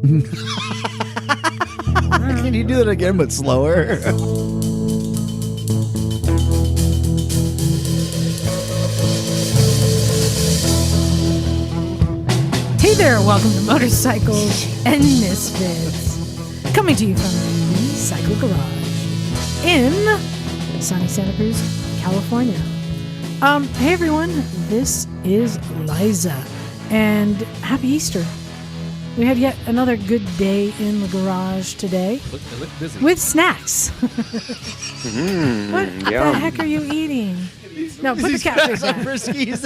Can you do it again, but slower? Hey there, welcome to Motorcycles and Misfits. Coming to you from the Cycle Garage in sunny Santa Cruz, California. Hey everyone, this is Liza, and happy Easter. We had yet another good day in the garage today. It looked busy. With snacks. What the heck are you eating? No, put the cat food back. Friskies.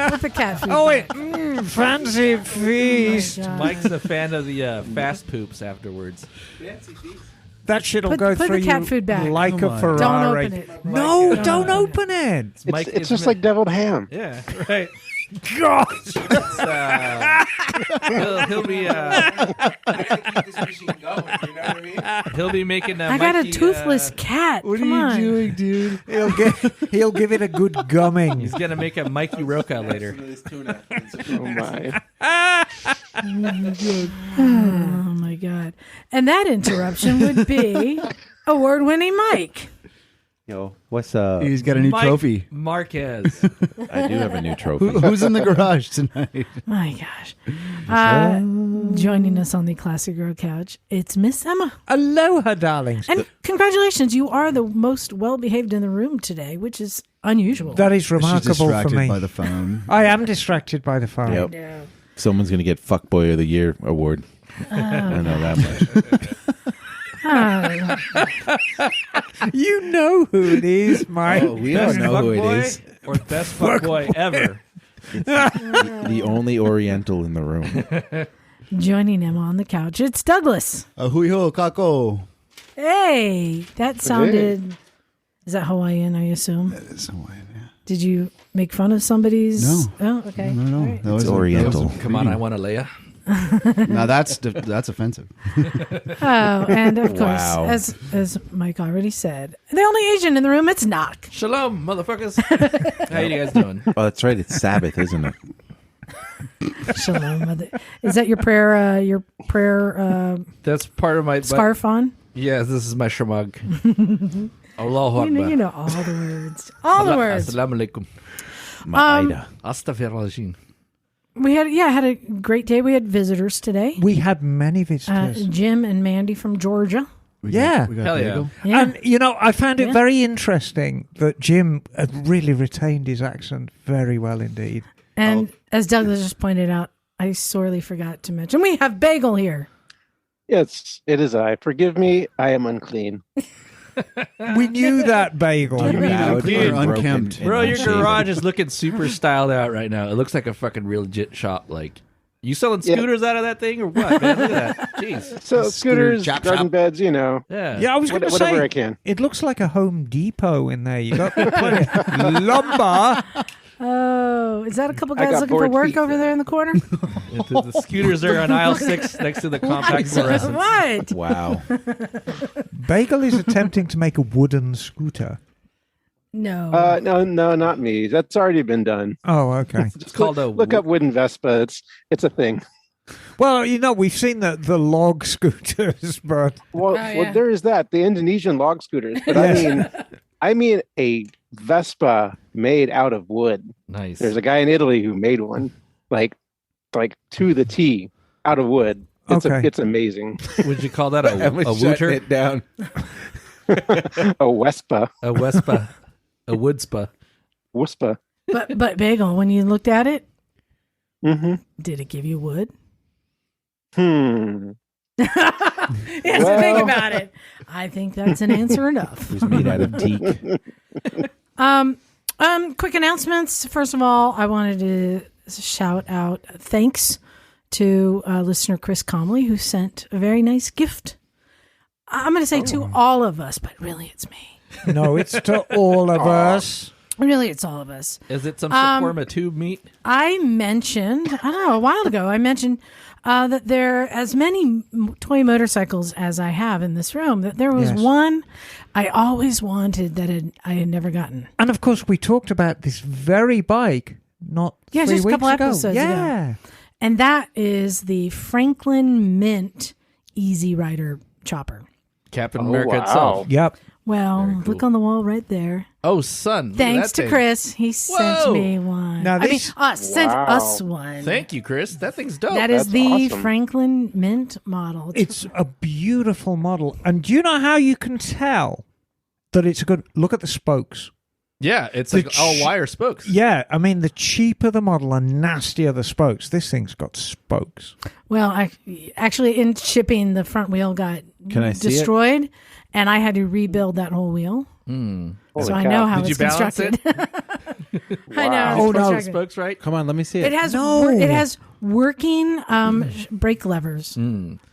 Put the cat food Oh, wait. back. Fancy feast. Oh my God. Mike's a fan of the fast poops afterwards. That shit'll Put- go put through the cat you food back. like Come a on. Ferrari. Don't open it. No, Don't don't open open it. Mike It's is just like deviled ham. right. God. He'll be he'll be making. I got a Mikey, toothless cat. What Come are on. you doing, dude? He'll give it a good gumming. He's gonna make a Mikey Roca later. Oh my! Oh my God. And that interruption would be award-winning Mike. Yo, what's up? He's got a new Mike trophy. Marquez. I do have a new trophy. Who's in the garage tonight? My gosh. Joining us on the Classic Girl Couch, it's Miss Emma. Aloha, darlings. And congratulations, you are the most well-behaved in the room today, which is unusual. That is She's remarkable for distracted me. by the phone. I am distracted by the phone. Yep. Yeah. Someone's gonna get Fuckboy of the Year award. I know that much. You know who it is, Mike. Oh, we don't know who it is. Or best fuckboy ever. The only Oriental in the room. Joining Emma on the couch, it's Douglas. Ahuiho kako. Hey, that sounded... Is that Hawaiian, I assume? That is Hawaiian, yeah. Did you make fun of somebody's... No. Oh, okay. No. All right. That was Oriental. Come on, I want to Leia. Now that's offensive. Oh, and of course, Wow. as Mike already said, the only Asian in the room, it's Knock. Shalom, motherfuckers. How you guys doing? Oh, that's right. It's Sabbath, isn't it? Shalom. Mother. Is that your prayer? That's part of my Scarf on? Yes, this is my shamag. Allahu You Akbar. know all the words. All the words. Assalamu alaikum. Ma'ida. Astaghfirullahalazim. We had a great day. We had visitors today. We had many visitors. Jim and Mandy from Georgia. We Yeah. got Hell yeah. bagel. Yeah. And, you know, I found it Yeah. very interesting that Jim had really retained his accent very well indeed. And as Douglas just pointed out, I sorely forgot to mention we have Bagel here. Yes, it is I. Forgive me, I am unclean. We knew that, Bagel. Do you mean Loud unclean or and broken unkempt? and Bro, your unshaven. garage is looking super styled out right now. It looks like a fucking real legit shop. Like, you selling Yeah. scooters out of that thing or what, man? Look at that. Jeez. So Scooter scooters, chop garden shop. beds, you know, Yeah. Yeah, I was going to whatever say, I can. it looks like a Home Depot in there. You got plenty of lumber. Oh, is that a couple I guys got looking for bored work feet. over there in the corner? The scooters are on aisle 6 next to the compact fluorescents. What? Wow. Bagel is attempting to make a wooden scooter. No. No, not me. That's already been done. Oh, okay. It's called a Look up wooden Vespa. It's a thing. Well, you know, we've seen the log scooters, but Well, yeah. well, there is that, the Indonesian log scooters. But I mean a Vespa made out of wood. Nice. There's a guy in Italy who made one, like to the T, out of wood. Okay. It's amazing. Would you call that a Shutting wooter? it down. A Vespa, A Wespa? A woodspa? Wispa. but Bagel, when you looked at it, Mm-hmm. did it give you wood? Hmm. You have to think Well- about it. I think that's an answer enough. It was made out of teak. Quick announcements. First of all, I wanted to shout out thanks to listener Chris Comley, who sent a very nice gift. I'm going to say to all of us, but really it's me. no, it's to all of us. Really, it's all of us. Is it some form of tube meat? I mentioned, I don't know, a while ago, that there are as many toy motorcycles as I have in this room, that there was Yes. one I always wanted that I had never gotten. And of course, we talked about this very bike not Yeah, 3 just a weeks couple ago. episodes ago. yeah. And that is the Franklin Mint Easy Rider chopper. Captain Oh, America wow. itself. Yep. Well, Very cool. look on the wall right there. Oh, son. look at Thanks that to thing. Chris. He sent Whoa. me one. Now I mean, this- sent Wow. us one. Thank you, Chris. That thing's dope. That is That's the awesome. Franklin Mint model. It's a beautiful model. And do you know how you can tell that it's a good... Look at the spokes. Yeah, it's The like all wire spokes. Yeah, I mean, the cheaper the model and nastier the spokes. This thing's got spokes. Well, actually, in shipping, the front wheel got Can I see it? destroyed, and I had to rebuild that whole wheel. Holy So I cow. know how Did it's you balance constructed. I know. Wow. how Oh, it's no. constructed. Spokes, right? Come on, let me see It it. has No. it has working brake levers.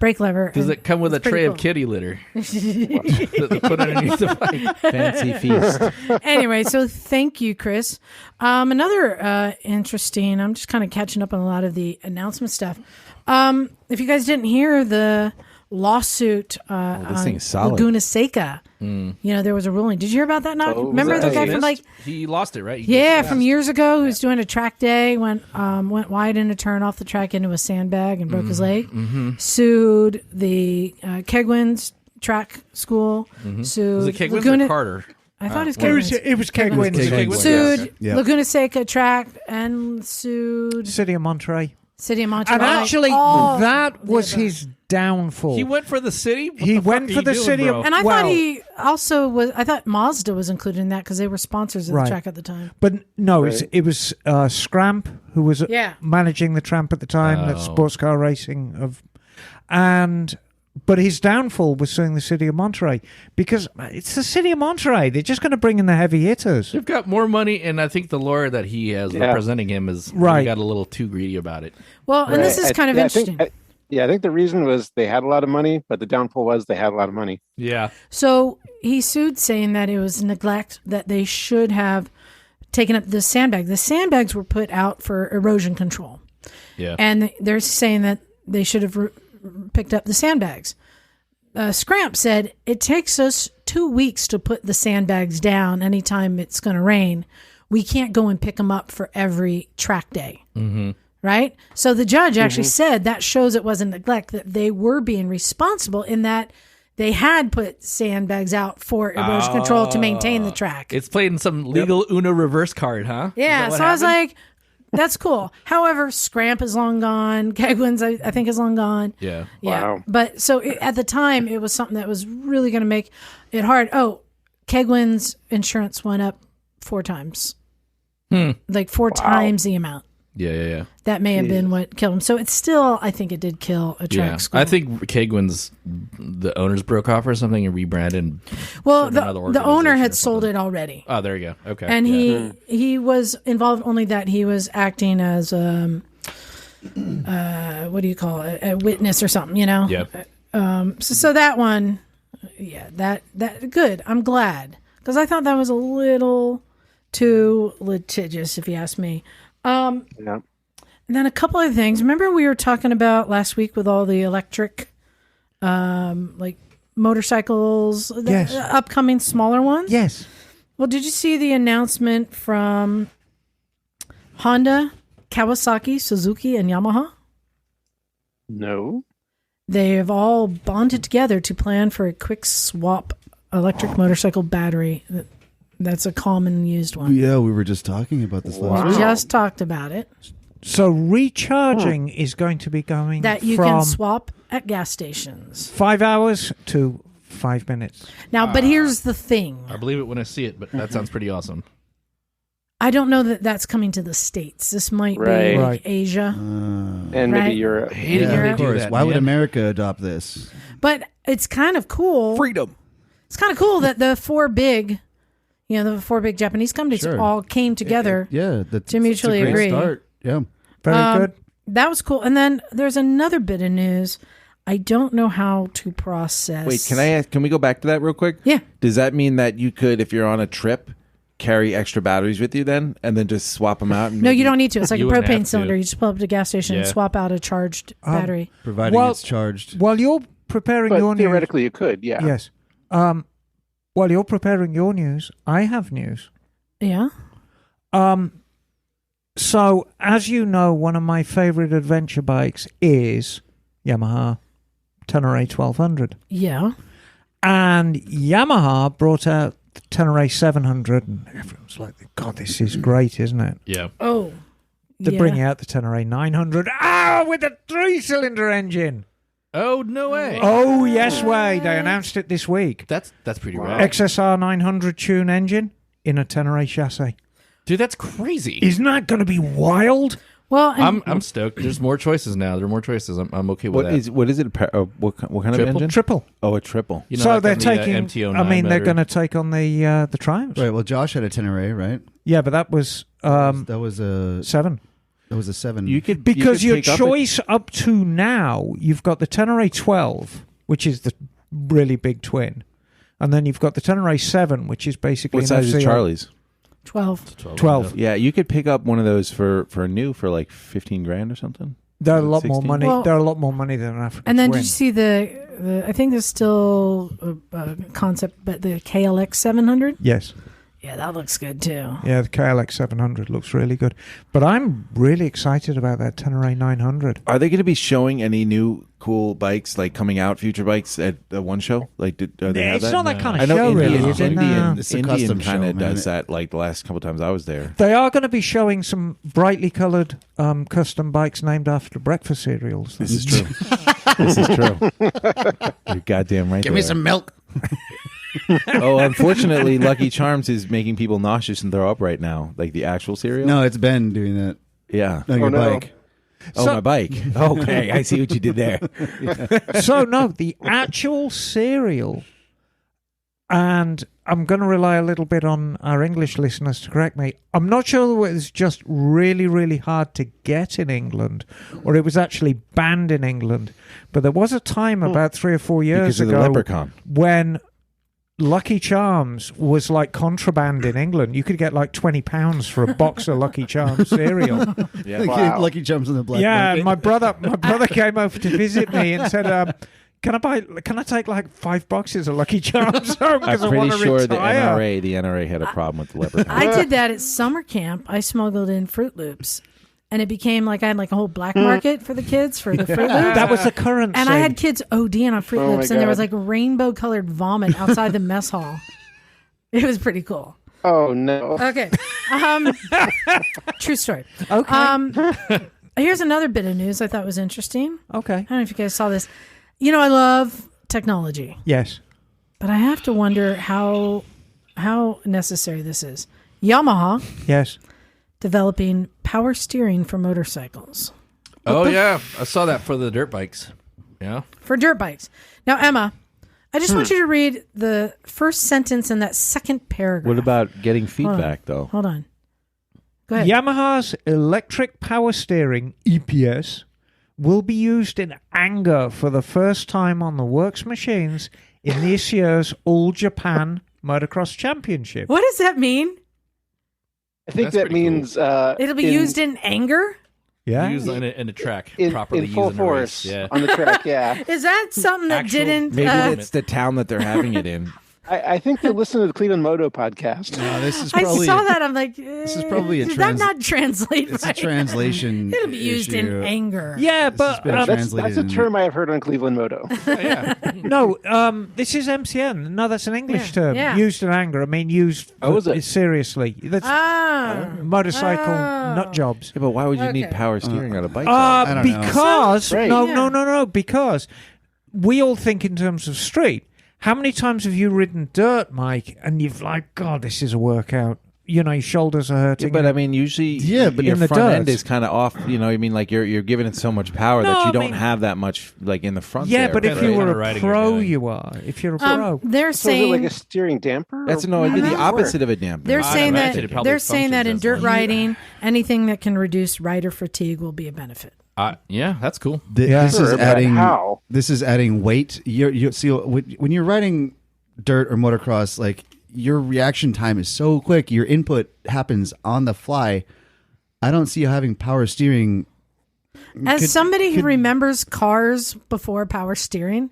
Brake lever. Does and it come with a it's pretty tray cool. of kitty litter that they put underneath the bike? Fancy feast. Anyway, so thank you, Chris. Another interesting. I'm just kind of catching up on a lot of the announcement stuff. If you guys didn't hear the lawsuit this on thing is solid. Laguna Seca, there was a ruling. Did you hear about that? Not Oh, remember was the that guy a from like He lost it, right? from years ago who was doing a track day, went wide in a turn off the track into a sandbag and broke his leg. Sued the Kegwin's track school. Sued Was it Kegwins Laguna. or Carter? I thought it was It was, Kegwin's. it was Kegwin's. Kegwin's. Sued Okay. Yeah. Laguna Seca track and sued City of Monterey. City of Montreal. And actually, All that the was above. his downfall. He went for the city? What He the fuck went are for you the doing, city of- bro? And I Well- thought he also was. I thought Mazda was included in that because they were sponsors of the Right. track at the time. But no, Right. it was Scramp who was Yeah. managing the Tramp at the time. That Oh. sports car racing but his downfall was suing the city of Monterey because it's the city of Monterey. They're just going to bring in the heavy hitters. They've got more money, and I think the lawyer that he has Yeah. representing him is Right. got a little too greedy about it. Well, and this is Right. kind of I interesting. think, I think the reason was they had a lot of money, but the downfall was they had a lot of money. Yeah. So he sued, saying that it was neglect, that they should have taken up the sandbag. The sandbags were put out for erosion control, Yeah. and they're saying that they should have picked up the sandbags. Scramp said it takes us 2 weeks to put the sandbags down anytime it's going to rain. We can't go and pick them up for every track day. Mm-hmm. Right? So the judge actually said that shows it wasn't neglect, that they were being responsible in that they had put sandbags out for erosion control to maintain the track. It's playing some legal Uno reverse card, huh? Yeah, Is that what so I was happened? like, that's cool. However, Scramp is long gone. Kegwin's, I think, is long gone. Yeah. Yeah. Wow. But so at the time, it was something that was really going to make it hard. Oh, Kegwin's insurance went up 4 times. Like 4 times the amount. Yeah. That may have been what killed him. So it's still, I think it did kill a track Yeah. school. I think Kegwin's, the owners broke off or something and rebranded. well, to another the owner organization had or sold something. it already. Oh, there you go. Okay. And Yeah. he was involved only that he was acting as what do you call it, a witness or something, you know. Yeah. So that one, yeah, that good. I'm glad because I thought that was a little too litigious, if you ask me. Yeah. And then a couple of things. Remember we were talking about last week with all the electric, like motorcycles, the Yes. upcoming smaller ones. Yes. Well, did you see the announcement from Honda, Kawasaki, Suzuki, and Yamaha? No. They have all bonded together to plan for a quick swap electric motorcycle battery. That's a common used one. Yeah, we were just talking about this last Wow. week. Just talked about it. So recharging is going to be going That you from can swap at gas stations. 5 hours to 5 minutes. Now, but here's the thing. I believe it when I see it, but that sounds pretty awesome. I don't know that that's coming to the States. This might be Right. like Right. Asia. And Right. maybe Europe. Hate it when Yeah. they Of do course. that. Why would man. America adopt this? But it's kind of cool. Freedom. It's kind of cool that the four big Japanese companies Sure. all came together. Yeah, that's To mutually it's a great agree. Start. Yeah. Very good. That was cool. And then there's another bit of news. I don't know how to process. Wait, can I ask? Can we go back to that real quick? Yeah. Does that mean that you could, if you're on a trip, carry extra batteries with you then, and then just swap them out? And No, you maybe- don't need to. It's like You a wouldn't have propane to. cylinder. You just pull up to the gas station and Yeah. swap out a charged battery. Providing Well- it's charged. While you're preparing But your news, theoretically, you could. Yeah. yes. While you're preparing your news, I have news. Yeah. So, as you know, one of my favorite adventure bikes is Yamaha Tenere 1200. Yeah. And Yamaha brought out the Tenere 700, and everyone's like, God, this is great, isn't it? Yeah. Oh. They're bringing out the Tenere 900. With a 3-cylinder engine. Oh, no way. Oh, yes way. They announced it this week. That's pretty rad. XSR 900 tune engine in a Tenere chassis. Dude, that's crazy. Isn't that going to be wild? Well, I'm stoked. There's more choices now. There are more choices. I'm okay with that. What is it? What kind of engine? Triple. Oh, a triple. You know, So like they're on the, taking. MT-09 I mean, they're motor. going to take on the Triumphs. Right. Well, Josh had a Tenere, right? Yeah, but that was that was a 7. that was a 7. Because you your could pick choice up to now, you've got the Tenere 12, which is the really big twin, and then you've got the Tenere 7, which is basically What size is FCR. Charlie's? 12. 12. Yeah, you could pick up one of those for new for like 15 grand or something. They're a lot more 16? money. Well, they're a lot more money than an African And then twin. did you see the I think there's still a concept, but the KLX 700? Yes. Yeah, that looks good too. Yeah, the KLX 700 looks really good. But I'm really excited about that Tenere 900. Are they going to be showing any new cool bikes like coming out, future bikes at the one show? Like, do they have It's that? not that kind I of know show, Indian, really, is it? Indian, It's a Indian custom kind show, of man. does that. Like the last couple times I was there. They are going to be showing some brightly coloured custom bikes named after breakfast cereals. This is true. This is true. You're goddamn right. Give me some milk. Oh, unfortunately, Lucky Charms is making people nauseous and throw up right now. Like the actual cereal. No, it's Ben doing that Yeah. on your no. bike. Oh, So- my bike. Okay, I see what you did there. So, no, the actual cereal, and I'm going to rely a little bit on our English listeners to correct me. I'm not sure whether it's just really, really hard to get in England or it was actually banned in England. But there was a time about 3 or 4 years Because of the ago leprechaun. when Lucky Charms was like contraband in England. You could get like £20 for a box of Lucky Charms cereal. Yeah. Wow. Lucky jumps on the black Yeah, market. and my brother came over to visit me and said, can I take like 5 boxes of Lucky Charms home because I I'm want pretty to sure retire? the NRA had a problem with the leprechaun. I did that at summer camp. I smuggled in Fruit Loops. And it became like I had like a whole black market for the kids for the Fruit Loops. That was the currency. And I had kids ODing on Fruit Oh my Loops, and there was God. like rainbow colored vomit outside the mess hall. It was pretty cool. Oh no. Okay. True story. Okay. Here's another bit of news I thought was interesting. Okay. I don't know if you guys saw this. You know, I love technology, Yes. but I have to wonder how necessary this is. Yamaha Yes. developing power steering for motorcycles. Oh, yeah. I saw that for the dirt bikes. Yeah. For dirt bikes. Now, Emma, I just want you to read the first sentence in that second paragraph. What about getting feedback, though? Hold on. Go ahead. Yamaha's electric power steering EPS will be used in anger for the first time on the works machines in this year's All Japan Motocross Championship. What does that mean? I think That's that pretty means It'll be used in anger? Yeah. Used in a track. in properly full used in a force race. Yeah. on the track. Yeah, Is that something that Actual- didn't... Maybe uh, it's the town that they're having it in. I think they listen to the Cleveland Moto podcast. No, this is I probably saw that. I'm like, this is probably a did that not translate it's right? a translation. It'll be used in issue. anger. Yeah, This has but been That's translated a in- term I have heard on Cleveland Moto. no, this is MCN. No, that's an English Yeah, term. yeah. Used in anger. I mean, used Oh, is it? seriously. That's motorcycle Oh. nut jobs. Yeah, but why would you need Okay. power steering on a bike? I don't know. Because Right. no, because we all think in terms of street. How many times have you ridden dirt, Mike, and you've like, God, this is a workout. You know, your shoulders are hurting. but I mean, usually, but your in the front dirt. end is kind of off. You know, I mean, like you're giving it so much power No, that I you don't mean- have that much like in the front. yeah, there, but if right? you Kind were of a riding you're pro, doing. you are. If you're a pro, They're So is it saying like a steering damper? That's or- no, it'd be the How does that opposite work? of a damper. they're I'd saying imagine that it probably they're saying that in functions as dirt one. riding, anything that can reduce rider fatigue will be a benefit. Yeah, that's cool. Yeah. This Sure, is but adding. how? This is adding weight. You see when you're riding dirt or motocross, like your reaction time is so quick. Your input happens on the fly. I don't see how having power steering. As could- somebody who could- remembers cars before power steering,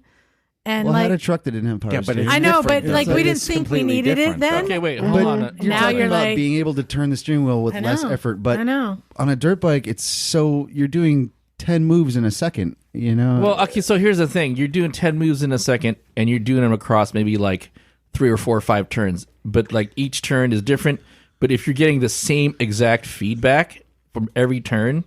And Well, I like had a truck that didn't have power Yeah, but steering. it's I know, different. but like It's we didn't it's think we completely needed it different, then. Okay, wait, But hold on. you're Now talking you're about like- being able to turn the steering wheel with I less know. effort. But I know. on a dirt bike, it's so you're doing 10 moves in a second. You know. Well, okay, so here's the thing. You're doing 10 moves in a second, and you're doing them across maybe like 3 or 4 or 5 turns. But like each turn is different. But if you're getting the same exact feedback from every turn,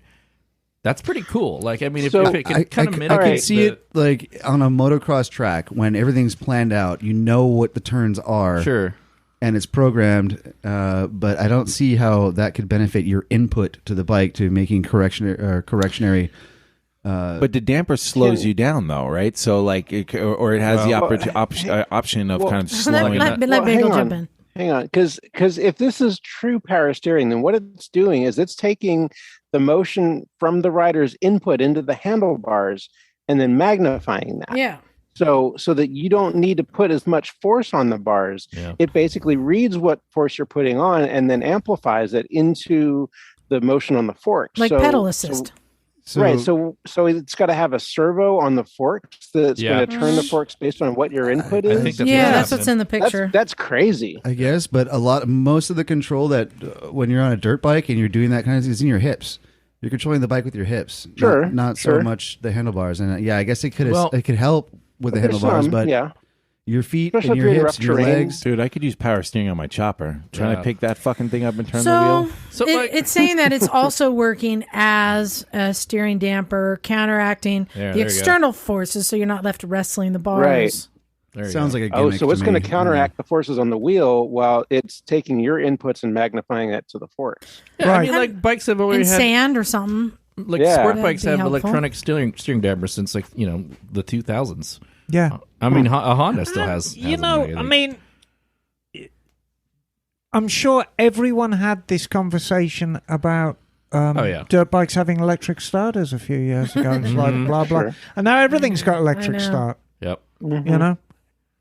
that's pretty cool. Like, I mean, if it can kind of I mimic can see it like on a motocross track when everything's planned out. You know what the turns are. Sure. And it's programmed, but I don't see how that could benefit your input to the bike to making correctionary. But the damper slows you down, though, right? So, like, it has the option of kind of slowing. Let Bagel jump in. Hang on, because if this is true power steering, then what it's doing is it's taking the motion from the rider's input into the handlebars and then magnifying that. Yeah. So that you don't need to put as much force on the bars. Yeah. It basically reads what force you're putting on and then amplifies it into the motion on the forks. Like pedal assist. So, Right. So it's got to have a servo on the forks that's going to turn the forks based on what your input is. I think that's That's what's in the picture. That's crazy. I guess, but most of the control that when you're on a dirt bike and you're doing that kind of thing is in your hips. You're controlling the bike with your hips, Sure, not sure. so much the handlebars. And I guess it could Well, it could help with the There's handlebars, some, but yeah. your feet Especially and if your you're in hips, rough your terrain. legs. Dude, I could use power steering on my chopper. Trying to pick that fucking thing up and turn the So, wheel. So, like- it's saying that it's also working as a steering damper, counteracting There the you go. external forces, so you're not left wrestling the bars. Right. There you Sounds go. like a Oh, gimmick. so it's going to me. counteract the forces on the wheel while it's taking your inputs and magnifying that to the forks. Yeah, I Right. mean, like bikes have In already had, sand or something. like Yeah. sport That'd bikes be have helpful. electronic steering dampers since like the 2000s. Yeah. I mean, a Honda still has. You them, know, think. I mean, I'm sure everyone had this conversation about dirt bikes having electric starters a few years ago. It's like blah, blah. Sure. And now everything's got I electric know. start, Yep. you know?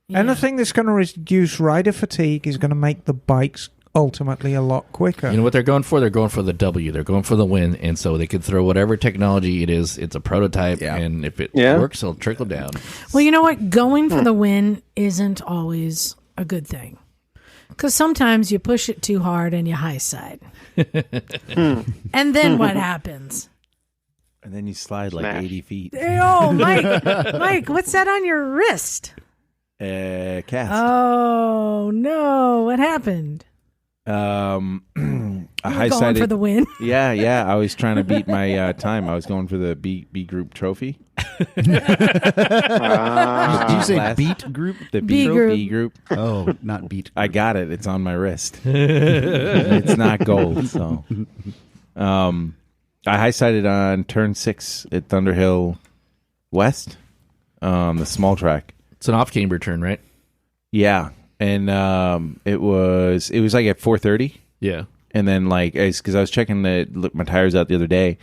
Yeah. Anything that's going to reduce rider fatigue is going to make the bikes ultimately a lot quicker. You know what they're going for? They're going for the W. They're going for the win, and so they can throw whatever technology it is. It's a prototype, and if it works, it'll trickle down. Well, you know what? Going for the win isn't always a good thing. Because sometimes you push it too hard and you high side. And then what happens? And then you slide like Smash. 80 feet. Oh, Mike, what's that on your wrist? Cast. Oh, no. What happened? A You were high going sided. for the win. Yeah. I was trying to beat my time. I was going for the B group trophy. Did you say Last- beat group? The B B group. B group. Oh, not beat. I got it. It's on my wrist. It's not gold. So, I high sided on turn 6 at Thunderhill West, the small track. It's an off-camber turn, right? Yeah, and it was like at 4:30, Yeah. and then like because I was checking my tires out the other day,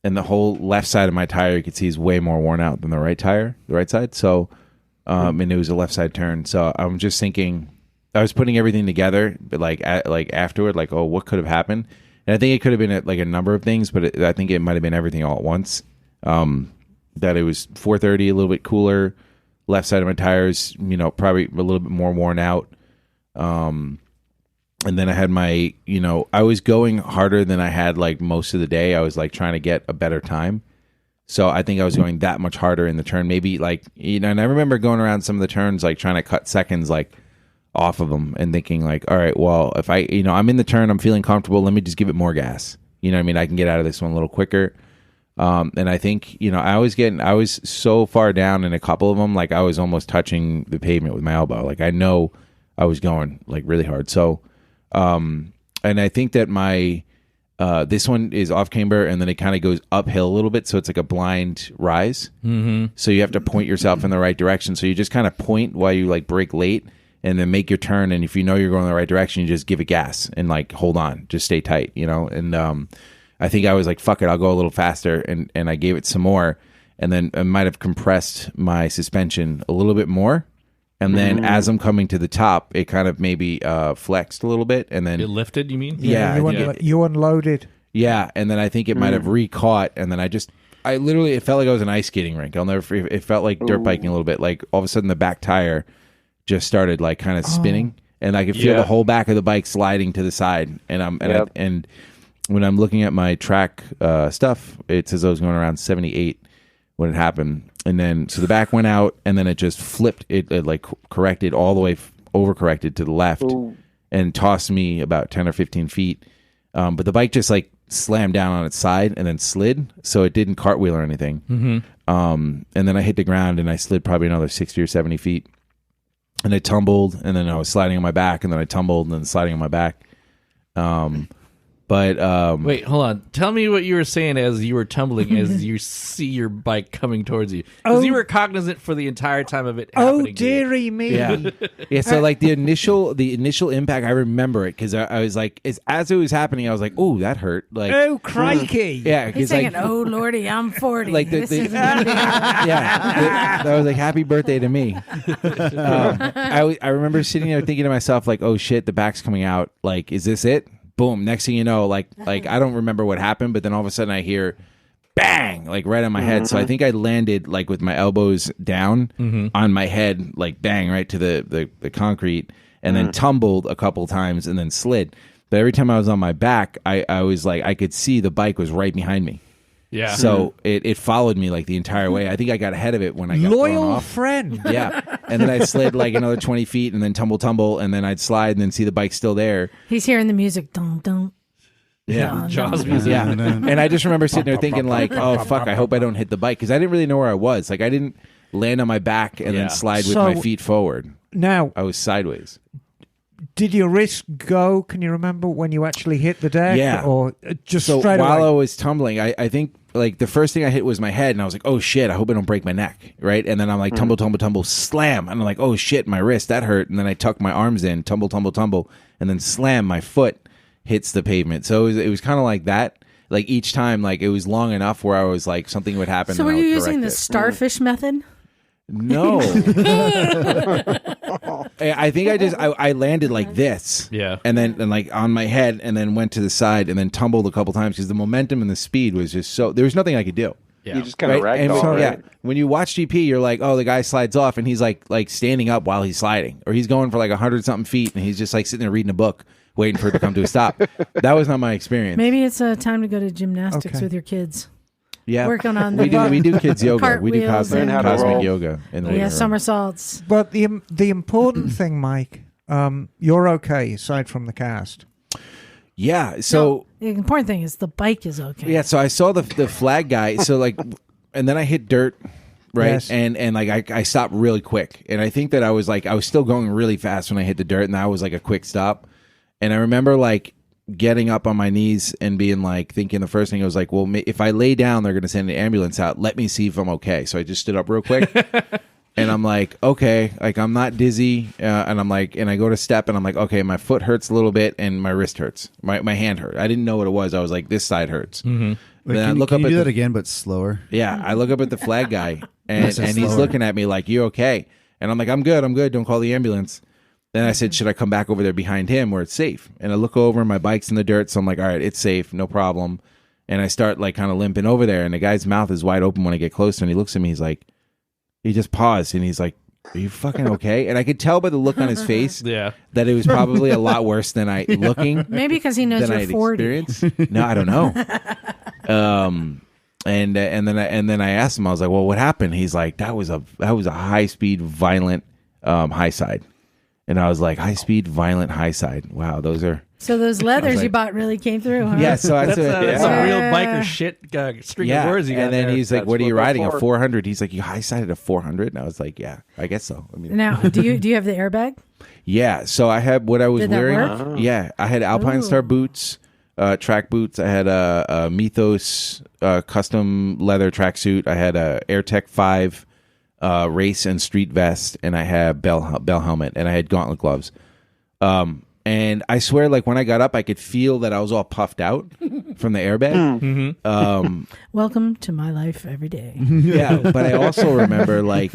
and the whole left side of my tire you could see is way more worn out than the right side. So, and it was a left side turn. So I'm just thinking, I was putting everything together, but like afterward, like, oh, what could have happened? And I think it could have been like a number of things, but I think it might have been everything all at once. That it was 4:30, a little bit cooler. Left side of my tires, probably a little bit more worn out. And then I had my, I was going harder than I had like most of the day. I was like trying to get a better time. So I think I was going that much harder in the turn. Maybe like, and I remember going around some of the turns, like trying to cut seconds like off of them and thinking like, all right, well, if I, I'm in the turn, I'm feeling comfortable. Let me just give it more gas. You know what I mean? I can get out of this one a little quicker. And I think, I was so far down in a couple of them, like I was almost touching the pavement with my elbow. Like I know I was going like really hard. So, and I think that my, this one is off camber and then it kind of goes uphill a little bit. So it's like a blind rise. Mm-hmm. So you have to point yourself in the right direction. So you just kind of point while you like brake late and then make your turn. And if you know you're going the right direction, you just give it gas and like, hold on, just stay tight, and, I think I was like, fuck it, I'll go a little faster. And I gave it some more. And then I might have compressed my suspension a little bit more. And then as I'm coming to the top, it kind of maybe flexed a little bit. And then, It lifted, you mean? Yeah, you unloaded. yeah. And then I think it might have re-caught. And then I just I literally, it felt like I was an ice skating rink. I'll never forget. It felt like dirt biking a little bit. Like all of a sudden the back tire just started like kind of spinning, and I could feel the whole back of the bike sliding to the side. And when I'm looking at my track stuff, it says I was going around 78 when it happened. And then, so the back went out, and then it just flipped. It like corrected all the way, overcorrected to the left, and tossed me about 10 or 15 feet. But the bike just like slammed down on its side and then slid, so it didn't cartwheel or anything. And then I hit the ground, and I slid probably another 60 or 70 feet. And I tumbled, and then I was sliding on my back, and then I tumbled, and then sliding on my back. Wait, hold on. Tell me what you were saying as you were tumbling, as you see your bike coming towards you. Because you were cognizant for the entire time of it happening. Oh, dearie me. Yeah. So like the initial impact, I remember it because I was like, as it was happening, I was like, oh, that hurt. Like, oh, crikey. Yeah. He's singing, oh, Lordy, I'm 40. Like that was like, happy birthday to me. I remember sitting there thinking to myself, like, oh shit, the back's coming out. Like, is this it? Boom. Next thing you know, like I don't remember what happened, but then all of a sudden I hear bang, like right on my head. So I think I landed like with my elbows down on my head, like bang, right to the concrete, and then tumbled a couple times and then slid. But every time I was on my back, I was like, I could see the bike was right behind me. Yeah. So it followed me like the entire way. I think I got ahead of it when I got thrown Loyal off. friend. Yeah. And then I slid like another 20 feet and then tumble, and then I'd slide and then see the bike still there. He's hearing the music. Dun, dun. Yeah. Jaws music. Yeah. And I just remember sitting there thinking like, oh, fuck, I hope I don't hit the bike. Because I didn't really know where I was. Like I didn't land on my back and then slide with my feet forward. Now, I was sideways. did your wrist go? Can you remember when you actually hit the deck? Yeah. Or just So straight while away? I was tumbling, I think like the first thing I hit was my head, and I was like, oh shit, I hope I don't break my neck, right? And then I'm like, tumble, slam, and I'm like, oh shit, my wrist, that hurt. And then I tuck my arms in, tumble, and then slam, my foot hits the pavement. So it was kind of like that. Like each time, like it was long enough where I was like, something would happen. So and were I would you using correct the it. starfish method? No. I think I landed like this. Yeah. And then like on my head, and then went to the side, and then tumbled a couple times because the momentum and the speed was just so, there was nothing I could do. Yeah. You just kind of And ragdoll, right? yeah, when you watch GP, you're like, oh, the guy slides off, and he's like standing up while he's sliding, or he's going for like 100-something feet, and he's just like sitting there reading a book, waiting for it to come to a stop. That was not my experience. Maybe it's time to go to gymnastics with your kids. Yeah, Working on we do kids yoga. We do cartwheels cosmic, and- Learn how to roll. cosmic yoga in the living room. Somersaults. But the important thing, Mike, you're okay aside from the cast. Yeah, so The important thing is the bike is okay. yeah, so I saw the flag guy. So like, and then I hit dirt, right? Yes. And like I stopped really quick, and I think that I was still going really fast when I hit the dirt, and that was like a quick stop. And I remember like getting up on my knees and being like, thinking the first thing I was like, well, if I lay down, they're going to send an ambulance out. Let me see if I'm okay. So I just stood up real quick. And I'm like, okay, like I'm not dizzy, and I'm like, and I go to step, and I'm like, okay, my foot hurts a little bit, and my wrist hurts, my hand hurt. I didn't know what it was. I was like, this side hurts. Wait, Then I can, look can up you at do the- that again, but slower? Yeah, I look up at the flag guy, and Nice and he's slower. looking at me like, you okay? And I'm like, I'm good. Don't call the ambulance. Then I said, should I come back over there behind him where it's safe? And I look over, my bike's in the dirt, so I'm like, all right, it's safe, no problem. And I start like kind of limping over there, and the guy's mouth is wide open when I get closer, and he looks at me, he's like, he just paused, and he's like, are you fucking okay? And I could tell by the look on his face Yeah. that it was probably a lot worse than I looking Maybe because he knows than I you're had 40. experienced. No, I don't know. And then I asked him, I was like, well, what happened? He's like, that was a high speed, violent high side. And I was like, high speed, violent high side. Wow, those are. So those leathers like- you bought really came through, huh? Yeah, so That's some Yeah. real biker shit string of words you got and then there. he's like, That's what are you what they're riding? A for. 400? He's like, you high sided a 400? And I was like, yeah, I guess so. I mean, Now, do you have the airbag? yeah. So I had what I was Did that wearing. work? Yeah, I had Alpine Ooh. Star boots, track boots. I had a Mythos custom leather tracksuit. I had a AirTech 5 race and street vest, and I had bell helmet, and I had gauntlet gloves. And I swear, like when I got up, I could feel that I was all puffed out from the airbag. Welcome to my life every day. Yeah, but I also remember, like,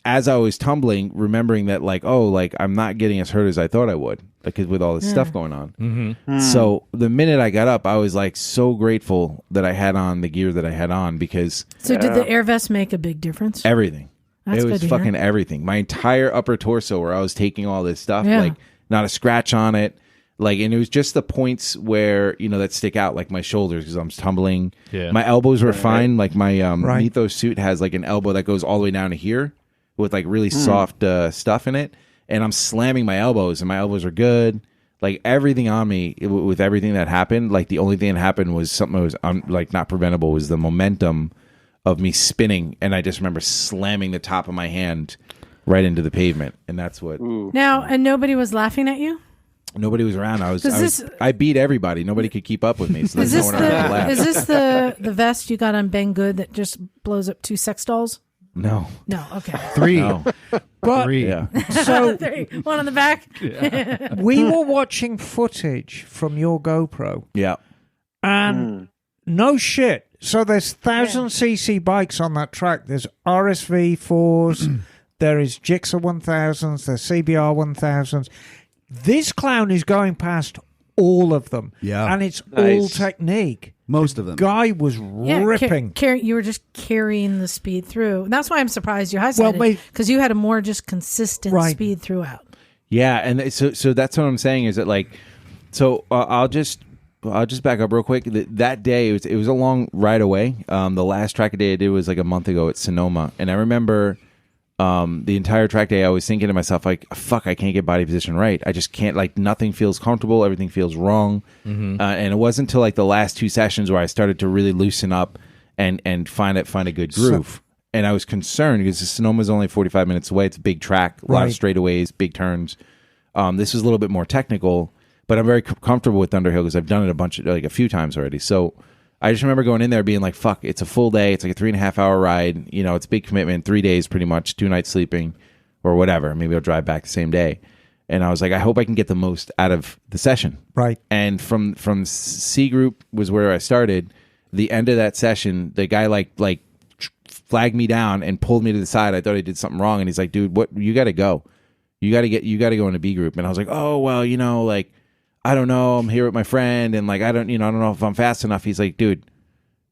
as I was tumbling, remembering that, like, oh, like I'm not getting as hurt as I thought I would, like with all this stuff going on. So the minute I got up, I was like so grateful that I had on the gear that I had on because So did the air vest make a big difference? everything. That's It was good to fucking hear. everything. My entire upper torso, where I was taking all this stuff, Yeah. like not a scratch on it. Like, and it was just the points where, you know, that stick out, like my shoulders because I'm tumbling. Yeah. My elbows were fine. Like my Right. Mythos suit has like an elbow that goes all the way down to here with like really soft stuff in it. And I'm slamming my elbows and my elbows are good. Like everything on me with everything that happened, like the only thing that happened was something that was like not preventable was the momentum of me spinning. And I just remember slamming the top of my hand right into the pavement. And that's what... Now, and nobody was laughing at you? Nobody was around. Is I beat everybody. Nobody could keep up with me. So Is there's this no one around to laugh. is this the vest you got on Ben Good that just blows up 2 sex dolls? No. No, okay. 3. No. But Yeah. so Three. One on the back. we were watching footage from your GoPro, Yeah. and no shit. So there's 1,000cc bikes on that track. There's RSV 4s, there is Gixxer 1000s, there's CBR 1000s. This clown is going past all of them. Yeah. And it's Nice. all technique. Most of them. Guy was Yeah, ripping. you were just carrying the speed through. And that's why I'm surprised you Well, highlighted because you had a more just consistent Right. speed throughout. Yeah. And so that's what I'm saying is that like, so I'll just back up real quick. That day, it was a long ride away. The last track day I did was like a month ago at Sonoma. And I remember the entire track day, I was thinking to myself, like, fuck, I can't get body position right. I just can't, like, nothing feels comfortable. Everything feels wrong. And it wasn't until, like, the last 2 sessions where I started to really loosen up and find a good groove. And I was concerned because Sonoma's only 45 minutes away. It's a big track, a lot of straightaways, big turns. This was a little bit more technical, but I'm very comfortable with Underhill because I've done it a few times already. So I just remember going in there being like, fuck, it's a full day. It's like a 3.5 hour ride. You know, it's a big commitment, 3 days pretty much, 2 nights sleeping or whatever. Maybe I'll drive back the same day. And I was like, I hope I can get the most out of the session. Right. And from C group was where I started. The end of that session, the guy like flagged me down and pulled me to the side. I thought I did something wrong. And he's like, dude, what, you got to go. You got to go into B group. And I was like, oh, well, you know, like, I don't know. I'm here with my friend, and like I don't know if I'm fast enough. He's like, dude,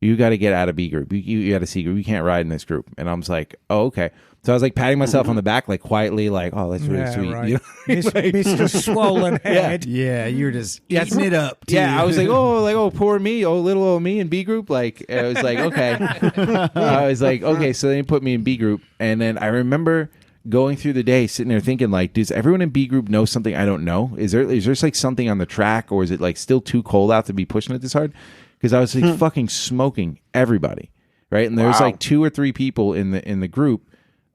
you got to get out of B group. You got to C group. You can't ride in this group. And I was like, oh, okay. So I was like patting myself on the back, like quietly, like, oh, that's really sweet. Right. You know? Mr. Swollen Head. Yeah, you're just eating it up. Yeah, I was like, oh, poor me, oh, little old me in B group. Like, I was like, okay. I was like, okay. So they put me in B group, and then I remember going through the day, sitting there thinking, like, does everyone in B group know something I don't know? Is there like something on the track, or is it like still too cold out to be pushing it this hard? Because I was like fucking smoking everybody, right? And there's like 2 or 3 people in the group.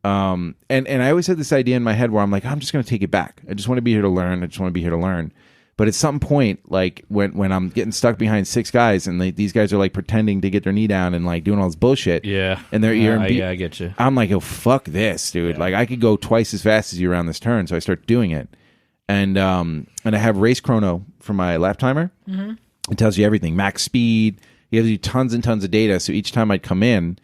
And I always had this idea in my head where I'm like, I'm just going to take it back. I just want to be here to learn. But at some point, like when I'm getting stuck behind 6 guys and these guys are like pretending to get their knee down and like doing all this bullshit, Yeah. in their ear, and yeah, I get you. I'm like, oh fuck this, dude! Like I could go twice as fast as you around this turn, so I start doing it, and I have race chrono for my lap timer. Mm-hmm. It tells you everything, max speed. You have to do tons and tons of data. So each time I'd come in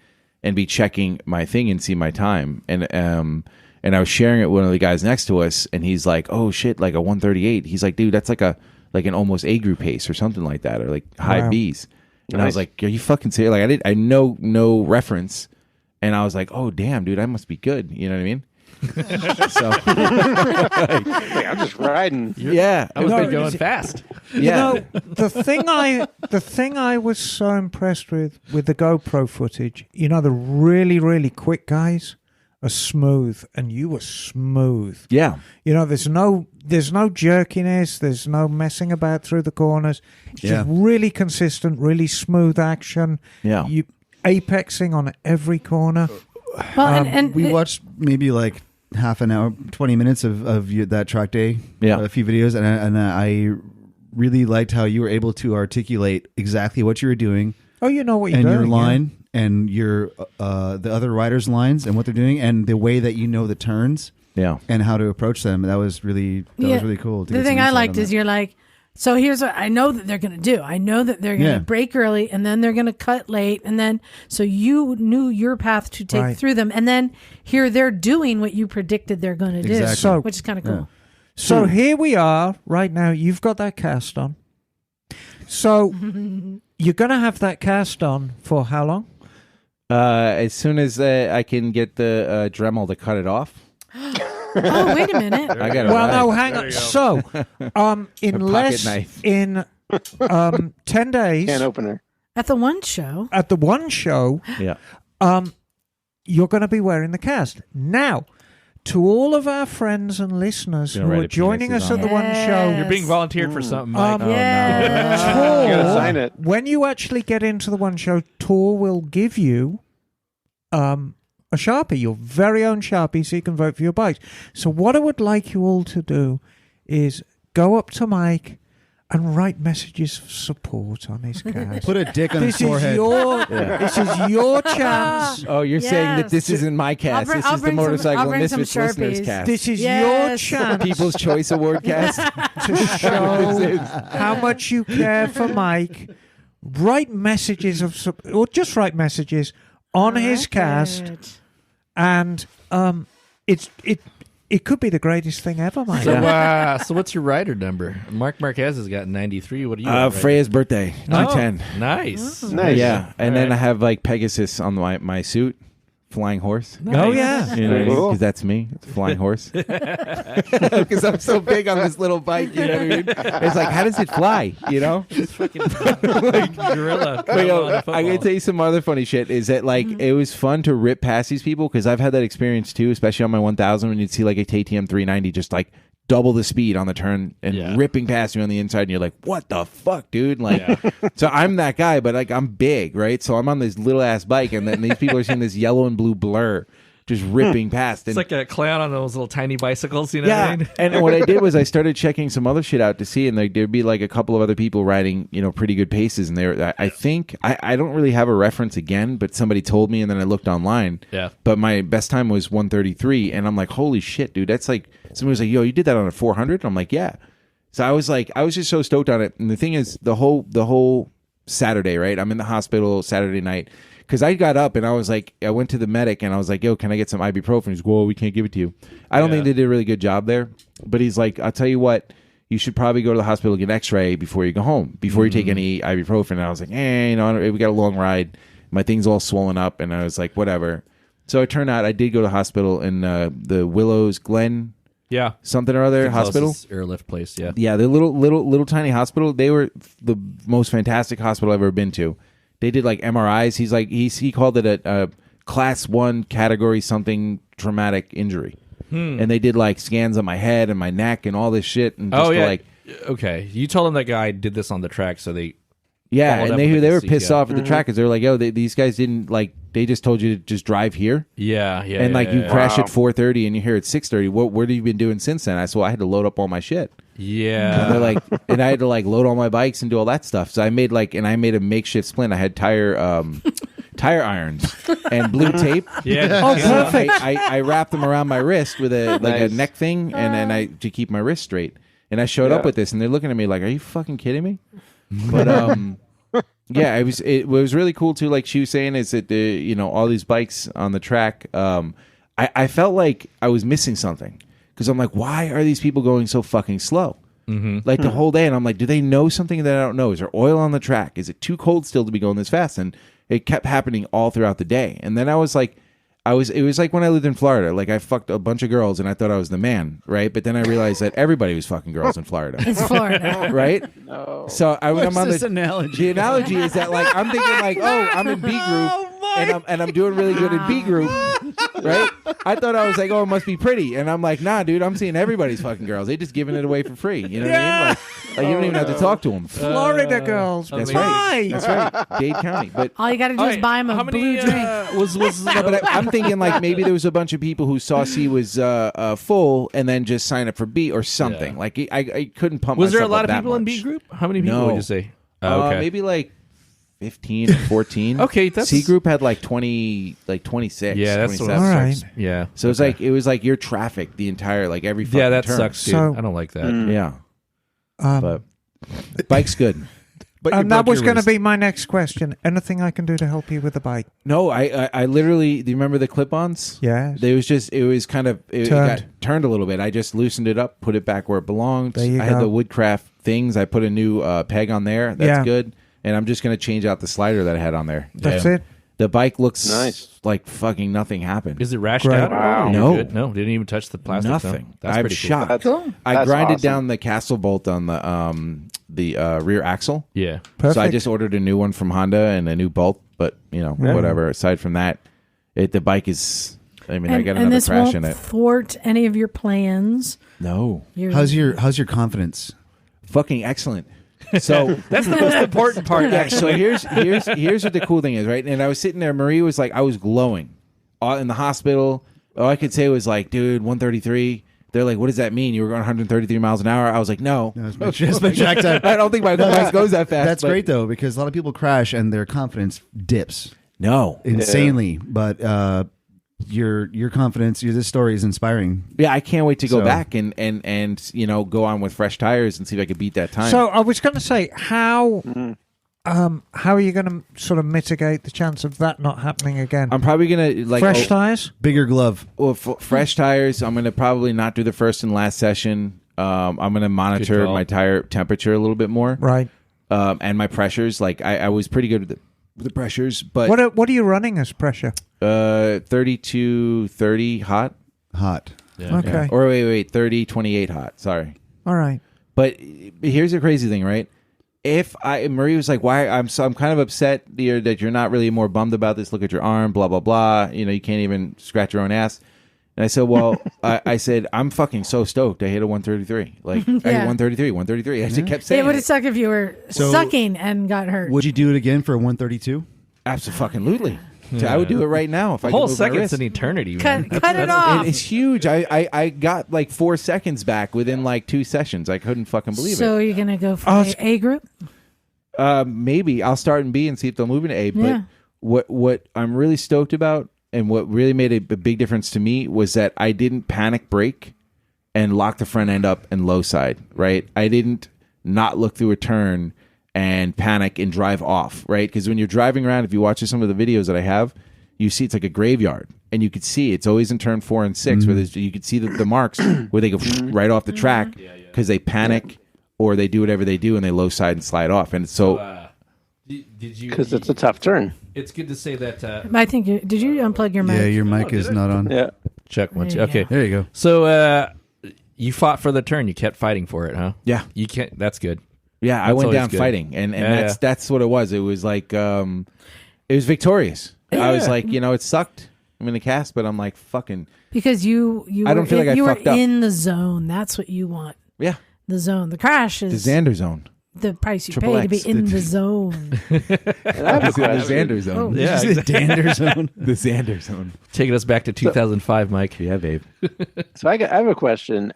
and be checking my thing and see my time, and I was sharing it with one of the guys next to us, and he's like, "Oh shit, like a 138." He's like, "Dude, that's like an almost A group pace or something like that, or like high Wow. B's." And I was like, "Are you fucking serious?" Like I know no reference, and I was like, "Oh damn, dude, I must be good." You know what I mean? So Hey, I'm just riding. yeah, I was No, been going it's- fast. yeah. You know, the thing I was so impressed with the GoPro footage, you know, the really, really quick guys are smooth, and you were smooth. Yeah. You know, there's no jerkiness, there's no messing about through the corners. It's just really consistent, really smooth action. Yeah. You apexing on every corner. Well, and We watched maybe like half an hour, 20 minutes of that track day. Yeah. A few videos, and I really liked how you were able to articulate exactly what you were doing Oh, you know what you're and doing. your line and your the other riders' lines and what they're doing and the way that you know the turns. Yeah. and how to approach them. That was really cool. The thing I liked is you're like, so here's what I know that they're going to do. I know that they're going to break early, and then they're going to cut late, and then so you knew your path to take through them, and then here they're doing what you predicted they're going to do, So, which is kind of cool. So here we are right now. You've got that cast on. So you're going to have that cast on for how long? As soon as I can get the Dremel to cut it off. Oh, wait a minute. I got it. Well, no, hang on. So, in 10 days, Can opener. At the one show. at the one show, Yeah. you're going to be wearing the cast. Now, to all of our friends and listeners who are joining us at the one show, You're being volunteered for something, Mike. Tor, You gotta sign it. when you actually get into the one show, Tor will give you a Sharpie, your very own Sharpie, so you can vote for your bikes. So what I would like you all to do is go up to Mike and write messages of support on his cast. Put a dick on his This is forehead. this is your chance. Oh, you're saying that Yes. this isn't my cast. I'll This is the bring some- Motorcycle I'll bring some Misfits listeners Sharpies. cast. This is Yes. your chance People's Choice Award cast. to show how much you care for Mike. Write messages of or just write messages on his cast, and it could be the greatest thing ever, Mike. So what's your rider number? Mark Marquez has got 93. What do you got? Freya's birthday, 210. Nice. Nice. Yeah, and then I have like Pegasus on my suit, flying horse. Oh yeah. You know, Cool. because that's me, it's a flying horse. Because I'm so big on this little bike, you know what I mean? It's like, how does it fly? You know? Gorilla. But, yo, I gotta tell you some other funny shit. Is that like it was fun to rip past these people because I've had that experience too, especially on my 1000 when you'd see like a KTM 390 just like double the speed on the turn and ripping past you on the inside, and you're like, what the fuck, dude? Like, so I'm that guy, but like I'm big, right? So I'm on this little ass bike, and then these people are seeing this yellow and blue blur just ripping past. It's And like a clown on those little tiny bicycles, you know what I mean? and what I did was I started checking some other shit out to see, and like there'd be like a couple of other people riding, you know, pretty good paces, and I think I don't really have a reference again, but somebody told me, and then I looked online. Yeah. But my best time was 133, and I'm like, holy shit, dude, that's like somebody was like, yo, you did that on a 400? I'm like, yeah. So I was just so stoked on it, and the thing is, the whole Saturday, right? I'm in the hospital Saturday night. Because I got up and I was like, I went to the medic and I was like, yo, can I get some ibuprofen? He's like, well, we can't give it to you. I don't think they did a really good job there. But he's like, I'll tell you what, you should probably go to the hospital and get an x-ray before you go home, before you take any ibuprofen. And I was like, you know, we got a long ride. My thing's all swollen up. And I was like, whatever. So it turned out I did go to the hospital in the Willows Glen something or other hospital. Airlift place, yeah. Yeah, the little tiny hospital. They were the most fantastic hospital I've ever been to. They did like MRIs. He's like he called it a class 1 category something traumatic injury, and they did like scans on my head and my neck and all this shit. And just like, okay, you told them that guy did this on the track, so they yeah, and they were pissed off at the Mm-hmm. track because they were like, yo, these guys didn't like. They just told you to just drive here. And like you crash at 4:30 and you're here at 6:30. What have you been doing since then? I said, well, I had to load up all my shit. Yeah. And they're like, and I had to like load all my bikes and do all that stuff. So I made a makeshift splint. I had tire irons and blue tape. Yeah. Oh, perfect. I wrapped them around my wrist with a Nice. neck thing, and then I to keep my wrist straight. And I showed up with this, and they're looking at me like, "Are you fucking kidding me?" But yeah, it was really cool too. Like she was saying, is that you know, all these bikes on the track. I felt like I was missing something because I'm like, why are these people going so fucking slow? Like the whole day, and I'm like, do they know something that I don't know? Is there oil on the track? Is it too cold still to be going this fast? And it kept happening all throughout the day. And then I was like, it was like when I lived in Florida. Like I fucked a bunch of girls, and I thought I was the man, right? But then I realized that everybody was fucking girls in Florida. It's Florida. Right? No. So I'm on this the analogy? The analogy is that like I'm thinking like, oh, I'm in B group and I'm doing really good in B group, right? I thought I was like, oh, it must be pretty, and I'm like, nah, dude, I'm seeing everybody's fucking girls. They just giving it away for free. You know what I mean? Like you don't even have to talk to them. Florida girls. That's amazing. right. That's right. Dade County, but. All you got to do is buy him a blue drink. No, but I'm thinking like maybe there was a bunch of people who saw C was full and then just sign up for B or something. Yeah. Like I couldn't pump. Was there a myself lot up of that people in much. B group? How many people No. would you say? Okay. Maybe like 15 or 14. Okay, that's- C group had like 20, like 26. Yeah, that's 27. All right. Yeah. So it was like your traffic the entire like every fucking Yeah, that turn. sucks, dude. So- I don't like that. Yeah, Um, but bike's good. But you and that broke was your going to wrist. be my next question. Anything I can do to help you with the bike? No, I literally. Do you remember the clip-ons? Yes. It was kind of it Turned. got turned a little bit. I just loosened it up, put it back where it belonged. There you I had go. the Woodcraft things. I put a new peg on there. That's Yeah. good. And I'm just going to change out the slider that I had on there. That's Yeah. it. The bike looks Nice. like fucking nothing happened. Is it rashed Great. out? Wow. You're No. good? No, didn't even touch the plastic. Nothing. No. That's I'm pretty cool. shocked. That's, Cool. I that's grinded awesome. down the castle bolt on the rear axle. Yeah. Perfect. So I just ordered a new one from Honda and a new bolt. But whatever. Aside from that, the bike is. I mean, I got and another this crash won't in it. thwart any of your plans. No, How's your confidence? fucking excellent. So That's the most important part. yeah, so here's what the cool thing is, right? And I was sitting there. Marie was like, I was glowing in the hospital. All I could say was like, dude, 133. They're like, what does that mean? You were going 133 miles an hour. I was like, no. That's my track time. I don't think my bike goes that fast. That's but- great though, because a lot of people crash and their confidence dips No. insanely. But your confidence, this story is inspiring. Yeah, I can't wait to go So- back and go on with fresh tires and see if I could beat that time. So I was going to say, how are you going to sort of mitigate the chance of that not happening again? I'm probably gonna like Fresh tires? Bigger glove. fresh tires. I'm gonna probably not do the first and last session. I'm gonna monitor Good call. my tire temperature a little bit more, Right. and my pressures. Like I was pretty good with the pressures, but What are you running as pressure? 32, 30 hot. Hot. Yeah. Okay. Yeah. Or wait, 30, 28 hot. Sorry. All right. But here's the crazy thing, right? Marie was like, "Why?" I'm kind of upset that you're not really more bummed about this. Look at your arm, blah blah blah. You can't even scratch your own ass. And I said, "Well," I said, "I'm fucking so stoked. I hit a 133. Like I hit 133, 133." I just kept saying, It would have sucked if you were So- sucking and got hurt. Would you do it again for a 132? "Absolutely. I would do it right now if I The whole could move my second's wrist." an eternity, man. Cut it off. It's huge. I got like 4 seconds back within like 2 sessions. I couldn't fucking believe So it. you're gonna go for Oh, A group? Maybe I'll start in B and see if they'll move into A. Yeah. But what I'm really stoked about and what really made a big difference to me was that I didn't panic brake and lock the front end up and low side, right? I didn't not look through a turn and panic and drive off, right? Because when you're driving around, if you watch some of the videos that I have, you see it's like a graveyard. And you could see it's always in turn 4 and 6 where you could see the marks where they go right off the track because they panic or they do whatever they do and they low side and slide off. And so Did you? Because it's a tough turn. It's good to say that. I think did you unplug your mic? Yeah, your mic is not on. Yeah. Check one. There you Okay. go. There you go. So you fought for the turn. You kept fighting for it, huh? yeah. You can't. That's good. Yeah, I That's went always down good. fighting, and Yeah, that's what it was. It was like it was victorious. I was like, it sucked. I'm in the cast, but I'm like, fucking Because you I don't feel like I you were fucked up. in the zone. That's what you want. yeah. The zone. The crash The is Xander zone, the price you Triple pay to be X. in the zone. And I have a the question. Xander zone, Yeah, the dander zone. the Xander zone. Taking us back to 2005, Mike. Yeah, babe. So I have a question.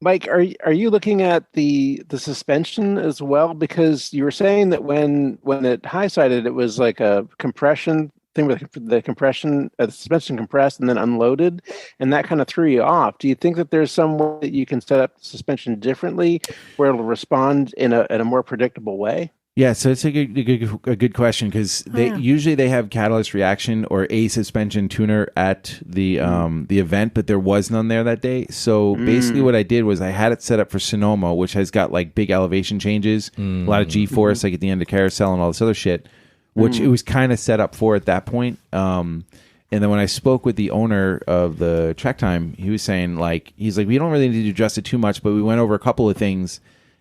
Mike, are you looking at the suspension as well? Because you were saying that when it high sided, it was like a compression thing with the compression, the suspension compressed and then unloaded, and that kind of threw you off. Do you think that there's some way that you can set up the suspension differently where it'll respond in a more predictable way? Yeah, so it's a good question because they usually have catalyst reaction or a suspension tuner at the event, but there was none there that day. So basically, what I did was I had it set up for Sonoma, which has got like big elevation changes, a lot of G-force, like at the end of carousel and all this other shit, which it was kind of set up for at that point. And then when I spoke with the owner of the Track Time, he was saying he's like, we don't really need to adjust it too much, but we went over a couple of things.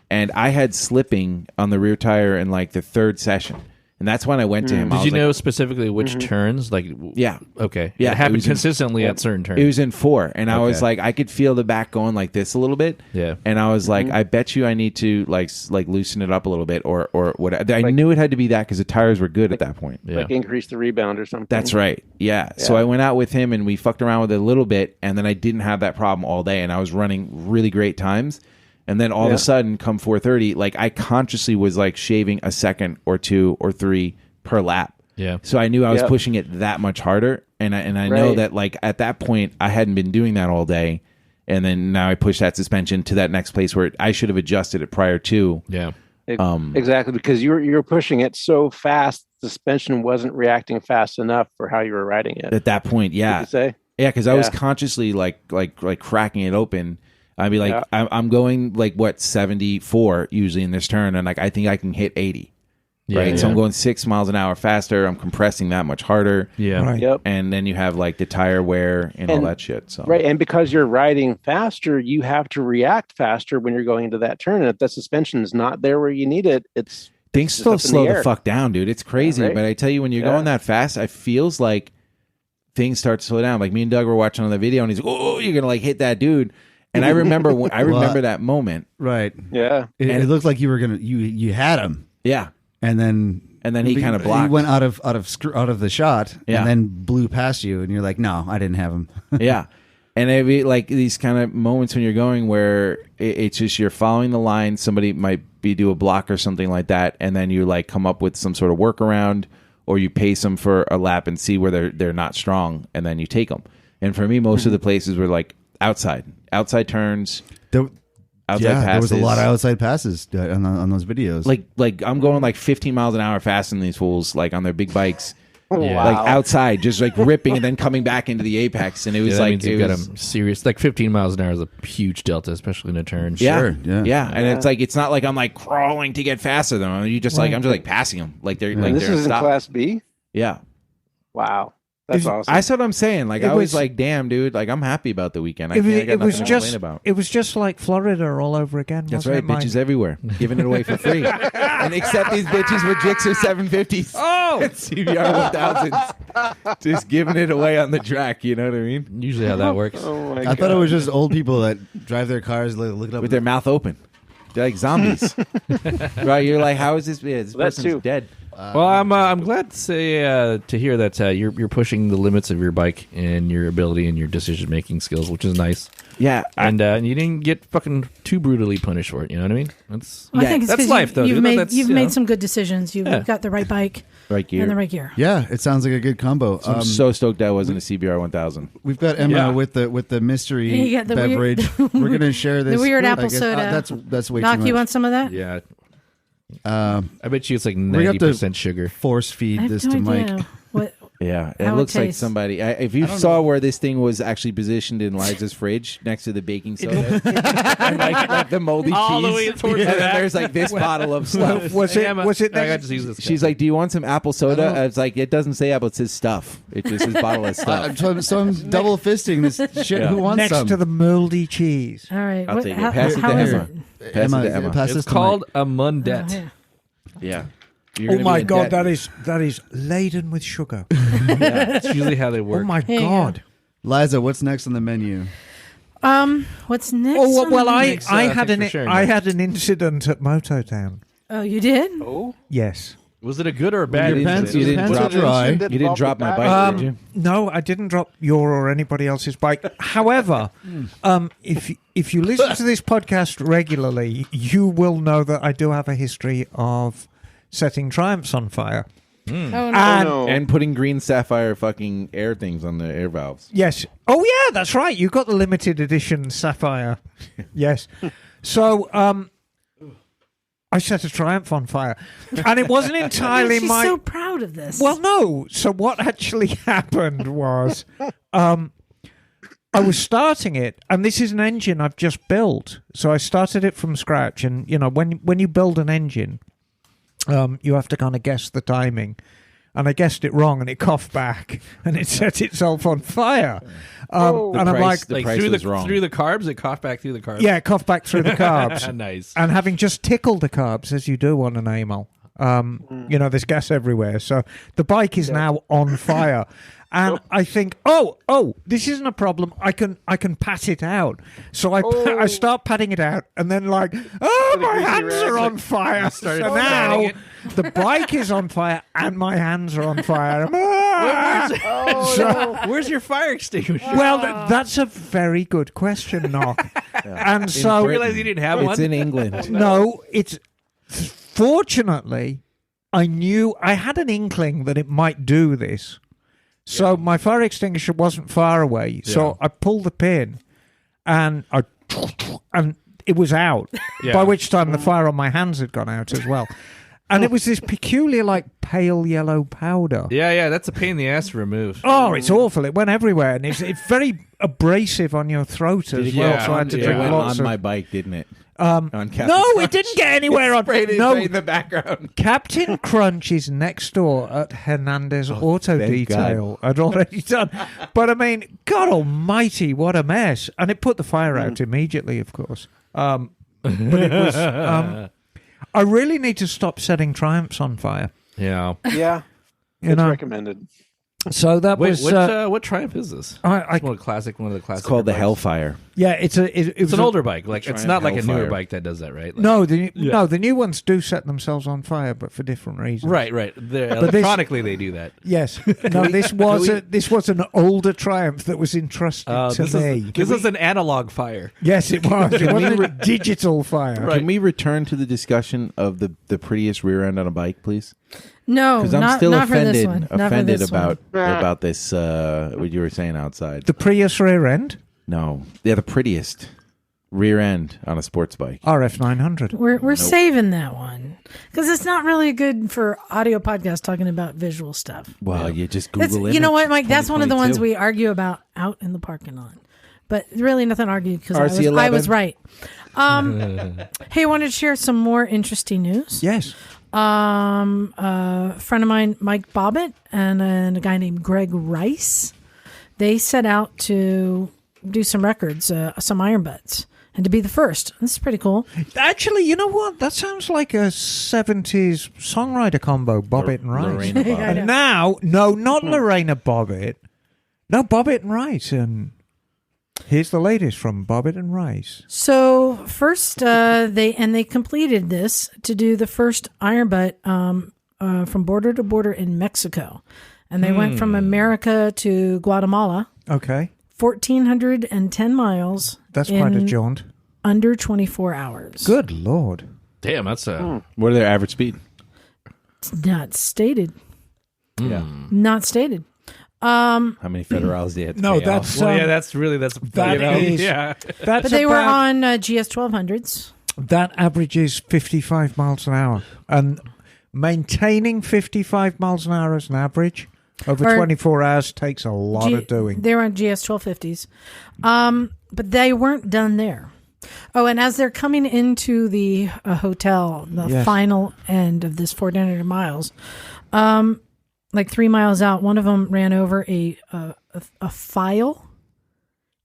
And I had slipping on the rear tire in like the 3rd session. And that's when I went to him. Did you know specifically which turns? Like, Yeah. Okay. Yeah, It it happened was in- consistently at certain turns. It was in 4. And I was Okay. like, I could feel the back going like this a little bit. Yeah. And I was like, I bet you I need to like loosen it up a little bit or whatever. I knew it had to be that because the tires were good at that point. Yeah. Like increase the rebound or something? That's right. Yeah. So I went out with him and we fucked around with it a little bit. And then I didn't have that problem all day. And I was running really great times. And then all of a sudden, come 4:30, like I consciously was like shaving a second or 2 or 3 per lap. Yeah. So I knew I was pushing it that much harder, and I know that like at that point I hadn't been doing that all day, and then now I push that suspension to that next place where I should have adjusted it prior to. Yeah. Exactly, because you were pushing it so fast, the suspension wasn't reacting fast enough for how you were riding it. At that point, yeah, because I was consciously like cracking it open. I'd be like, I'm going like 74 usually in this turn, and like I think I can hit 80. Right, so I'm going 6 miles an hour faster. I'm compressing that much harder. Yeah, Right. Yep. And then you have like the tire wear and all that shit. So Right, and because you're riding faster, you have to react faster when you're going into that turn. And if the suspension is not there where you need it, it's things just still up in slow the air. fuck down, dude. It's crazy. Yeah, right? But I tell you, when you're going that fast, it feels like things start to slow down. Like me and Doug were watching on the video, and he's like, "Oh, you're gonna like hit that dude." And I remember remember that moment. Right. Yeah. It looked like you were gonna you had him, Yeah. and then he kind of blocked. He went out of the shot, Yeah. and then blew past you, and you're like, "No, I didn't have him." Yeah. And it'd be like these kind of moments when you're going where it's just you're following the line. Somebody might do a block or something like that, and then you like come up with some sort of workaround, or you pace them for a lap and see where they're not strong, and then you take them. And for me, most of the places were like outside turns, outside passes. There was a lot of outside passes on those videos. Like I'm going like 15 miles an hour faster than these fools, like on their big bikes. Yeah. Like outside, just like ripping and then coming back into the apex, and it was that like means you've got a serious, like 15 miles an hour is a huge delta, especially in a turn. Sure, yeah. And it's like it's not like I'm like crawling to get faster than them. You just like I'm just like passing them, like they're like This they're is in stopped. Class B? Yeah, Wow. That's awesome. I said what I'm saying. Like It I was was- like, damn, dude. Like I'm happy about the weekend. I It, got it was nothing to just complain about. it was just like Florida all over again. That's wasn't right, it, Mike? bitches everywhere, giving it away for free, and except these bitches with Gixxer 750s. Oh! and CBR 1000s, just giving it away on the track. You know what I mean? Usually how that works. Oh my I thought it was just old people that drive their cars, look it up With their mouth open, they're like zombies. Right? You're like, how is this? Yeah, this That's person's too. dead. Well, I'm glad to say to hear that you're pushing the limits of your bike and your ability and your decision making skills, which is nice. Yeah, And you didn't get fucking too brutally punished for it. You know what I mean? That's Well, I think it's that's 'cause life, though. You've dude. made That's, you've you made know. some good decisions. You've Yeah. got the right bike right gear. and the right gear. Yeah, it sounds like a good combo. I'm so stoked that wasn't a CBR 1000. We've got Emma Yeah. with the mystery Yeah, you got the weird- beverage. We're gonna share this. weird I apple guess- soda. That's way Knock too you much. on some of that? Yeah, Um, I bet you it's like We have to- 90% sugar. force feed I have this no to Mike. idea what. Yeah, it How it looks like tastes. somebody. If you saw where this thing was actually positioned in Liza's fridge next to the baking soda, and like the moldy All the cheese, way towards and the then back. there's like this bottle of stuff. Was Hey, it? Emma, Was it? I got Next, to use this. She's like, "Do you want some apple soda?" It's like it doesn't say apple; it says stuff. It just says bottle of stuff. So I'm double fisting this shit. Yeah. Who wants next some? to the moldy cheese. All right. I'll what, take it. how, Pass it to how is Emma. it? Pass it to Emma. Pass this it's to called Mike. a mundette. Oh, yeah. Yeah. You're Oh gonna my be in god, debt. that is laden with sugar. That's usually how they work. Oh my Here you god. Liza, what's next on the menu? What's next? Oh on well, the- I Thanks, had thanks an for sharing I that. had an incident at Mototown. Oh, you did? Oh, Yes. Was it a good or a bad Your incident? pants- your pants drop- are dry. You didn't drop my bike, did you? No, I didn't drop your or anybody else's bike. However, if you listen to this podcast regularly, you will know that I do have a history of setting Triumphs on fire. Oh, no. And no. And putting green sapphire fucking air things on the air valves. yes. Oh yeah, that's right. You got the limited edition Sapphire. Yes. So I set a Triumph on fire. And it wasn't entirely She's my so proud of this. Well, no. So what actually happened was I was starting it, and this is an engine I've just built. So I started it from scratch, and you know, when you build an engine, you have to kind of guess the timing. And I guessed it wrong, and it coughed back, and it set itself on fire. And I'm like, The Like price through was the wrong. through the carbs, it coughed back through the carbs. yeah, it coughed back through the carbs. Nice. And having just tickled the carbs, as you do on an AML, you know, there's gas everywhere. So the bike is now on fire. And I think, oh, this isn't a problem. I can pat it out. So I start patting it out, and then like, oh, my hands are on fire. So now patting the bike is on fire, and my hands are on fire. Where's your fire extinguisher? Well, that's a very good question, Knock. And so, I realized you didn't have It's one. in England. no, it's fortunately, I had an inkling that it might do this. So my fire extinguisher wasn't far away. So I pulled the pin and it was out. Yeah. By which time the fire on my hands had gone out as well. And it was this peculiar, like, pale yellow powder. Yeah, that's a pain in the ass to remove. Oh, it's awful. It went everywhere. And it's very abrasive on your throat as well. Yeah. So I had to It drink went lots on of... my bike, didn't it? On Captain No, Crunch. it didn't get anywhere on... No, in the background. Captain Crunch is next door at Hernandez Auto thank Detail. I'd already done. But I mean, God almighty, what a mess. And it put the fire out immediately, of course. But it was... I really need to stop setting Triumphs on fire. Yeah. Yeah, You it's know? recommended. So that Wait, was... what Triumph is this? I, It's one of the classic It's called the bikes. Hellfire. yeah, it's It's an older bike. Like it's Triumph not like a newer Hellfire. bike that does that, right? Like, No, the new ones do set themselves on fire, but for different reasons. Right. Electronically, they do that. Yes. No, this was an older Triumph that was entrusted to me. This is an analog fire. Yes, it was. It wasn't a digital fire. Can we return to the discussion of the prettiest rear end on a bike, please? No, Because I'm not, still not for this offended. one. Not for Offended this one. about this. What you were saying outside. The Prius rear end, No, they're the prettiest rear end on a sports bike. RF 900. We're saving that one because it's not really good for audio podcast talking about visual stuff. Well, you just That's, Google it. you know what, Mike? That's one of the ones we argue about out in the parking lot. But really nothing to argue because I was right. Hey, I wanted to share some more interesting news. Yes. A friend of mine, Mike Bobbitt, and a guy named Greg Rice, they set out to do some records, some iron butts, and to be the first. This is pretty cool. Actually, you know what? That sounds like a 70s songwriter combo, Bobbitt and Rice. Lorena Bobbitt. I know. And now, no, not Lorena Bobbitt. No, Bobbitt and Rice. And here's the latest from Bobbitt and Rice. So first, they completed this to do the first iron butt from border to border in Mexico, and they went from America to Guatemala, Okay. 1,410 miles. That's quite a in jaunt. under 24 hours. Good Lord. Damn, that's a. What are their average speed? It's not stated. Yeah. Not stated. How many federals do you have to No, pay that's... off? Well, yeah, that's that you know, is- yeah. That's But they were about- on GS 1200s. That averages 55 miles an hour. And maintaining 55 miles an hour as an average over Or- 24 hours takes a lot of doing. They were on GS 1250s. But they weren't done there. Oh, and as they're coming into the hotel, the Yes. final end of this 400 miles, like 3 miles out, one of them ran over a file.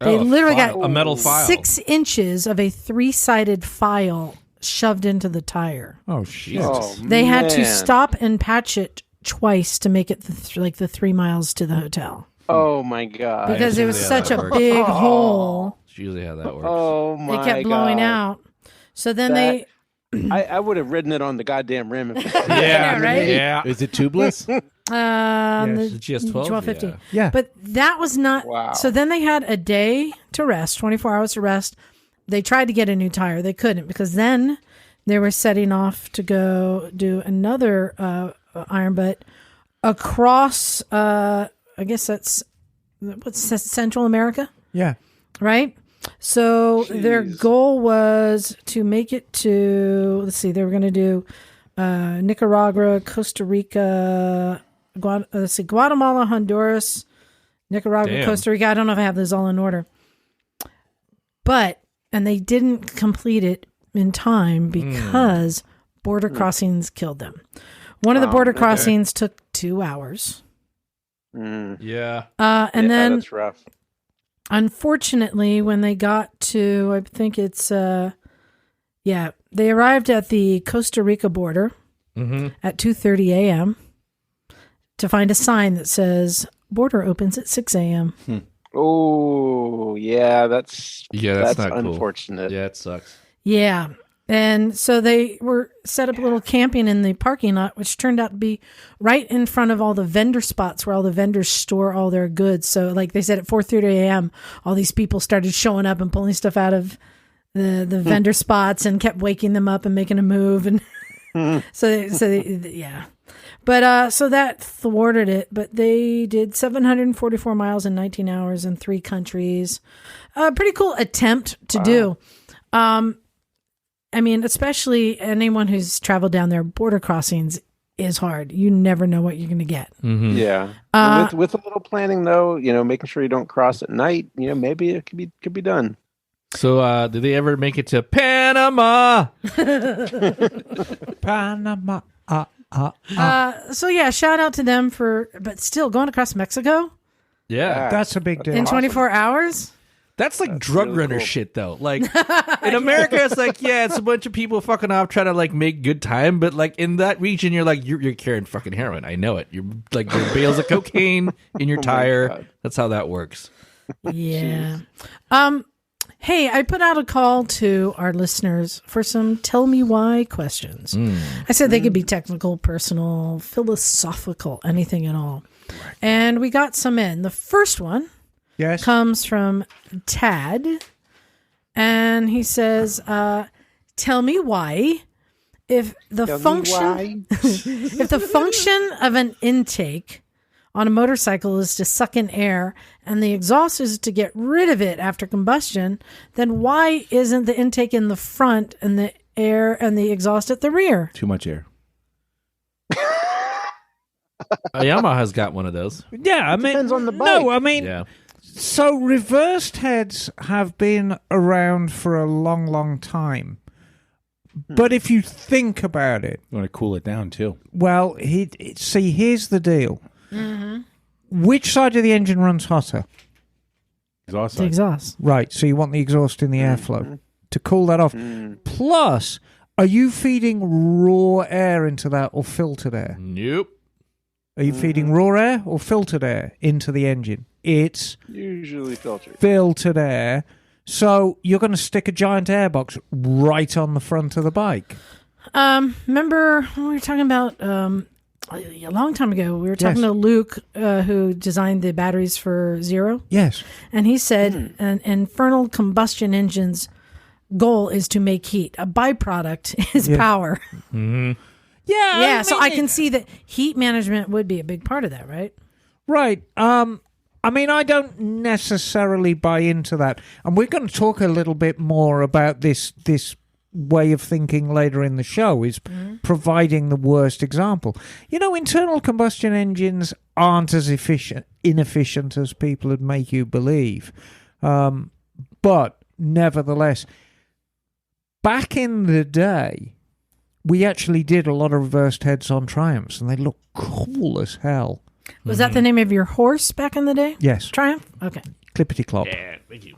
They literally got a metal file. 6 inches of a 3-sided file shoved into the tire. Oh, shit. Oh, They had to man. stop and patch it twice to make it the 3 miles to the hotel Oh my god! because it was yeah, such that a works. big hole. That's usually how that works. Oh It my! kept blowing God. out. So then That- they I would have ridden it on the goddamn rim. Yeah, right? Yeah. Is it tubeless? The GS 12? 1250. Yeah. Yeah. But that was not. Wow. So then they had a day to rest, 24 hours to rest. They tried to get a new tire. They couldn't because then they were setting off to go do another iron butt across, I guess that's, what's that, Central America, Yeah. right? So their goal was to make it to, let's see, they were going to do Nicaragua, Costa Rica, Guatemala, Honduras, Nicaragua, Damn. Costa Rica. I don't know if I have those all in order. And they didn't complete it in time because border crossings killed them. One of the Wow, border okay. crossings took 2 hours. Mm. Yeah. And Yeah, then that's rough. unfortunately, when they got to, I think it's, they arrived at the Costa Rica border at 2:30 a.m. to find a sign that says border opens at 6 a.m. Oh yeah, that's That's not cool. unfortunate. Yeah, it sucks. Yeah. And so they were set up a little camping in the parking lot, which turned out to be right in front of all the vendor spots where all the vendors store all their goods. So like they said at 4:30 a.m., all these people started showing up and pulling stuff out of the vendor spots and kept waking them up and making a move, and yeah. But so that thwarted it. But they did 744 miles in 19 hours in 3 countries. Pretty cool attempt to do. I mean, especially anyone who's traveled down there, border crossings is hard. You never know what you're going to get. Mm-hmm. Yeah. With a little planning, though, making sure you don't cross at night, maybe it could be done. So, did they ever make it to Panama? Panama. So yeah, shout out to them but still going across Mexico Yeah. That's a big deal. in 24 hours. That's like drug really runner cool. shit, though. Like in America, it's like, yeah, it's a bunch of people fucking off trying to like make good time, but like in that region, you're like you're carrying fucking heroin. I know it. You're like there's bales of cocaine in your tire. God. That's how that works. Yeah. Hey, I put out a call to our listeners for some tell me why questions. I said they could be technical, personal, philosophical, anything at all. And we got some in. The first one Yes. comes from Tad, and he says, tell me why if the function if the function of an intake on a motorcycle is to suck in air and the exhaust is to get rid of it after combustion, then why isn't the intake in the front and the air and the exhaust at the rear? Too much air. Yamaha's got one of those. Yeah, I mean, depends on the bike. no, I mean, Yeah. so reversed heads have been around for a long, long time. But if you think about it, You want to cool it down too. well, see, here's the deal. Which side of the engine runs hotter? Exhaust The side. exhaust. Right, so you want the exhaust in the airflow to cool that off. Plus, are you feeding raw air into that or filtered air? Nope. Are you feeding raw air or filtered air into the engine? It's Usually filtered. filtered air. So you're going to stick a giant airbox right on the front of the bike. Remember when we were talking about a long time ago, we were talking Yes. to Luke, who designed the batteries for Zero, Yes. and he said an infernal combustion engine's goal is to make heat. A byproduct is power. Yeah. Yeah, so I can see that heat management would be a big part of that, right? Right. I mean, I don't necessarily buy into that. And we're going to talk a little bit more about this way of thinking later in the show, is providing the worst example. Internal combustion engines aren't as inefficient as people would make you believe. But nevertheless, back in the day, we actually did a lot of reversed heads on Triumphs, and they look cool as hell. Was that the name of your horse back in the day? Yes, Triumph? Okay. clippity clop. Yeah, thank you.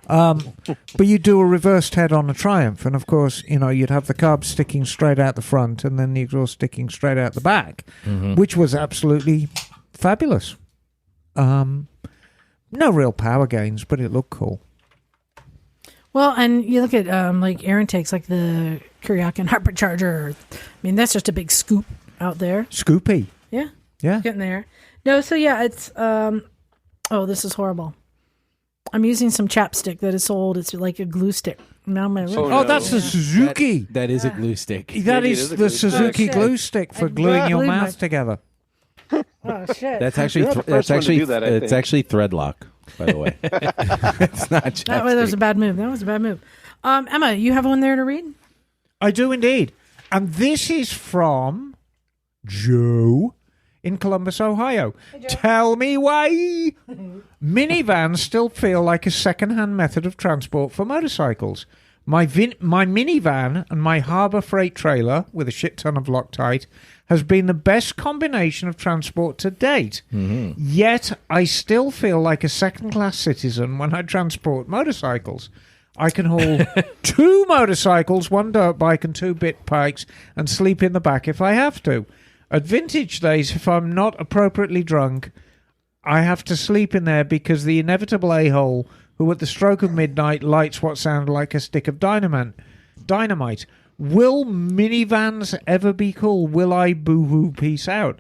But you do a reversed head on a Triumph, and of course, you'd have the carbs sticking straight out the front, and then the exhaust sticking straight out the back, which was absolutely fabulous. No real power gains, but it looked cool. Well, and you look at like air intakes, like the Kuryakin Hypercharger. I mean, that's just a big scoop out there. Scoopy, Yeah, yeah. getting there. No, so yeah, it's oh, this is horrible. I'm using some chapstick that is sold. It's like a glue stick. Now my Oh, Oh, no. that's the Suzuki. That is a glue stick. That Maybe it is is a the glue stick. Suzuki Oh, shit. glue stick for I gluing your glued my- mouth together. oh shit. That's actually You're not the first one to do that, I it's think. actually thread lock, by the way. It's not that was a chapstick. bad move. That was a bad move. Emma, you have one there to read? I do indeed. And this is from Joe in Columbus, Ohio. Tell me why minivans still feel like a second-hand method of transport for motorcycles. My minivan and my harbour freight trailer with a shit ton of Loctite has been the best combination of transport to date. Yet I still feel like a second-class citizen when I transport motorcycles. I can haul 2 motorcycles, 1 dirt bike and 2 bit bikes, and sleep in the back if I have to. At vintage days, if I'm not appropriately drunk, I have to sleep in there because the inevitable a-hole who at the stroke of midnight lights what sounds like a stick of dynamite. Will minivans ever be cool? Will I boo-hoo peace out?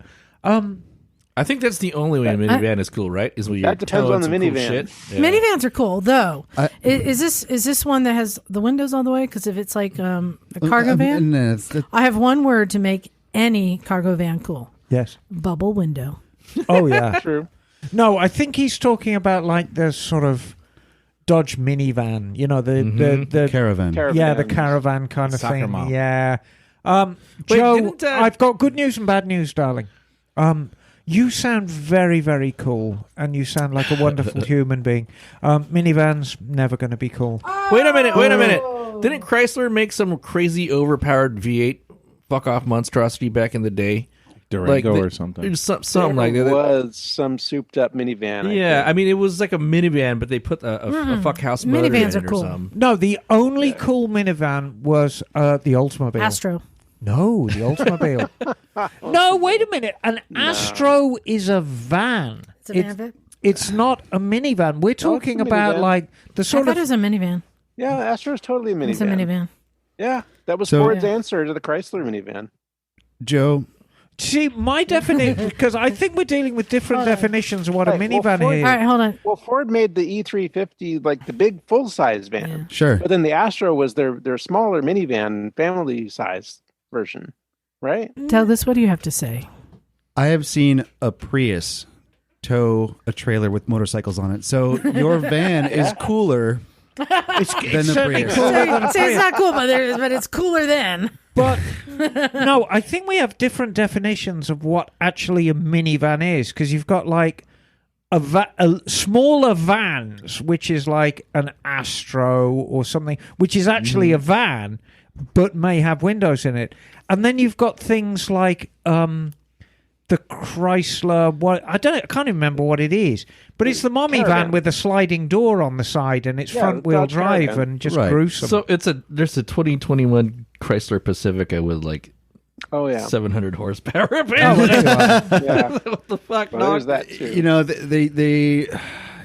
I think that's the only way a minivan is cool, right? Is when you're That depends on the towing some cool minivan. shit. Yeah. Minivans are cool, though. Is this one that has the windows all the way? Because if it's like a cargo van, I have one word to make any cargo van cool. Yes. Bubble window. Oh, yeah. True. No, I think he's talking about like the sort of Dodge minivan, you know, the Caravan. yeah, the caravan kind of Soccer thing. mom. Yeah. Wait, Joe, didn't, I've got good news and bad news, darling. You sound very, very cool, and you sound like a wonderful human being. Minivan's never going to be cool. Wait a minute. Didn't Chrysler make some crazy overpowered V8 fuck off monstrosity back in the day? Durango or something. There's something like that. There was some souped up minivan. Yeah, I mean, it was like a minivan, but they put a fuck house motor Minivans in are it cool. or something. No, the only cool minivan was the Oldsmobile. Astro. No, the Oldsmobile. No, wait a minute. An Astro is a van. It's a van. It's not a minivan. We're talking about minivan. like the I sort thought of it was a minivan. Yeah, Astro's totally a minivan. It's a minivan. Yeah, that was So- Ford's answer to the Chrysler minivan. Joe, See, my definition, because I think we're dealing with different definitions of what a Right, well, minivan Ford- is. All right, hold on. Well, Ford made the E350 like the big full-size van, Yeah. sure. but then the Astro was their smaller minivan, family-size version, right? Douglas, what do you have to say? I have seen a Prius tow a trailer with motorcycles on it. So your van is cooler It's than the certainly Prius. cooler than a See, it's Prius. not cool, but it's cooler than. But no, I think we have different definitions of what actually a minivan is, because you've got like a smaller vans, which is like an Astro or something, which is actually a van, but may have windows in it. And then you've got things like the Chrysler. I can't even remember what it is, but it's the mommy van Caravan. with a sliding door on the side, and it's Yeah, front wheel Dodge drive Caravan. and just Right. gruesome. So there's a 2021 Chrysler Pacifica with like Oh yeah, 700 horsepower. Oh, Apparently. yeah. What the fuck? Well, there's dog? that too. You know, they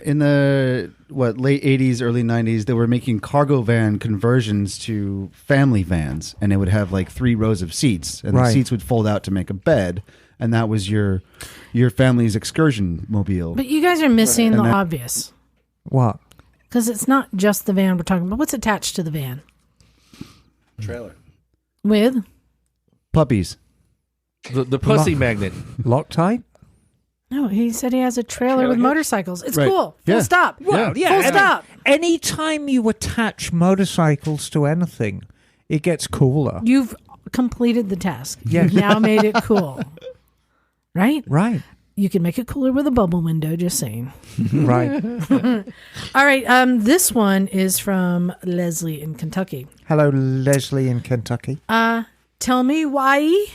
in the late 80s, early 90s, they were making cargo van conversions to family vans, and it would have like 3 rows of seats, and Right. the seats would fold out to make a bed, and that was your family's excursion mobile. But you guys are missing And the that- obvious. What? Because it's not just the van we're talking about. What's attached to the van? Trailer. With? Puppies. The pussy magnet. Loctite? No, he said he has a trailer with hitch? motorcycles. It's Right. cool. Yeah. Full stop. Well, yeah. Full stop. Anytime you attach motorcycles to anything, it gets cooler. You've completed the task. Yes. You've now made it cool. Right? Right. You can make it cooler with a bubble window, just saying. Right. All right. This one is from Leslie in Kentucky. Hello, Leslie in Kentucky. Tell me why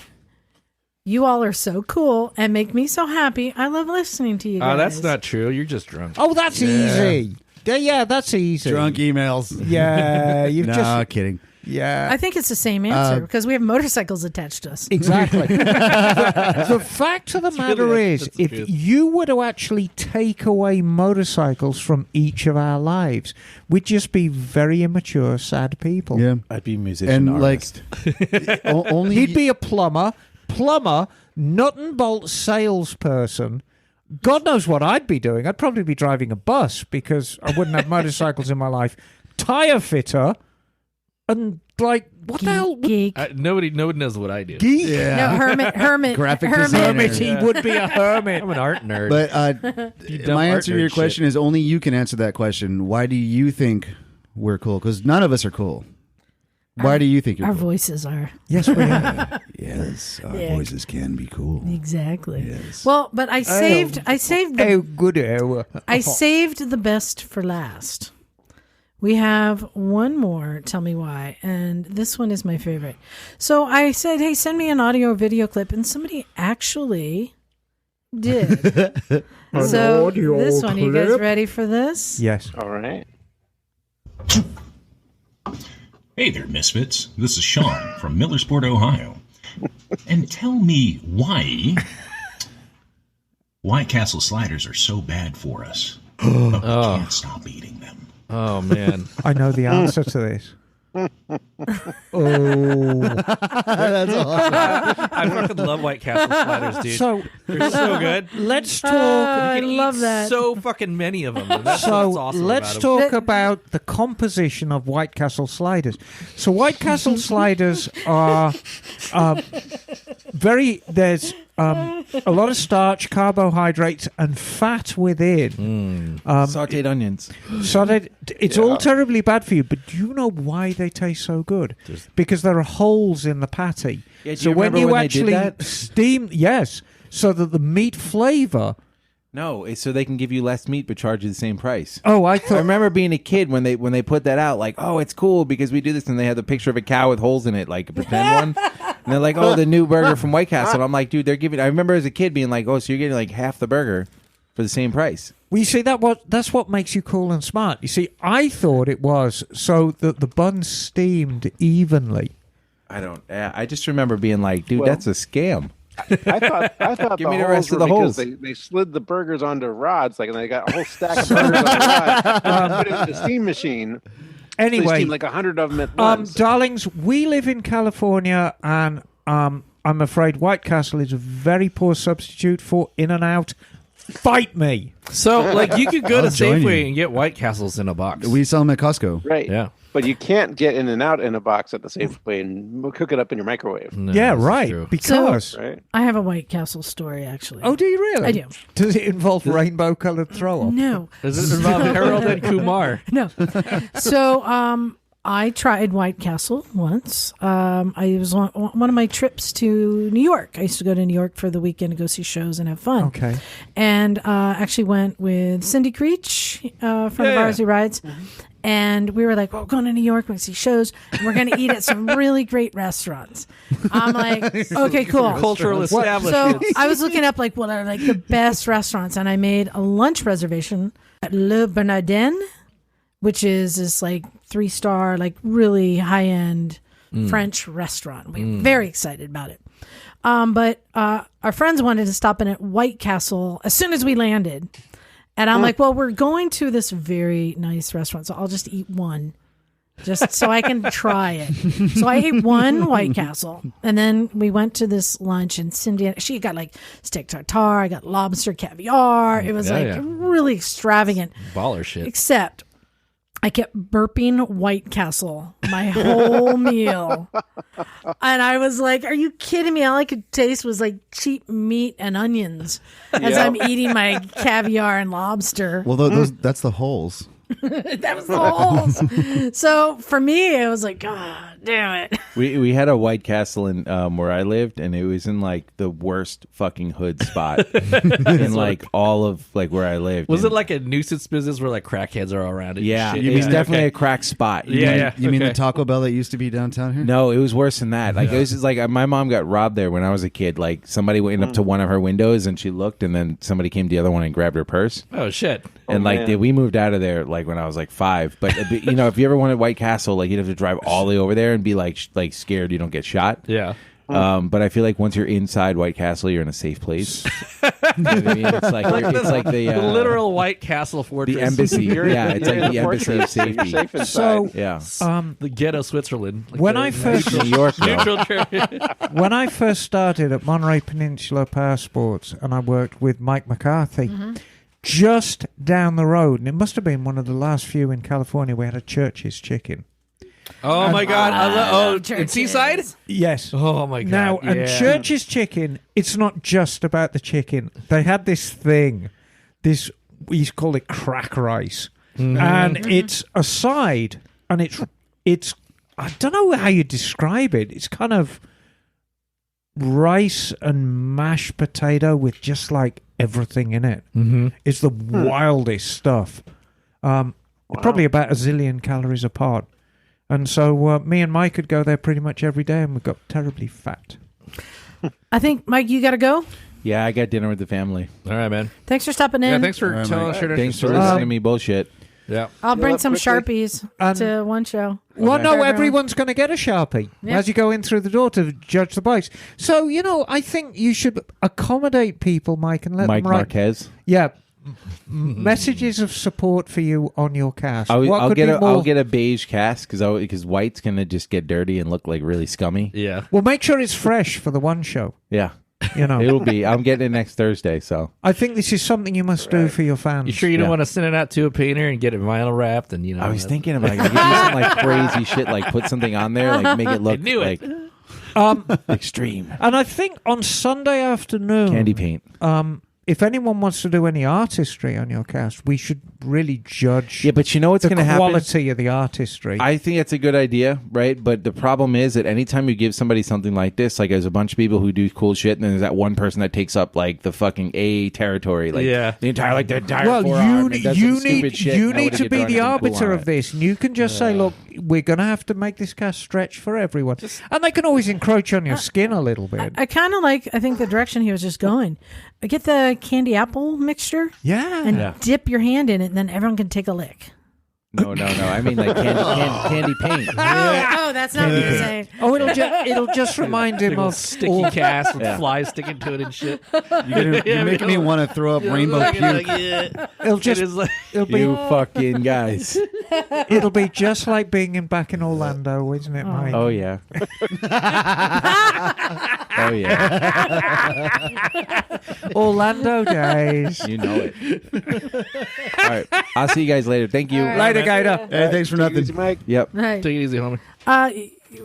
you all are so cool and make me so happy. I love listening to you guys. Oh, that's not true. You're just drunk. Oh, that's easy. Yeah, that's easy. Drunk emails. Yeah, you've No, just. kidding. Yeah. I think it's the same answer because we have motorcycles attached to us. Exactly. The fact of the matter really- is, that's the if truth. you were to actually take away motorcycles from each of our lives, we'd just be very immature, sad people. Yeah. I'd be a musician And like artist. only He'd be a plumber, nut and bolt salesperson. God knows what I'd be doing. I'd probably be driving a bus because I wouldn't have motorcycles in my life. Tire fitter, and like what the hell? Geek. Nobody knows what I do. Geek? No, hermit. Graphic hermit. designer. Hermit. He would be a hermit. I'm an art nerd. But You dumb my art answer to your nerd question shit. is only you can answer that question. Why do you think we're cool? Because none of us are cool. Why do you think you're Our cool? voices are. Yes, we are. Yes, our Yeah. voices can be cool. Exactly. Yes. Well, but I saved the Oh, good. Oh. I saved the best for last. We have one more, tell me why, and this one is my favorite. So I said, hey, send me an audio or video clip, and somebody actually did. So audio this one, you guys clip? ready for this? Yes. All right. Hey there, Misfits. This is Sean from Millersport, Ohio. And tell me why Castle sliders are so bad for us, but we can't stop eating them. Oh man. I know the answer to this. Oh. That's awesome. I fucking love White Castle sliders, dude. So They're so good. let's talk. I You can love eat that. so fucking many of them. That's So what's awesome let's about 'em. talk about the composition of White Castle sliders. So White Castle sliders are there's a lot of starch, carbohydrates, and fat within. Sauteed onions. So that it's all terribly bad for you. But do you know why they taste so good? Because there are holes in the patty. Yeah, do so you when remember you when they did actually that? steam, yes, so that the meat flavor. No, it's so they can give you less meat but charge you the same price. Oh, I I thought. remember being a kid when they put that out, like, oh, it's cool because we do this, and they had the picture of a cow with holes in it, like a pretend one. And they're like, oh, the new burger from White Castle. And I'm like, dude, they're giving. I remember as a kid being like, oh, so you're getting like half the burger for the same price. Well, you see, that's what makes you cool and smart. You see, I thought it was so that the bun steamed evenly. I just remember being like, dude, Well- that's a scam. I thought Give me the holes rest of were the because holes. They slid the burgers onto rods, like, and they got a whole stack of burgers on the rod. Put it in the steam machine. They Anyway, steamed like 100 of them at once. darlings, we live in California, and I'm afraid White Castle is a very poor substitute for In-N-Out. Fight me. So, like, you could go to I'll join Safeway you. and get White Castles in a box. We sell them at Costco. Right. Yeah. But you can't get in and out in a box at the Safeway and cook it up in your microwave. No, Yeah, this is right. true. Because Right. I have a White Castle story, actually. oh, do you really? I do. Does it involve rainbow-colored throw-up? No. Does it involve Harold and Kumar? No. So, I tried White Castle once. I was on one of my trips to New York. I used to go to New York for the weekend to go see shows and have fun. Okay. And actually went with Cindy Creech from the Varsity Rides. And we were like, well, we're going to New York. We're going to see shows. And we're going to eat at some really great restaurants. I'm like, okay, cool. Cultural So establishments. I was looking up like what are like the best restaurants, and I made a lunch reservation at Le Bernardin, which is this like 3-star, like really high end French restaurant. We were very excited about it. But our friends wanted to stop in at White Castle as soon as we landed. And I'm like, well, we're going to this very nice restaurant, so I'll just eat one. Just so I can try it. So I ate one White Castle, and then we went to this lunch, and Cindy, she got like steak tartare, I got lobster caviar. It was really extravagant. Baller shit. Except I kept burping White Castle my whole meal. And I was like, are you kidding me? All I could taste was like cheap meat and onions as I'm eating my caviar and lobster. Well, that's the holes. That was the holes. So for me, it was like, God damn it. We had a White Castle in where I lived, and it was in like the worst fucking hood spot in like all of like where I lived. Was And- it like a nuisance business where like crackheads are all around it? and Yeah, shit? it was definitely a crack spot. Yeah. You mean the okay. Taco Bell that used to be downtown here? No, it was worse than that. Like it was just like my mom got robbed there when I was a kid. Like somebody went up to one of her windows and she looked, and then somebody came to the other one and grabbed her purse. Oh shit. And like man. we moved out of there like when I was like 5. But you know, if you ever wanted White Castle, like you'd have to drive all the way over there and be like scared you don't get shot. Yeah. But I feel like once you're inside White Castle, you're in a safe place. You know what I mean? It's like it's like the The literal White Castle fortress. the embassy. Yeah, it's like the embassy of You're safety. safe inside. So Yeah, The ghetto Switzerland. Like when the- I first New York. Though. neutral church. when I first started at Monterey Peninsula Power Sports, and I worked with Mike McCarthy, just down the road, and it must have been one of the last few in California, we had a Church's Chicken. Oh my god. in Churches. Seaside? Yes. Oh my god. Now, yeah. and Church's Chicken, it's not just about the chicken. They had this thing, we used to call it crack rice. And it's a side, and it's I don't know how you describe it. It's kind of rice and mashed potato with just like everything in it. It's the wildest stuff. Probably about a zillion calories apart. And so me and Mike could go there pretty much every day, and we got terribly fat. I think, Mike, you got to go. Yeah, I got dinner with the family. All right, man. Thanks for stopping in. Yeah, thanks for All right, telling Mike. us your Thanks for stories. listening to me bullshit. Yeah. I'll bring up some quickly? Sharpies to one show. Well, no, Everyone. everyone's going to get a Sharpie Yeah. as you go in through the door to judge the bikes. So, I think you should accommodate people, Mike, and let Mike them write. Marquez. Yeah, messages of support for you on your cast. I'll What could get be a more- I'll get a beige cast because white's gonna just get dirty and look like really scummy. Yeah. Well, make sure it's fresh for the one show. Yeah, You know, it'll be. I'm getting it next Thursday. So I think this is something you must do for your fans. You sure you don't Yeah. want to send it out to a painter and get it vinyl wrapped and I was thinking about you could do some like crazy shit, like put something on there, like make it look knew it. like extreme And I think on Sunday afternoon, candy paint. if anyone wants to do any artistry on your cast, we should really judge Yeah, but you know what's the going to happen? quality of the artistry. I think that's a good idea, right? But the problem is that anytime you give somebody something like this, like there's a bunch of people who do cool shit, and then there's that one person that takes up like the fucking A territory, like Yeah. the entire the entire well, forearm and does some you stupid need shit. you and need nobody to can be throw the anything cool arbiter on of it. this, and you can just say, "Look, we're going to have to make this cast stretch for everyone," and they can always encroach on your skin a little bit. I kind of like, I think the direction he was just going. Get the candy apple mixture Yeah, and dip your hand in it, and then everyone can take a lick. No. I mean like candy paint. Oh, that's not what you're saying. oh, it'll just remind him of sticky cast with flies sticking to it and shit. You're making me want to throw up rainbow puke. It'll just It is like, it'll be You fucking guys. it'll be just like being back in Orlando, isn't it, Mike? Oh yeah. Oh yeah. Orlando days. You know it. All right. I'll see you guys later. Thank you. Later, Gator. Hey, thanks for nothing. Easy, Mike. Yep. Right. take it easy, homie.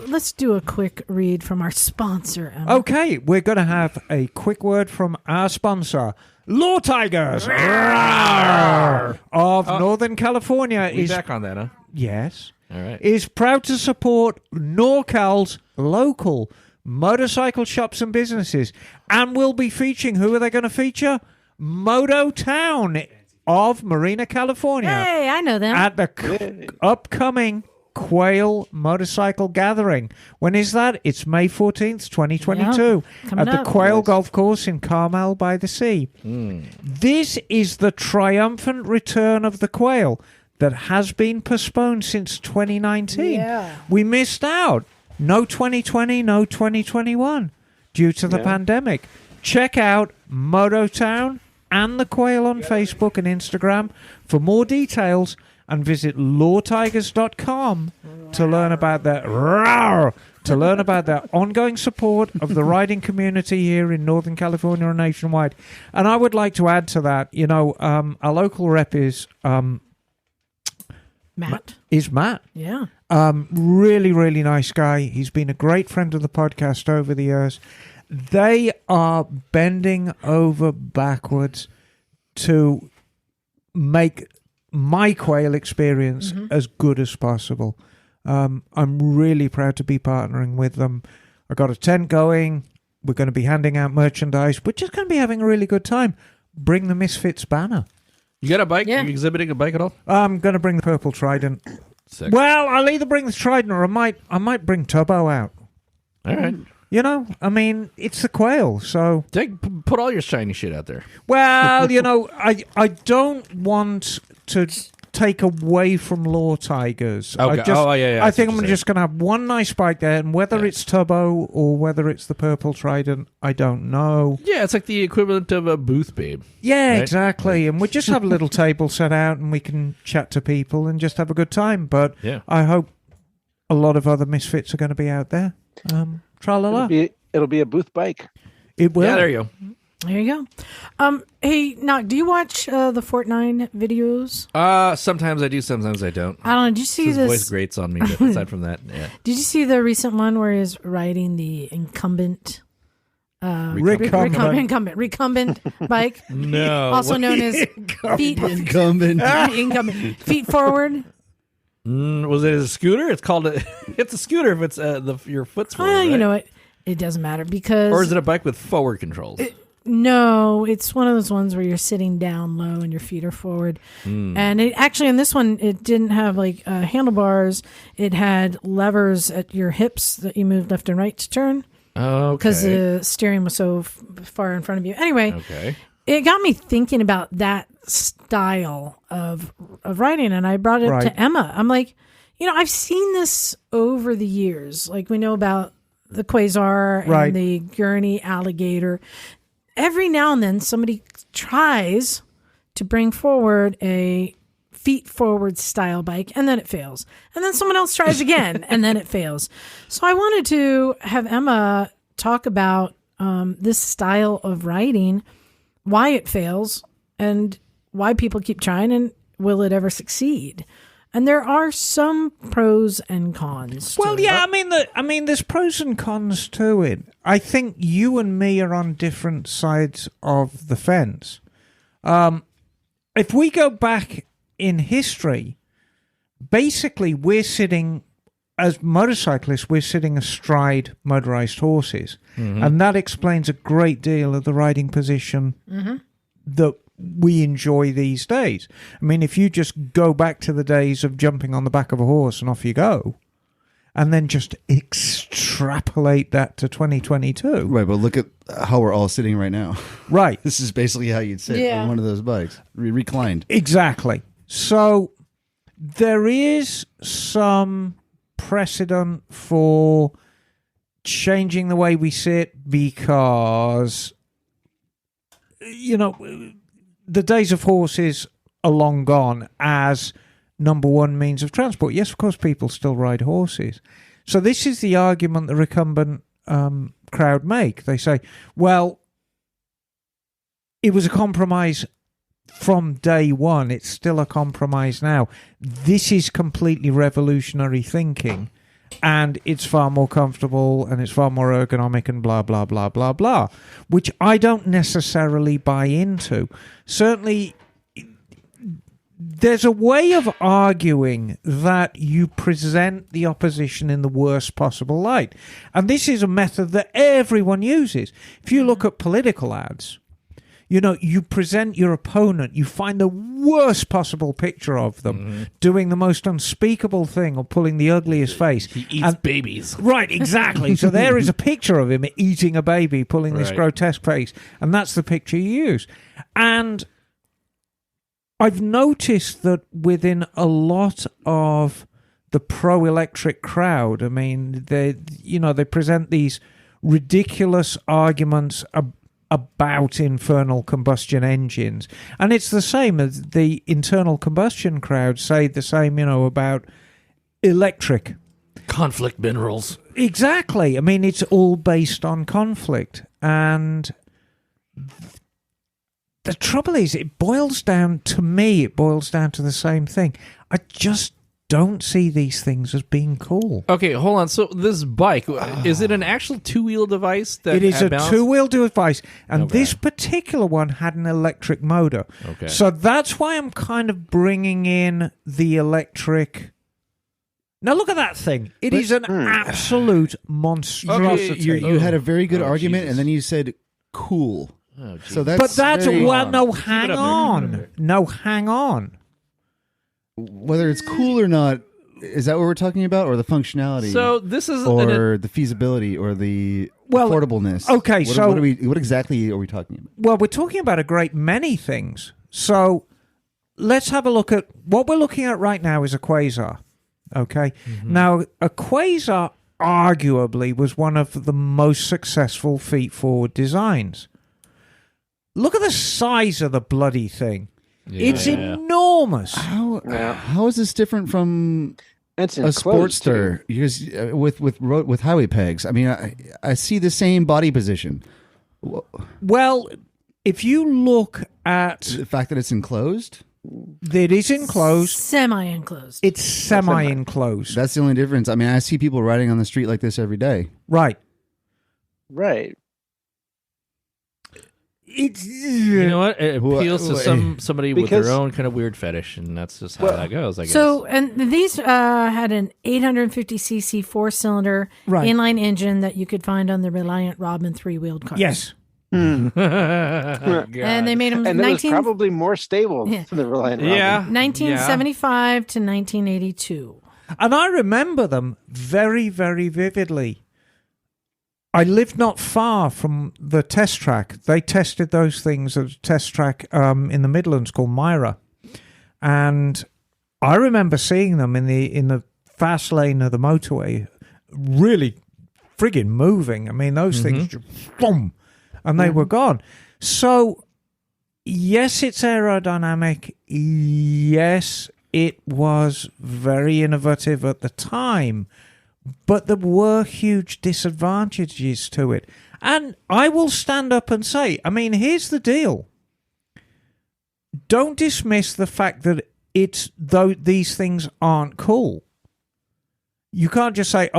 Let's do a quick read from our sponsor, Emma. Okay, we're going to have a quick word from our sponsor, Law Tigers of Northern California. We back on that, huh? Yes. All right. Is proud to support NorCal's local motorcycle shops and businesses, and will be featuring, who are they going to feature? Moto Town of Marina, California, Hey, I know them. at the upcoming Quail Motorcycle Gathering. When is that? It's May 14th, 2022, coming at the up. Quail Golf Course in Carmel by the Sea. This is the triumphant return of the quail that has been postponed since 2019. Yeah. We missed out. No 2020, no 2021 due to the pandemic. Check out Mototown and the Quail on Facebook and Instagram for more details, and visit lawtigers.com to learn about their ongoing support of the riding community here in Northern California and nationwide. And I would like to add to that, our local rep is Matt. Matt. Yeah. Really, really nice guy. He's been a great friend of the podcast over the years. They are bending over backwards to make my quail experience as good as possible. I'm really proud to be partnering with them. I got a tent going. We're going to be handing out merchandise. We're just going to be having a really good time. Bring the Misfits banner. You got a bike? Yeah. You exhibiting a bike at all? I'm going to bring the Purple Trident. Sick. Well, I'll either bring the Trident or I might bring Tubbo out. All right. I mean, it's the quail, so... Put all your shiny shit out there. Well, I don't want to take away from Law Tigers. Okay. I think I'm just just going to have one nice bike there, and whether it's Tubbo or whether it's the Purple Trident, I don't know. Yeah, it's like the equivalent of a booth babe. Yeah, Right? exactly. And we just have a little table set out, and we can chat to people and just have a good time. But Yeah. I hope a lot of other Misfits are going to be out there. Tra-la-la. It'll be a booth bike. It will. Yeah, there you go. There you go. Hey, now, do you watch the Fortnite videos? Sometimes I do, sometimes I don't. I don't know. Did you see His this? voice grates on me, but aside from that, yeah. Did you see the recent one where he's riding the incumbent recumbent bike, No. also known as feet feet forward? Was it a scooter? It's called it's a scooter if it's your foot's forward, right? You know what? It doesn't matter because Or is it a bike with forward controls? no, it's one of those ones where you're sitting down low and your feet are forward. And it actually, in this one, it didn't have like handlebars. It had levers at your hips that you moved left and right to turn Okay. because the steering was so far in front of you. Anyway, Okay. it got me thinking about that style of riding, and I brought it up to Emma. I'm like, I've seen this over the years. Like, we know about the Quasar and the Gurney Alligator. Every now and then somebody tries to bring forward a feet forward style bike, and then it fails. And then someone else tries again, and then it fails. So I wanted to have Emma talk about this style of riding, why it fails, and why people keep trying, and will it ever succeed? And there are some pros and cons. Well, yeah, I mean, there's pros and cons to it. I think you and me are on different sides of the fence. If we go back in history, basically we're sitting, as motorcyclists, we're sitting astride motorized horses. And that explains a great deal of the riding position that we enjoy these days. I mean, if you just go back to the days of jumping on the back of a horse and off you go, and then just extrapolate that to 2022. Right, but look at how we're all sitting right now. Right. This is basically how you'd sit on one of those bikes, reclined. Exactly. So there is some precedent for changing the way we sit because, you know, the days of horses are long gone as number one means of transport. Yes, of course, people still ride horses. So this is the argument the recumbent crowd make. They say, well, it was a compromise from day one. It's still a compromise now. This is completely revolutionary thinking, and it's far more comfortable, and it's far more ergonomic, and blah, blah, blah, blah, blah, which I don't necessarily buy into. Certainly, there's a way of arguing that you present the opposition in the worst possible light. And this is a method that everyone uses. If you look at political ads, you know, you present your opponent, you find the worst possible picture of them doing the most unspeakable thing or pulling the ugliest face. He eats babies. Right, exactly. So there is a picture of him eating a baby, pulling this grotesque face, and that's the picture you use. And I've noticed that within a lot of the pro-electric crowd, I mean, they present these ridiculous arguments about internal combustion engines. And it's the same as the internal combustion crowd say the same, you know, about electric. Conflict minerals. Exactly. I mean, it's all based on conflict. And the trouble is, it boils down to the same thing. I just don't see these things as being cool. Okay, hold on. So this bike, is it an actual two-wheel device? That It is a balance? two-wheel device, and this particular one had an electric motor. Okay. So that's why I'm kind of bringing in the electric. Now look at that thing. It is an absolute monstrosity. Okay, you had a very good argument, Jesus. and then you said cool. Oh, So that's But that's very- hang on. No, hang on. whether it's cool or not. Is that what we're talking about, or the functionality? So this is or the feasibility, or the affordableness? Okay, what exactly are we talking about? Well, we're talking about a great many things. So let's have a look at what we're looking at right now is a Quasar. Okay. Now, a Quasar arguably was one of the most successful feet-forward designs. Look at the size of the bloody thing. It's enormous. How is this different from It's a enclosed, Sportster? too. Because with highway pegs, I mean, I see the same body position. Well, if you look at The fact that it's enclosed, it is enclosed. Semi-enclosed. It's semi-enclosed. that's the only difference. I mean, I see people riding on the street like this every day. Right. Right. It's You know what? It appeals to somebody with Because- their own kind of weird fetish, and that's just how that goes, I guess. So, and these had an 850cc four-cylinder inline engine that you could find on the Reliant Robin three-wheeled cars. yes. And they made them And it was probably more stable than the Reliant Robin. 1975 to 1982. And I remember them very, very vividly. I lived not far from the test track. They tested those things at a test track in the Midlands called Myra. And I remember seeing them in the fast lane of the motorway, really friggin' moving. I mean, those things just boom, and they were gone. So yes, it's aerodynamic. Yes, it was very innovative at the time, but there were huge disadvantages to it. And I will stand up and say, I mean, here's the deal. Don't dismiss the fact that these things aren't cool. You can't just say,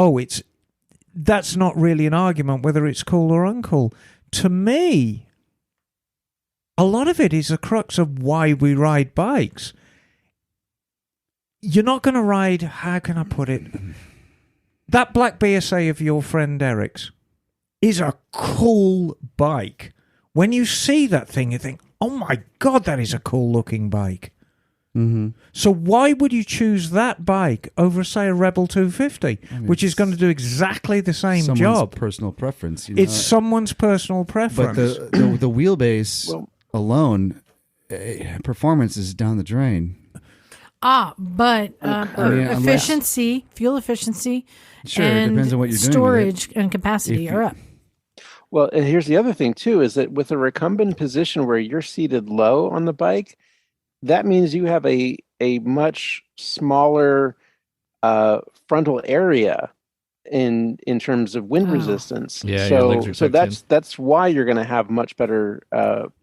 that's not really an argument whether it's cool or uncool. To me, a lot of it is the crux of why we ride bikes. You're not going to ride, how can I put it? That black BSA of your friend Eric's is a cool bike. When you see that thing, you think, oh my God, that is a cool looking bike. Mm-hmm. So why would you choose that bike over, say, a Rebel 250, which is going to do exactly the same job? Personal preference. It's someone's personal preference. But the wheelbase alone, performance is down the drain. But efficiency, fuel efficiency, sure, and it depends on what you're storage doing and capacity are up. Well, and here's the other thing too, is that with a recumbent position where you're seated low on the bike, that means you have a much smaller frontal area in terms of wind resistance. Yeah, your legs are so tucked in. that's why you're going to have much better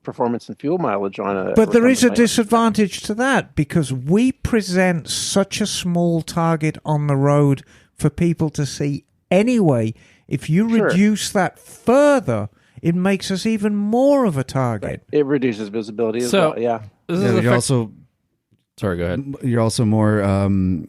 performance and fuel mileage on a. But there is a bike. disadvantage to that because we present such a small target on the road for people to see anyway. If you reduce that further, it makes us even more of a target. Right. It reduces visibility as well. Yeah. Sorry, go ahead. You're also more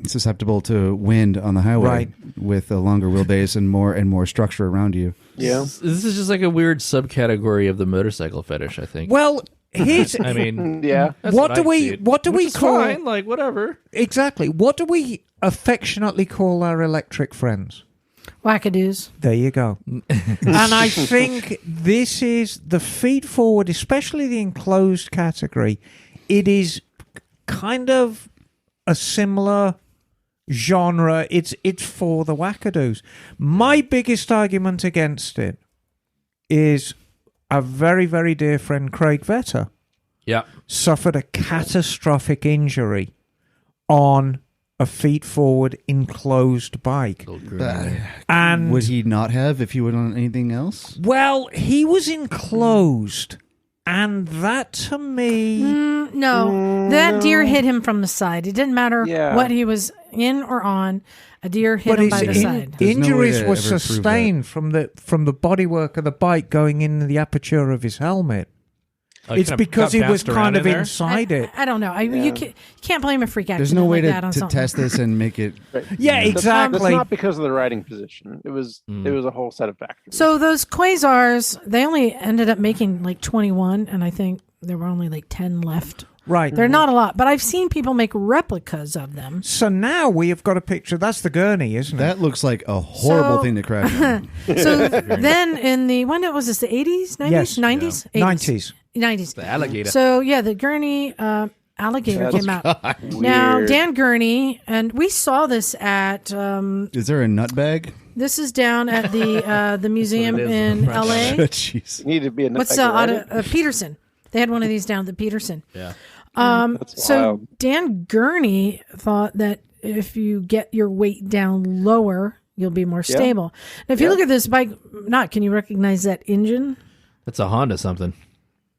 susceptible to wind on the highway, with a longer wheelbase and more structure around you. Yeah. This is just like a weird subcategory of the motorcycle fetish, I think. Well, here's I mean, yeah. what do we call fine, like whatever. Exactly. What do we affectionately call our electric friends? Wackadoos. There you go. And I think this is the feed forward, especially the enclosed category. It is kind of a similar genre. It's for the wackadoos. My biggest argument against it is a very, very dear friend, Craig Vetter, suffered a catastrophic injury on a feet forward enclosed bike. And would he not have if he went on anything else? Well, he was enclosed, and that to me, no, that deer hit him from the side. It didn't matter what he was in or on. A deer hit him by the side. Injuries were sustained from the bodywork of the bike going in the aperture of his helmet. It's because he was kind of inside it. I don't know. You can't blame a freak accident. There's no way like that to test this and make it. Yeah, exactly. That's not because of the riding position. It was a whole set of factors. So those Quasars, they only ended up making like 21, and I think there were only like 10 left. Right. They're not a lot, but I've seen people make replicas of them. So now we have got a picture. That's the Gurney, isn't it? That looks like a horrible thing to crash on. So then in the, when was this, the 80s, 90s? Yes. 90s? Yeah. 80s. 90s. The alligator. So yeah, the Gurney alligator came out. Now, Dan Gurney, and we saw this at... is there a nut bag? This is down at the museum in L.A. Jeez. You need to be a What's Peterson? They had one of these down at the Peterson. Yeah. So wild. Dan Gurney thought that if you get your weight down lower, you'll be more stable. Now, if you look at this bike, can you recognize that engine? That's a Honda something,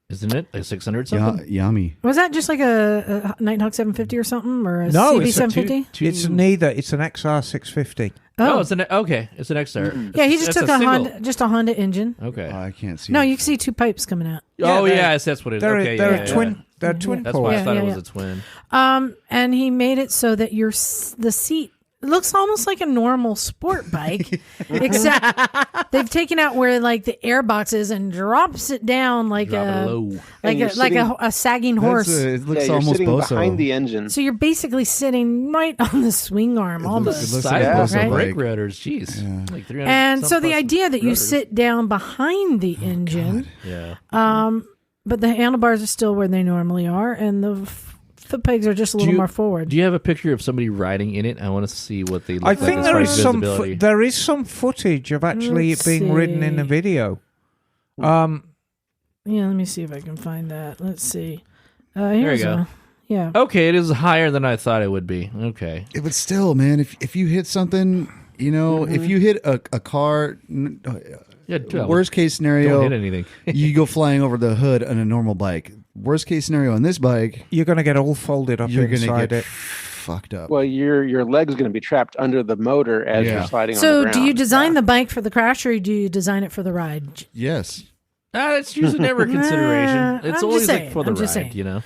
isn't it? Like 600 something? Yummy. Was that just like a Nighthawk 750 or something, or a No, CB it's a 750? It's neither. It's an XR650. Oh, it's an XR. Yeah, he just took That's a Honda engine. Okay. I can't see. No, it. you can see two pipes coming out. Yes, that's what it is. They're twin. They're twin That's why I ports. thought it was a twin. And he made it so that the seat looks almost like a normal sport bike, except they've taken out where like the air box is and drops it down like a sagging horse. It looks you're almost sitting Boso. behind the engine. So you're basically sitting right on the swing arm, almost. It looks like a Size Boso of brake bike. rotors. Jeez. Yeah. Like 300 And so the plus idea that you rotors. sit down behind the engine, Yeah. but the handlebars are still where they normally are, and the foot pegs are just a little more forward. Do you have a picture of somebody riding in it? I want to see what they look I like. think as there far is as some visibility. there is some footage of actually Let's it being ridden in a see. video. Yeah, let me see if I can find that. Let's see. you Here's go. yeah. Okay, it is higher than I thought it would be. Okay. But still, man, if you hit something, if you hit a car, Yeah, worst case scenario, don't hit anything. you go flying over the hood on a normal bike. Worst case scenario on this bike, You're going to get all folded up you're going to inside get it. fucked up. Well, your leg's going to be trapped under the motor as Yeah. you're sliding on the So, ground. do you design Yeah. the bike for the crash, or do you design it for the ride? Yes. That's usually never a consideration. I'm It's just always saying, like for the I'm just ride, saying.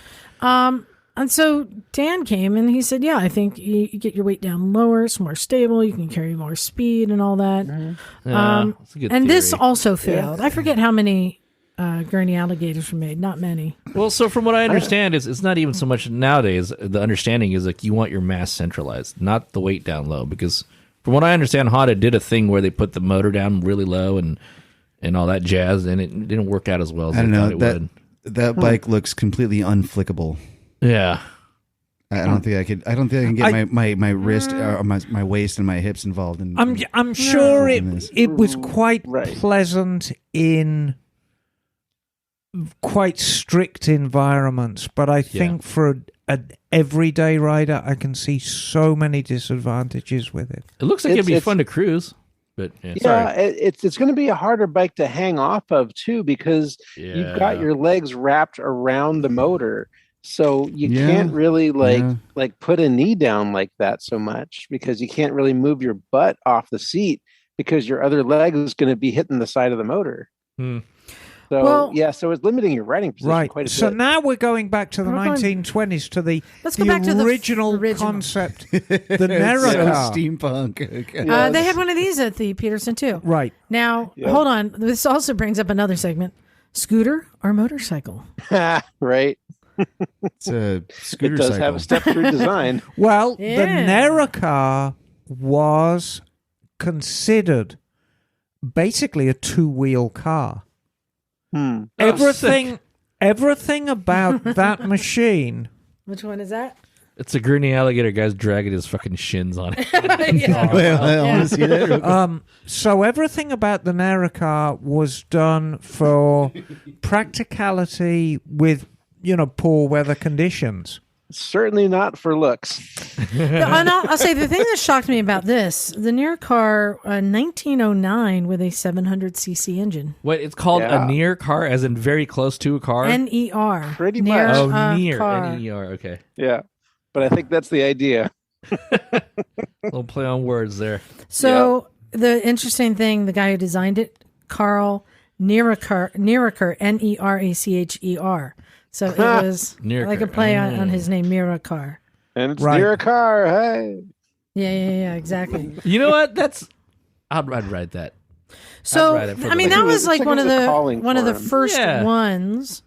And so Dan came and he said, "Yeah, I think you get your weight down lower. It's more stable. You can carry more speed and all that." Yeah, that's a good and this theory. also failed. I forget how many Gurney alligators were made. Not many. Well, so from what I understand, it's not even so much nowadays. The understanding is like you want your mass centralized, not the weight down low. Because from what I understand, Honda did a thing where they put the motor down really low and all that jazz, and it didn't work out as well as I they don't thought know. it That would. that bike looks completely unflickable. Yeah. I don't think I could. I don't think I can get my wrist, or my waist, and my hips involved. I'm sure Goodness. it was quite Right. pleasant in quite strict environments, but I think for an everyday rider, I can see so many disadvantages with it. It looks like it'd be It's- fun to cruise, but yeah, Yeah, sorry. it's going to be a harder bike to hang off of too because you've got Yeah. your legs wrapped around the motor, so you Yeah, can't really yeah. like put a knee down like that so much because you can't really move your butt off the seat because your other leg is going to be hitting the side of the motor. Hmm. So Well- so it's limiting your riding position Right. quite a So bit. now we're going back to the We're going- 1920s, to the Let's go back to the original original. concept, the So Neracar. steampunk. Okay. They had one of these at the Peterson too. Right. Now, Yep. hold on. This also brings up another segment: scooter or motorcycle? Right? It's a scooter It does cycle. have a step-through design. Well, Yeah. the Neracar was considered basically a two-wheel car. Everything about that machine. Which one is that? It's a Gurney alligator guy's dragging his fucking shins on it. Yeah. Wait, I want to see that. real quick. So everything about the Neracar was done for practicality with, poor weather conditions. Certainly not for looks. And I'll say the thing that shocked me about this: the near car, 1909, with a 700cc engine. What, it's called Yeah. a near car, as in very close to a car? NER. Pretty Near, much. Oh, near. car. N-E-R, okay. Yeah. But I think that's the idea. Little play on words there. So the interesting thing, the guy who designed it, Carl Neracher, Neracher. So it was Neracher. like a play on his name, Miracar. And it's Right. near a car. Hey. Yeah, exactly. You know what? I'd write that. So write it for I the mean, lady. that was It's like like one it of was a the calling one of for the him. first Yeah. ones.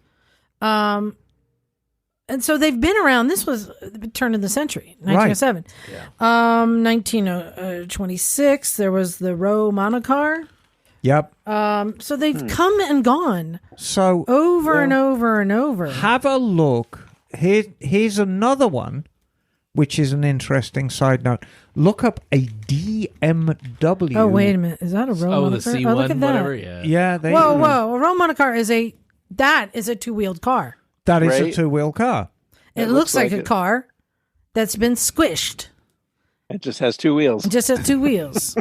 And so they've been around. This was the turn of the century, 1907. 1926, there was the Rowe monocar. Yep. So they've come and gone So over and over and over. have a look. Here's another one, which is an interesting side note. Look up a DMW. Oh, wait a minute. Is that a Rowe Oh, monocar? the C1, Oh, look at that. whatever. Yeah. Yeah, they, Whoa. A Rowe monocar is a two-wheeled car. that is a Right. two-wheel car. It That looks looks like like a it. car that's been squished. It just has two wheels. It just has two wheels.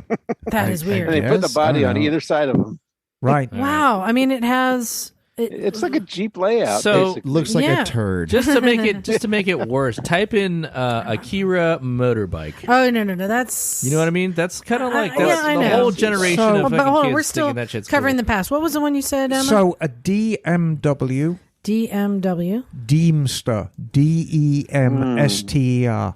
That is And weird. they put the Yes, body I on don't know. either side of them. Right. Wow. I mean, it has. It's like a Jeep layout. So- basically. Looks like Yeah. a turd. Just to make it worse, type in Akira motorbike. Oh no! That's. You know what I mean? That's kind of like yeah, that's I the know. whole generation So- of Oh, but fucking hold on, kids we're still thinking that shit's covering cool. the past. What was the one you said, Emma? So a DMW DMW. Deemster, Demster.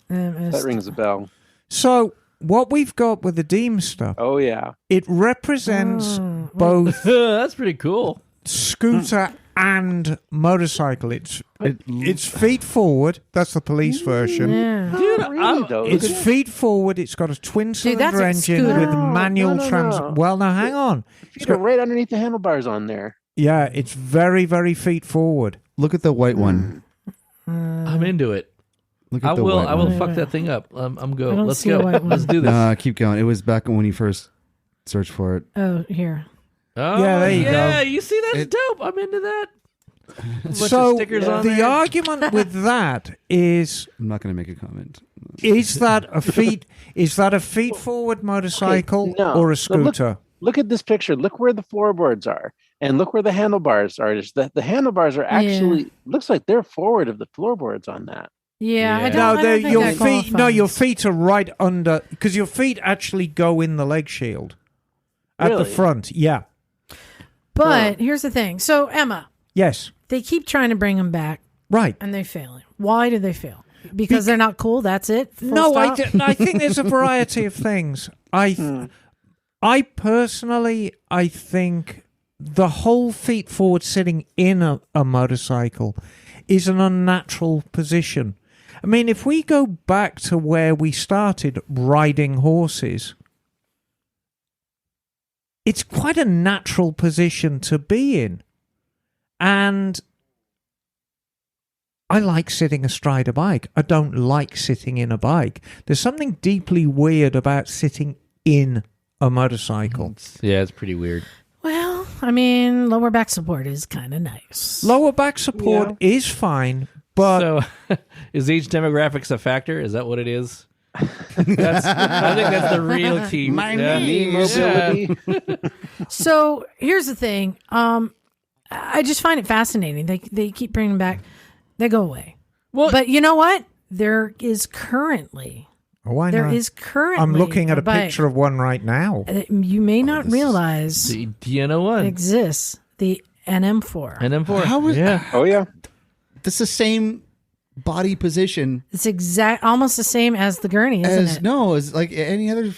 That rings a bell. So what we've got with the Deemster, Oh, yeah. it represents both That's pretty cool. scooter and motorcycle. It's feet forward. That's the police version. Yeah. Dude, Really, though. It's feet forward. It's got a twin cylinder that's a engine scooter. with manual No. trans. Well, now hang on. You go right underneath the handlebars on there. Yeah, it's very, very feet forward. Look at the white one. I'm into it. Look at I the will. white I will one. fuck that thing up. I'm go. I don't Let's see a go. white one. Let's do this. Nah, keep going. It was back when you first searched for it. Oh, here. Oh, Yeah, there you go. Yeah, you see, that's dope. I'm into that. So stickers on the there. argument with that is I'm not going to make a comment. is that a feet forward motorcycle no. or a But look- scooter? Look at this picture. Look where the floorboards are, and look where the handlebars are. The handlebars are actually looks like they're forward of the floorboards on that. Yeah, I Yeah. don't, No, I don't think your that feet. No, qualifies. your feet are right under because your feet actually go in the leg shield at the Really? front. Yeah. But here's the thing. So, Emma, Yes. they keep trying to bring them back, Right. and they failing. Why do they fail? Because they're not cool. That's it. Full No, stop? I think there's a variety of things. I personally, I think the whole feet forward sitting in a motorcycle is an unnatural position. I mean, if we go back to where we started riding horses, it's quite a natural position to be in. And I like sitting astride a bike. I don't like sitting in a bike. There's something deeply weird about sitting in a motorcycle. Yeah, it's pretty weird. Well, I mean, lower back support is kind of nice. Lower back support is fine, but So, is age demographics a factor? Is that what it is? I think that's the real key. Knee mobility. So here's the thing. I just find it fascinating. They keep bringing them back. They go away. Well, But you know what? There is currently why There not? is currently I'm looking at a bike picture of one right now. that you may not realize the DN01 exists. The NM4. and M4. How is- yeah. Oh yeah. That's the same body position It's almost the same as the Gurney, isn't as it? as like any other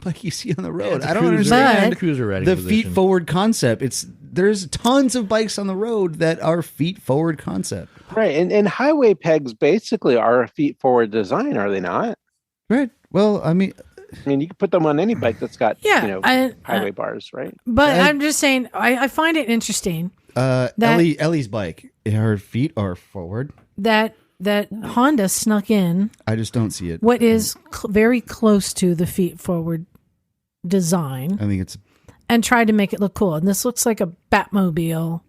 bike you see on the road. It's a I don't cruiser- understand cruiser riding the position. feet forward concept. There's tons of bikes on the road that are feet forward concept. Right. And highway pegs basically are a feet forward design, are they not? Right. Well, I mean, I mean, you can put them on any bike that's got highway bars, right? But I'm just saying, I find it interesting Ellie's bike, her feet are forward. that Honda snuck in I just don't see it. what is very close to the feet forward design I think it's and tried to make it look cool. And this looks like a Batmobile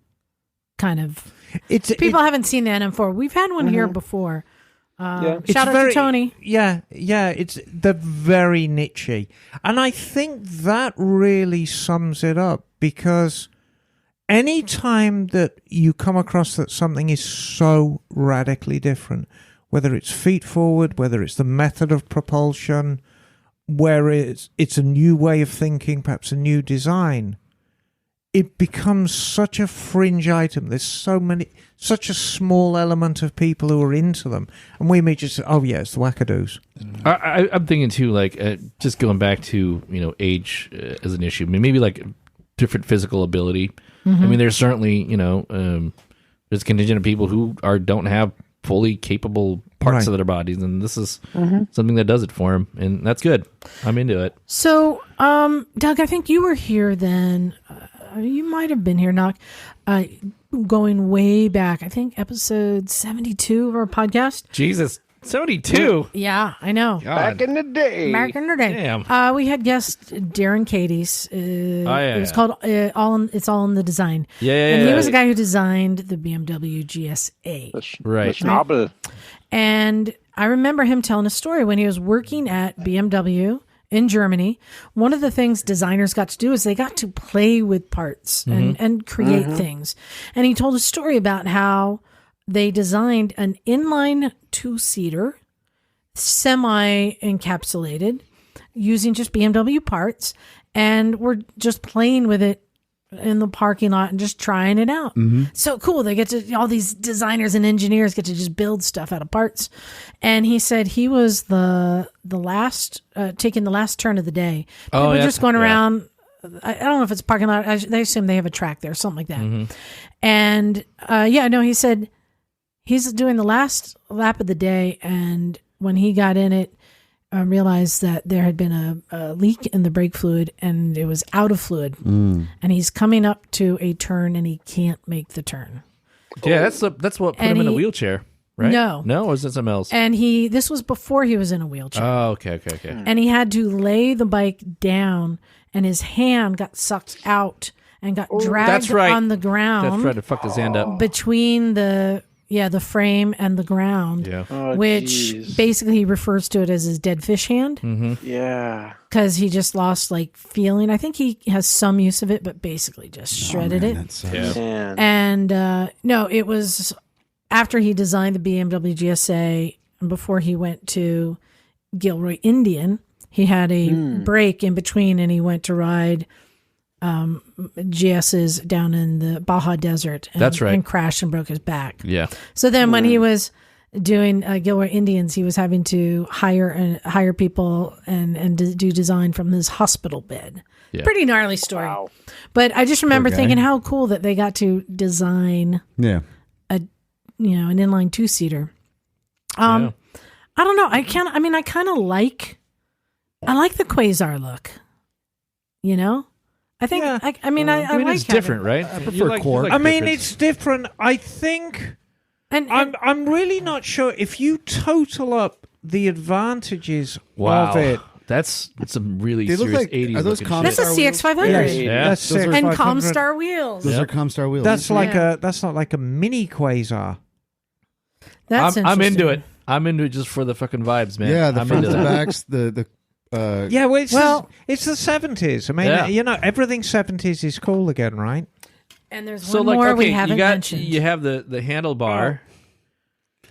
kind of. People haven't seen the NM4. We've had one here before. Shout out to Tony. Yeah, they're very nichey. And I think that really sums it up because any time that you come across that something is so radically different, whether it's feet forward, whether it's the method of propulsion, where it's a new way of thinking, perhaps a new design, it becomes such a fringe item. There's such a small element of people who are into them. And we may just say, oh, yeah, it's the wackadoos. I'm thinking too, like just going back to age as an issue. I mean, maybe like different physical ability. I mean, there's certainly there's a contingent of people who don't have fully capable parts of their bodies, and this is something that does it for them, and that's good. I'm into it. So, Doug, I think you were here then. You might have been here, Knock, going way back. I think episode 72 of our podcast. Jesus, 72. Yeah, I know. Back in the day. Back in the day. Damn. We had guest Darren Cadies. yeah, It was called It's All in the Design. And he was the guy who designed the BMW GSA. Right. The Schnabel. And I remember him telling a story when he was working at BMW in Germany. One of the things designers got to do is they got to play with parts and create things. And he told a story about how they designed an inline two-seater, semi-encapsulated, using just BMW parts, and were just playing with it in the parking lot and just trying it out. So cool. They get to, all these designers and engineers get to just build stuff out of parts. And he said he was the last, taking the last turn of the day. They were just going around. I don't know if it's a parking lot. They assume they have a track there, something like that. And he said he's doing the last lap of the day. And when he got in it, realized that there had been a leak in the brake fluid and it was out of fluid. And he's coming up to a turn and he can't make the turn. Yeah, that's what put him in a wheelchair, right? No, or is it something else? And this was before he was in a wheelchair. Oh, okay. And he had to lay the bike down and his hand got sucked out and got dragged That's right. on the ground That's right. To fuck his hand up. between the frame and the ground. Yeah. Oh, Which geez. basically he refers to it as his dead fish hand Yeah. because he just lost like feeling. I think he has some use of it, but basically just shredded it. That sucks. Yeah. Man. And no, it was after he designed the BMW GSA and before he went to Gilroy Indian. He had a break in between and he went to ride GS's down in the Baja Desert. And, That's right. And crashed and broke his back. Yeah. So then when he was doing Gilroy Indians, he was having to hire people and do design from his hospital bed. Yeah. Pretty gnarly story. Wow. But I just remember guy. thinking how cool that they got to design Yeah. an inline two-seater. Yeah. I don't know. I kind of like the Quasar look. You know? I think Yeah. I like it's having- different, right? I prefer Quark. I mean, it's different. I think And I'm really not sure if you total up the advantages Wow. of it. That's some really They look serious like- 80s are those looking that's shit. a Comstar wheels? CX500 Yeah. That's Those are- and 500. Comstar wheels. Those Yeah. are Comstar wheels. That's like Yeah. that's not like a mini Quasar. That's I'm into interesting. it. I'm into it just for the fucking vibes, man. yeah, the I'm fronts into and that. backs, the Yeah, well, Well- it's the 70s. I mean, Yeah. everything 70s is cool again, right? And there's So one like, more okay, we haven't you mentioned. have the handlebar,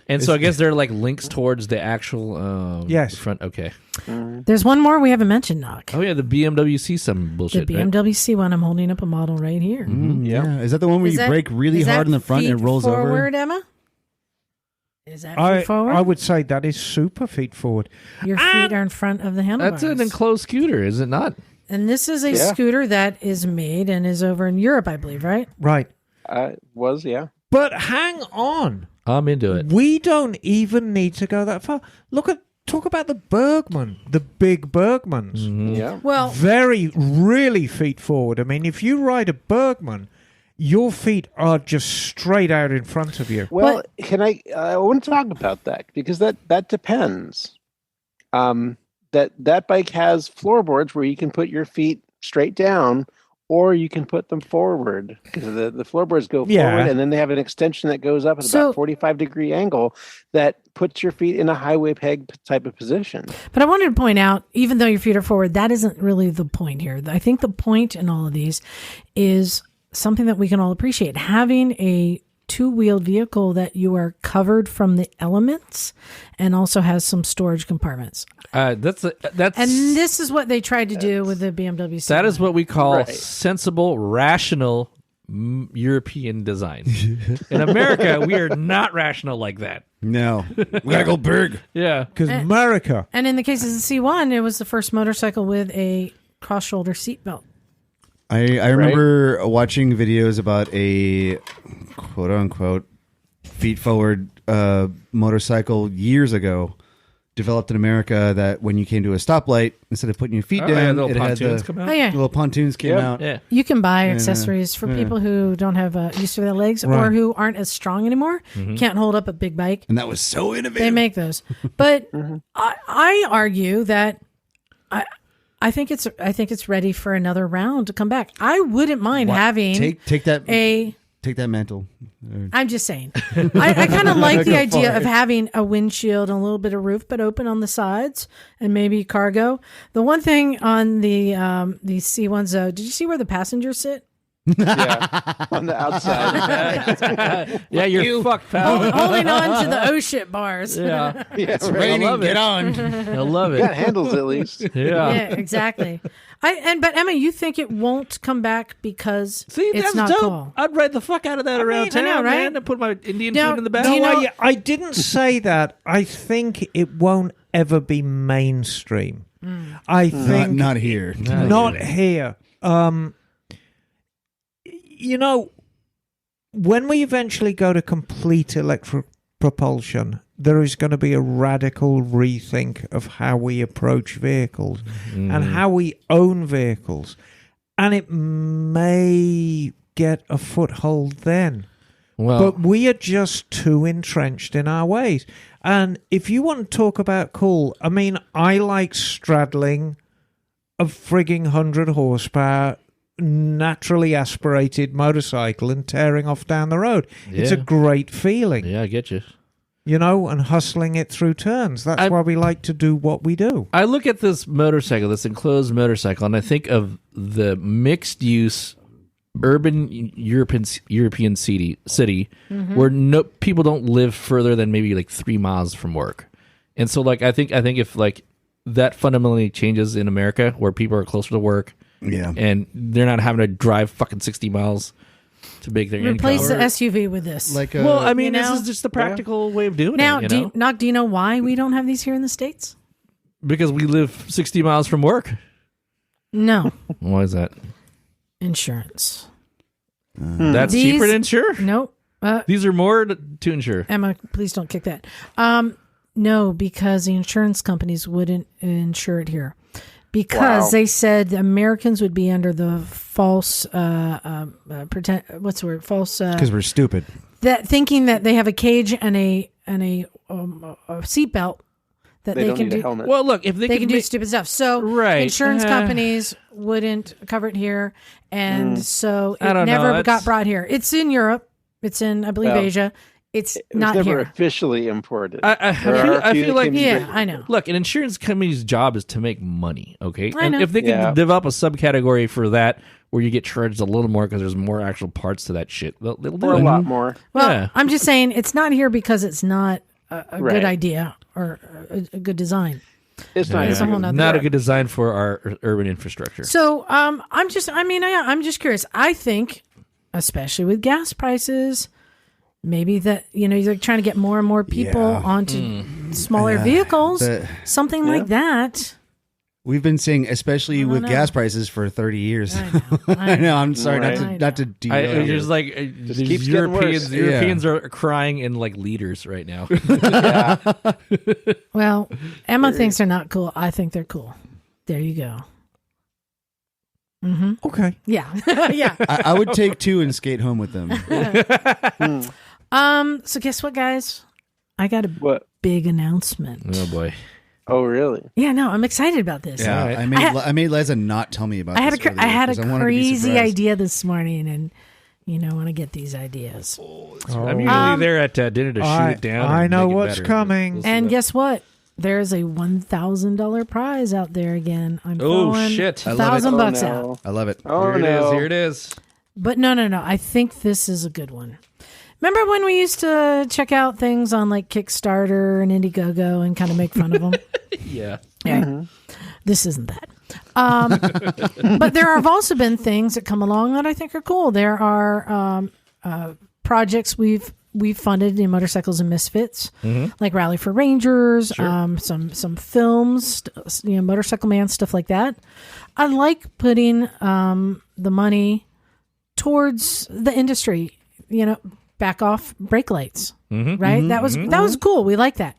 and so I guess they're like links towards the actual Yes. front. Okay. There's one more we haven't mentioned, Knock. Oh yeah, the BMW C some The bullshit. right? BMW C1. I'm holding up a model right here. yeah. Is that the one where Is you that- brake really is hard that in the front and it feet rolls forward, over? Emma? Is that I feet forward? I would say that is super feet forward. Your feet are in front of the handlebars. That's an enclosed scooter, is it not? And this is a Yeah. scooter that is made and is over in Europe, I believe, right? Right. Yeah. But hang on. I'm into it. We don't even need to go that far. Talk about the Bergman, the big Bergmans. Mm-hmm. Yeah. Well, Really feet forward. I mean, if you ride a Bergman, your feet are just straight out in front of you. Well, I want to talk about that because that depends. That bike has floorboards where you can put your feet straight down or you can put them forward because the floorboards go Yeah. forward and then they have an extension that goes up at So- about 45-degree angle that puts your feet in a highway peg type of position. but I wanted to point out, even though your feet are forward, that isn't really the point here. I think the point in all of these is something that we can all appreciate. Having a two-wheeled vehicle that you are covered from the elements and also has some storage compartments. That's And this is what they tried to do with the BMW C1. that is what we call Right. sensible, rational European design. In America, we are not rational like that. No. We gotta go big. Yeah. Because America. And in the case of the C1, it was the first motorcycle with a cross-shoulder seatbelt. I remember watching videos about a quote unquote feet forward motorcycle years ago, developed in America, that when you came to a stoplight, instead of putting your feet Oh, yeah, down, little it had pontoons the come out. Oh, yeah. little pontoons came Yeah. out. Yeah. You can buy accessories for people who don't have use for their legs or Right. who aren't as strong anymore, can't hold up a big bike. And that was so innovative. They make those. But I argue that I think it's ready for another round to come back. I wouldn't mind having take that a take that mantle. I'm just saying. I kind of like the Go idea for of it. having a windshield and a little bit of roof, but open on the sides and maybe cargo. The one thing on the these C1s, though, did you see where the passengers sit? Yeah. On the outside. Yeah, you're fucked, pal. Holding on to the O-ship bars. Yeah. Yeah, right. Raining, love it. get on. I love Got it. handles at least. Yeah. Yeah, exactly. But Emma, you think it won't come back because See, it's that's not dope. cool? I'd ride the fuck out of that around I know, town, right? man. And put my Indian Now, food in the back. do you No, know- I didn't say that. I think it won't ever be mainstream. I think Not here. not here. You know, when we eventually go to complete electric propulsion, there is going to be a radical rethink of how we approach vehicles and how we own vehicles. And it may get a foothold then. Well, But we are just too entrenched in our ways. And if you want to talk about cool, I mean, I like straddling a frigging 100 horsepower naturally aspirated motorcycle and tearing off down the road. It's a Yeah. great feeling, Yeah, I get you. and hustling it through turns. That's why we like to do what we do. I look at this motorcycle, this enclosed motorcycle, and I think of the mixed use urban European city where no people don't live further than maybe like 3 miles from work. And so like I think if like that fundamentally changes in America where people are closer to work and they're not having to drive fucking 60 miles to make their Replace the income. SUV with this. Like Well, I mean, You this know? is just the practical way of doing now, it. do you know why we don't have these here in the States? Because we live 60 miles from work. No. Why is that? Insurance. That's These- cheaper to insure? Nope. These are more to insure. Emma, please don't kick that. No, because the insurance companies wouldn't insure it here. Because they said Americans would be under the false pretend. What's the word? False. because we're stupid. That thinking that they have a cage and a seatbelt that They they don't can need a do. helmet. Well, look, if they, They can do make- stupid stuff. So Right. insurance companies wouldn't cover it here, and so I it don't know, never that's- got brought here. It's in Europe. It's in, I believe, Well, Asia. It's It was not never here. officially imported. I There are a few feel that like can be Yeah, written. I know. Look, an insurance company's job is to make money, okay? I And know. if they can Yeah. develop a subcategory for that where you get charged a little more because there's more actual parts to that shit, they'll do Or a it. lot more. Well, Yeah. I'm just saying it's not here because it's not a Right. good idea or a good design. It's not. It's a whole nother Not a thing. good design for our urban infrastructure. So I'm just curious. I think, especially with gas prices, maybe that you're trying to get more and more people Yeah. onto smaller vehicles, The- something like that. We've been saying, especially with know. gas prices, for 30 years. I I know. I'm sorry Right. not to derail you. Just like Just these keeps getting worse. Europeans are crying in like liters right now. Well, Emma thinks they're not cool. I think they're cool. There you go. Okay. Yeah, yeah. I would take 2 and skate home with them. So guess what, guys? I got a What? big announcement. Oh boy. Oh, really? Yeah, no, I'm excited about this. Yeah, Alright. I made Liza not tell me about. I had this a earlier, I had 'cause a I wanted to be crazy surprised. idea this morning, and I want to get these ideas. I'm usually there at dinner to shoot it down. I and know make it what's better, but coming. we'll see And that. guess what? There's a $1,000 prize out there again. I'm Oh, throwing shit. I love it. $1,000 Oh, out. no. I love it. Oh, Here it no. is. Here it is. But no. I think this is a good one. Remember when we used to check out things on like Kickstarter and Indiegogo and kind of make fun of them? Yeah. Yeah. This isn't that. But there have also been things that come along that I think are cool. There are projects we've funded in Motorcycles and Misfits, like Rally for Rangers, some films, Motorcycle Man, stuff like that. I like putting the money towards the industry, back off brake lights, right? That was cool. We like that.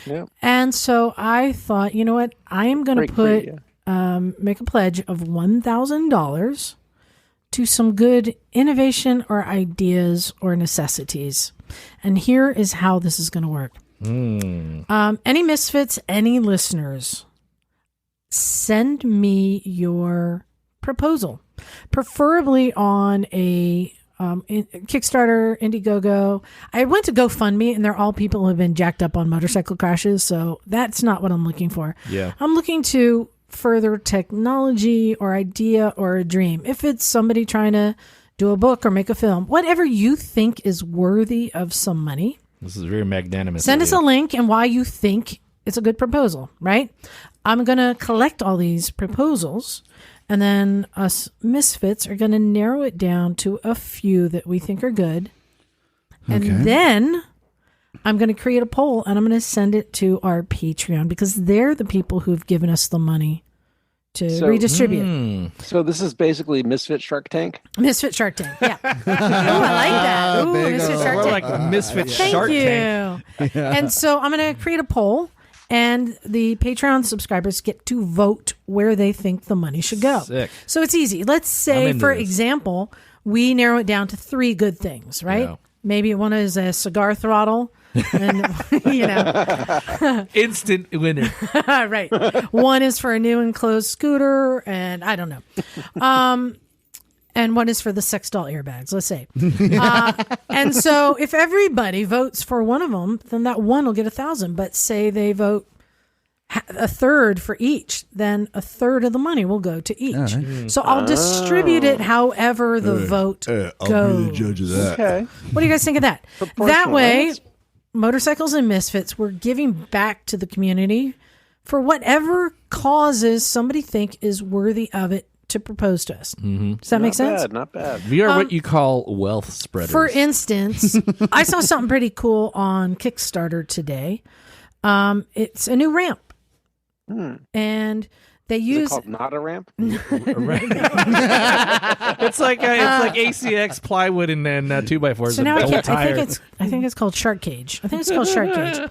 Yeah. And so I thought, you know what? I am going to Break free, put make a pledge of $1,000 to some good innovation or ideas or necessities. And here is how this is going to work. Any misfits, any listeners, send me your proposal, preferably on a Kickstarter, Indiegogo. I went to GoFundMe, and they're all people who have been jacked up on motorcycle crashes, so that's not what I'm looking for. Yeah. I'm looking to further technology or idea or a dream. If it's somebody trying to do a book or make a film, whatever you think is worthy of some money, This is very magnanimous. send us a idea. link and why you think it's a good proposal, right? I'm going to collect all these proposals, and then us misfits are going to narrow it down to a few that we think are good. And then I'm going to create a poll, and I'm going to send it to our Patreon, because they're the people who've given us the money to redistribute. So this is basically Misfit Shark Tank? Misfit Shark Tank. Yeah. Ooh, I like that. Ooh, Big Misfit ol'. Shark More Tank. like the Misfit Thank Shark you. Tank. And so I'm going to create a poll, and the Patreon subscribers get to vote where they think the money should go. Sick. So it's easy. Let's I'm say, into for this. example, we narrow it down to 3 good things, right? Yeah. Maybe one is a cigar throttle. And, Instant winner. right. One is for a new enclosed scooter, and I don't know. and one is for the sex doll airbags, let's say. And so if everybody votes for one of them, then that one will get 1,000. But say they vote a third for each, then a third of the money will go to each. Right. So I'll distribute it however the vote goes. Be the judge of that. Okay. What do you guys think of that? That Proportional, way, right? Motorcycles and Misfits, we're giving back to the community for whatever causes somebody think is worthy of it to propose to us. Does that make sense? Not bad. We are what you call wealth spreaders. For instance, I saw something pretty cool on Kickstarter today. It's a new ramp. And they Is it use called not a ramp? it's like ACX plywood and then 2x4s. so now I think it's called Shark Cage. I think it's called Shark Cage.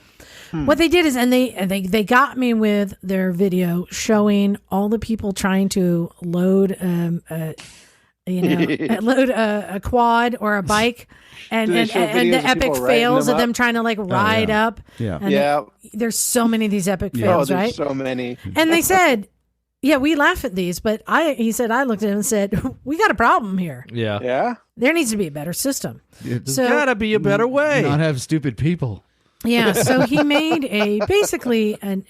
What they did is, and they got me with their video showing all the people trying to load load a quad or a bike, and Do they and, show and the videos of epic people riding fails them of them up? trying to like ride up. Yeah. And Yeah. there's so many of these epic Oh, fails, there's right? so many. And they said, "Yeah, we laugh at these, but he said I looked at him and said, we got a problem here. Yeah. Yeah. There needs to be a better system." There's So Gotta be a better way. not have stupid people. yeah, so he made basically an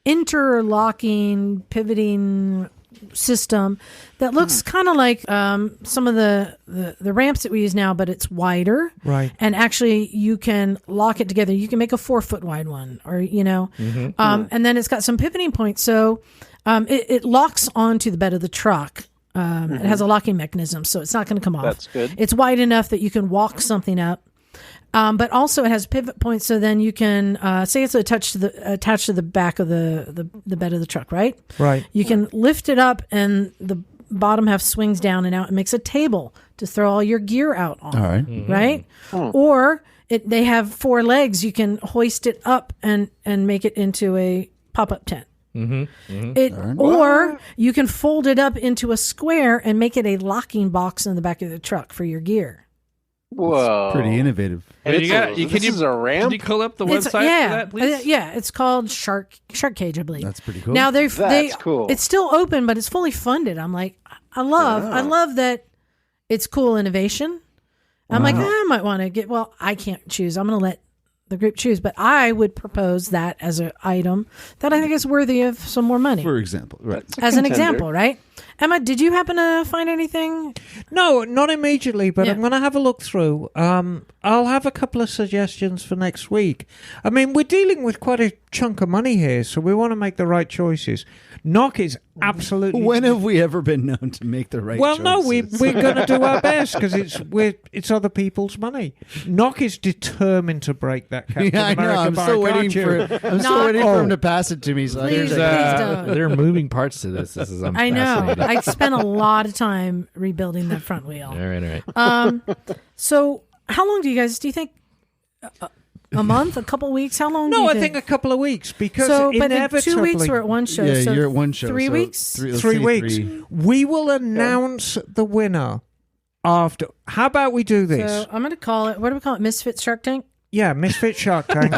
interlocking, pivoting system that looks kind of like some of the ramps that we use now, but it's wider. Right. And actually, you can lock it together. You can make a 4-foot wide one, or and then it's got some pivoting points. So it locks onto the bed of the truck. It has a locking mechanism, so it's not going to come off. That's good. It's wide enough that you can walk something up. But also it has pivot points, so then you can say it's attached to the back of the bed of the truck, right? Right. You can lift it up, and the bottom half swings down and out. It makes a table to throw all your gear out on. All right. Right? Or they have 4 legs. You can hoist it up and make it into a pop-up tent. Or you can fold it up into a square and make it a locking box in the back of the truck for your gear. Whoa. Pretty innovative. Hey, This is a ramp? Can you call up the It's- website for that, please? yeah, it's called Shark Cage, I believe. That's pretty cool. Now That's cool. It's still open, but it's fully funded. I'm like, I love that it's cool innovation. I'm like, I might want to get. Well, I can't choose. I'm going to let the group choose, but I would propose that as an item that I think is worthy of some more money. For example, right. As an example, right? Emma, did you happen to find anything? No, not immediately, but Yeah. I'm going to have a look through. I'll have a couple of suggestions for next week. I mean, we're dealing with quite a chunk of money here, so we want to make the right choices. Knock is absolutely... When have we ever been known to make the right Well, choices? no, we're going to do our best because it's other people's money. Knock is determined to break that Captain Yeah, I know. America I'm bar, still waiting can't you? for. I'm still waiting for him to pass it to me. So I Please, can please don't. There are moving parts to this. I'm I know. fascinated. I spent a lot of time rebuilding that front wheel. All right. So, how long do you think? A month? A couple weeks? How long? do No, you I think a couple of weeks because but in inevitably... 2 weeks we're at one show. Yeah, so you're at one show. 3 so weeks. let's 3 say weeks. We will announce the winner after. How about we do this? So I'm going to call it. What do we call it? Misfit Shark Tank. Yeah, Misfit Shark Tank.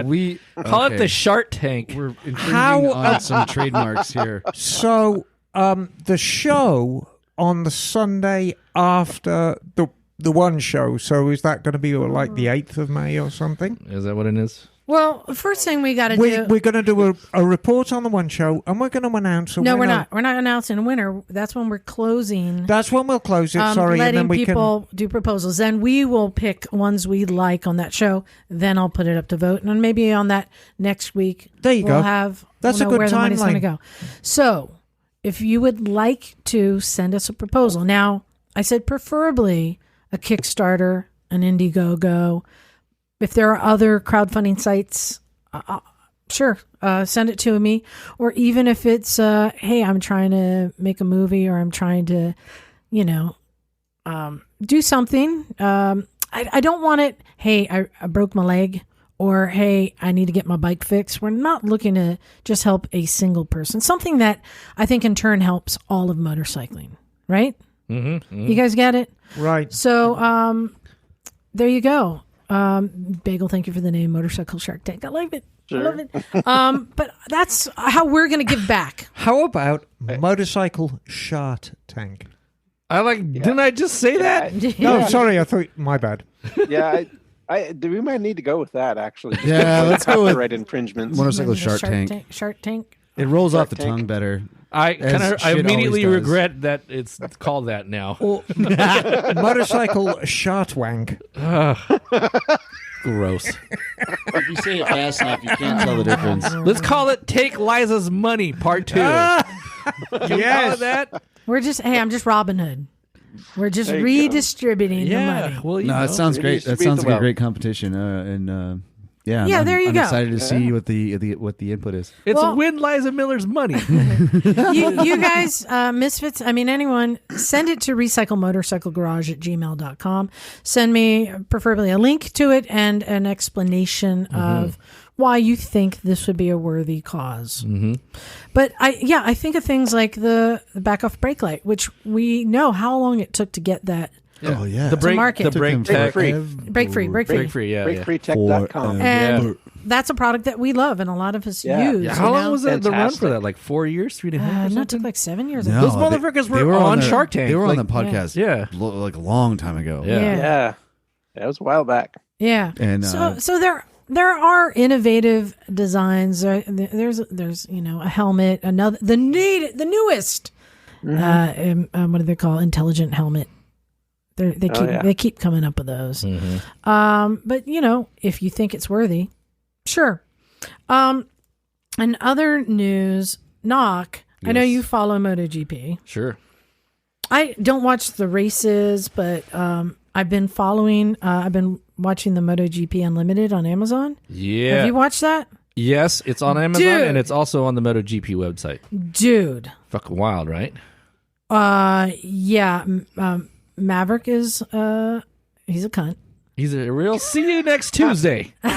We Call it okay. the Shark Tank. We're infringing How- on some trademarks here. So, the show on the Sunday after the one show. So, is that going to be like the 8th of May or something? Is that what it is? Well, the first thing we got to We're do. going to do a report on the one show, and we're going to announce a No, winner. we're not. We're not announcing a winner. That's when we're closing. That's when we'll close it. Sorry, and letting then we people do proposals. Then we will pick ones we like on that show. Then I'll put it up to vote, and then maybe on that next week, There you we'll go. have. That's we'll a know good where the money's going to timeline. go. So, if you would like to send us a proposal, now I said preferably a Kickstarter, an Indiegogo. If there are other crowdfunding sites, sure, send it to me. Or even if it's, hey, I'm trying to make a movie, or I'm trying to, do something. I don't want it, hey, I broke my leg, or hey, I need to get my bike fixed. We're not looking to just help a single person. Something that I think in turn helps all of motorcycling, right? Mm-hmm. You guys get it? Right. So there you go. Bagel, thank you for the name Motorcycle Shark Tank. I love it. Sure. I love it. But that's how we're going to give back. How about Motorcycle Shark Tank? Didn't I just say that? No, sorry, I thought my bad. Yeah, we might need to go with that actually. Yeah, let's go with copyright infringements. Motorcycle Shark Tank. Shark Tank. It rolls off the Tank. tongue better. I shit immediately always does. regret that it's called that now. Or motorcycle shartwank. Gross. If you say it fast enough, you can't tell the difference. Let's call it "Take Liza's Money" Part 2. Can we call it that? I'm just Robin Hood. We're just There you go. redistributing the money. Well, you No, know. it sounds great. That distribute sounds the like a wealth. great competition. Yeah, Yeah, there you I'm go. excited to see what the input is. It's Well- win Liza Miller's money. you guys, misfits, anyone, send it to recyclemotorcyclegarage@gmail.com. Send me preferably a link to it and an explanation of why you think this would be a worthy cause. But I think of things like the back off brake light, which we know how long it took to get that Oh yeah, The brake, market. the brake tech, free. brake free. brake free. Yeah, yeah. Breakfreetech.com. And that's a product that we love and a lot of us Yeah. use. Yeah, how you long know? was the run for Fantastic. that? Like 4 years, 3.5 or No, it something? took like 7 years. No, Those they- motherfuckers they were on the- Shark Tank. They were on Like- the podcast. Yeah. like a long time ago. Yeah. Yeah, that was a while back. Yeah. And So there are innovative designs. There's a helmet, the newest. What do they call intelligent helmet? They keep coming up with those. But if you think it's worthy, sure. And other news, Knock. I know Yes. you follow MotoGP. Sure. I don't watch the races, but I've been following. I've been watching the MotoGP Unlimited on Amazon. Yeah. Have you watched that, Yes, it's on Amazon Dude. and it's also on the MotoGP website. dude? Fucking wild, right? Yeah. Maverick is he's a cunt. He's a real. See you next Tuesday. You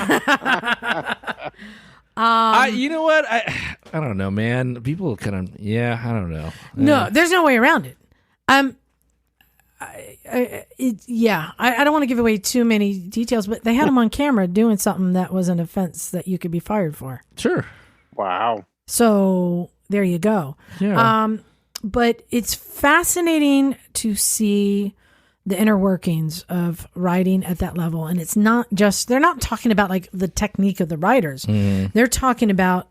know what? I don't know, man. People kind of. Yeah, I don't know. No, there's no way around it. I don't want to give away too many details, but they had him on camera doing something that was an offense that you could be fired for. Sure. Wow. So there you go. Yeah. But it's fascinating to see the inner workings of riding at that level. And it's not just, they're not talking about like the technique of the riders. They're talking about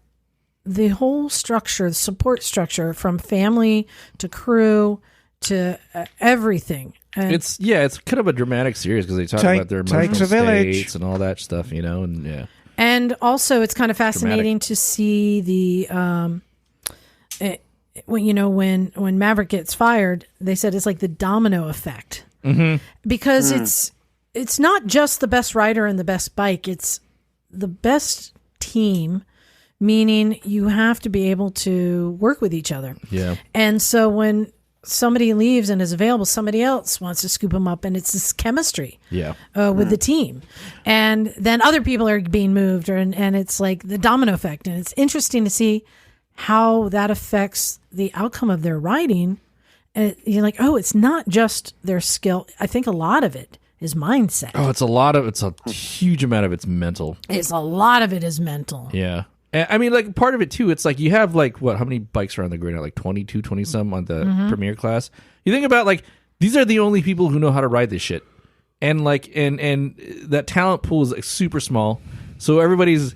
the whole structure, the support structure from family to crew to everything. And It's kind of a dramatic series because they talk about their Takes emotional a village. states and all that stuff, and yeah. And also, it's kind of fascinating to see the when Maverick gets fired, they said it's like the domino effect because it's not just the best rider and the best bike; it's the best team. Meaning, you have to be able to work with each other. Yeah. And so when somebody leaves and is available, somebody else wants to scoop them up, and it's this chemistry. Yeah. With the team, and then other people are being moved, and it's like the domino effect, and it's interesting to see how that affects the outcome of their riding. And you're like, oh, it's not just their skill. I think a lot of it is mindset. Oh, it's a huge amount of it's mental. It's a lot of it is mental. Yeah. And, I mean, like, part of it, too, it's like you have, like, how many bikes are on the grid now? Like 22, 20-some on the premier class. You think about, like, these are the only people who know how to ride this shit. And, like, and that talent pool is, like, super small. So everybody's,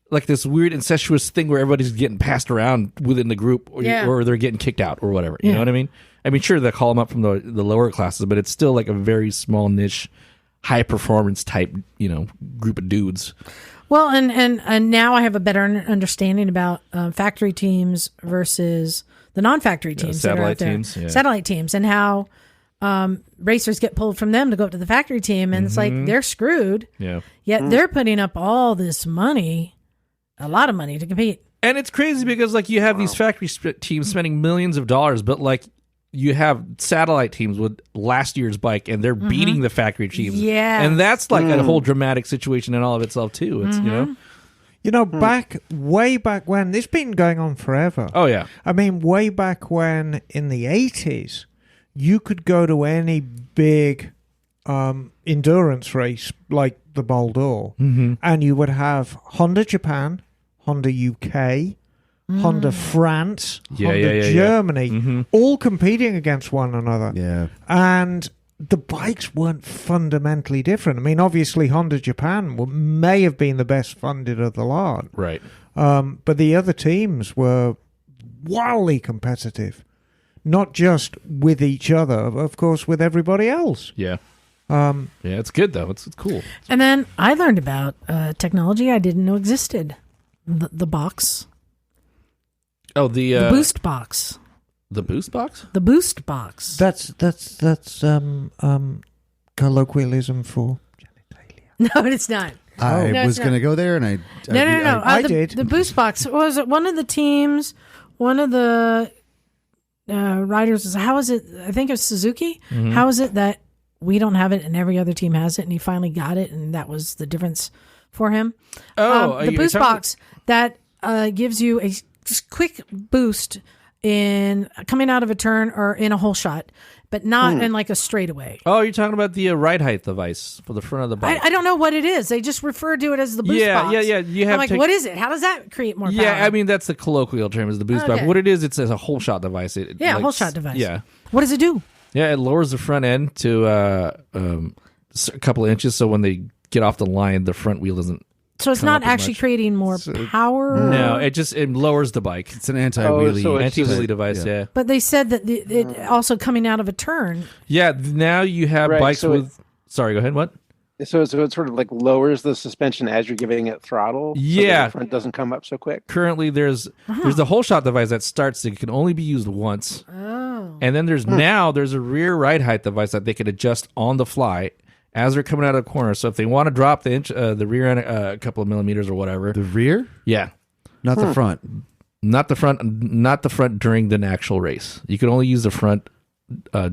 like, this weird incestuous thing where everybody's getting passed around within the group or they're getting kicked out or whatever. You know what I mean? I mean, sure, they call them up from the lower classes, but it's still, like, a very small niche, high-performance type, group of dudes. Well, and now I have a better understanding about factory teams versus the non-factory teams, that are out satellite there. teams, yeah. Satellite teams, and how racers get pulled from them to go up to the factory team, and it's like they're screwed. Yeah. Yet they're putting up all this money, a lot of money to compete. And it's crazy because, like, you have these factory teams spending millions of dollars, but, like, you have satellite teams with last year's bike, and they're beating the factory teams. Yeah. And that's, like, a whole dramatic situation in all of itself, too. It's, Way back when, this has been going on forever. Oh, yeah. I mean, way back when in the 80s, you could go to any big endurance race like the Bol d'Or, and you would have Honda Japan, Honda UK, Honda France, Yeah, Honda yeah. Germany, all competing against one another. Yeah. And the bikes weren't fundamentally different. I mean, obviously, Honda Japan may have been the best funded of the lot. Right. But the other teams were wildly competitive. Not just with each other, of course, with everybody else. Yeah. Yeah, it's good, though. It's cool. And then I learned about technology I didn't know existed. The box. Oh, the Boost box. The boost box? The boost box. That's colloquialism for genitalia. No, it's not. I No, was no. going to go there, and I No. I the, did. The boost box was it one of the teams, one of the riders was, how is it? I think it was Suzuki. Mm-hmm. How is it that we don't have it and every other team has it, and he finally got it, and that was the difference for him? Oh, the you're boost talking- box that gives you a quick boost in coming out of a turn or in a hole shot, but not in like a straightaway. Oh, you're talking about the ride height device for the front of the bike. I don't know what it is. They just refer to it as the boost box. Yeah. You have I'm like, what is it? How does that create more power? Yeah, I mean that's the colloquial term is the boost box. Okay. What it is, it's a whole shot device. It, Yeah, like, whole shot device. Yeah, What does it do? it lowers the front end to a couple of inches, so when they get off the line, the front wheel doesn't. So it's come not up as actually much. creating more power? No, it lowers the bike. It's an anti-wheelie. so it's Anti-wheelie device. Yeah. But they said that it also coming out of a turn. Yeah. Now you have Right, bikes so with. Sorry, go ahead. What? So it sort of like lowers the suspension as you're giving it throttle. So that Yeah. the front doesn't come up so quick. Currently, there's the whole shot device that starts. It can only be used once. Oh. And then there's a rear ride height device that they can adjust on the fly as they're coming out of the corner. So if they want to drop the rear end a couple of millimeters or whatever, The rear, yeah, not the front. not the front during the actual race. You can only use the front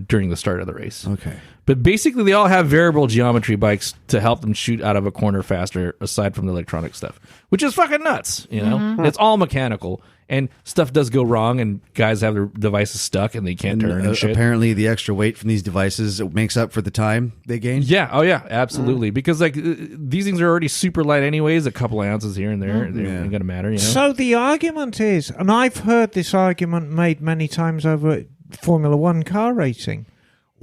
during the start of the race. Okay. But basically, they all have variable geometry bikes to help them shoot out of a corner faster, aside from the electronic stuff, which is fucking nuts. You know, it's all mechanical, and stuff does go wrong, and guys have their devices stuck and they can't turn and shit. Apparently, the extra weight from these devices makes up for the time they gain. Yeah. Oh, yeah. Absolutely. Because like these things are already super light, anyways. A couple of ounces here and there, they ain't gonna matter. You know. So the argument is, and I've heard this argument made many times over Formula One car racing,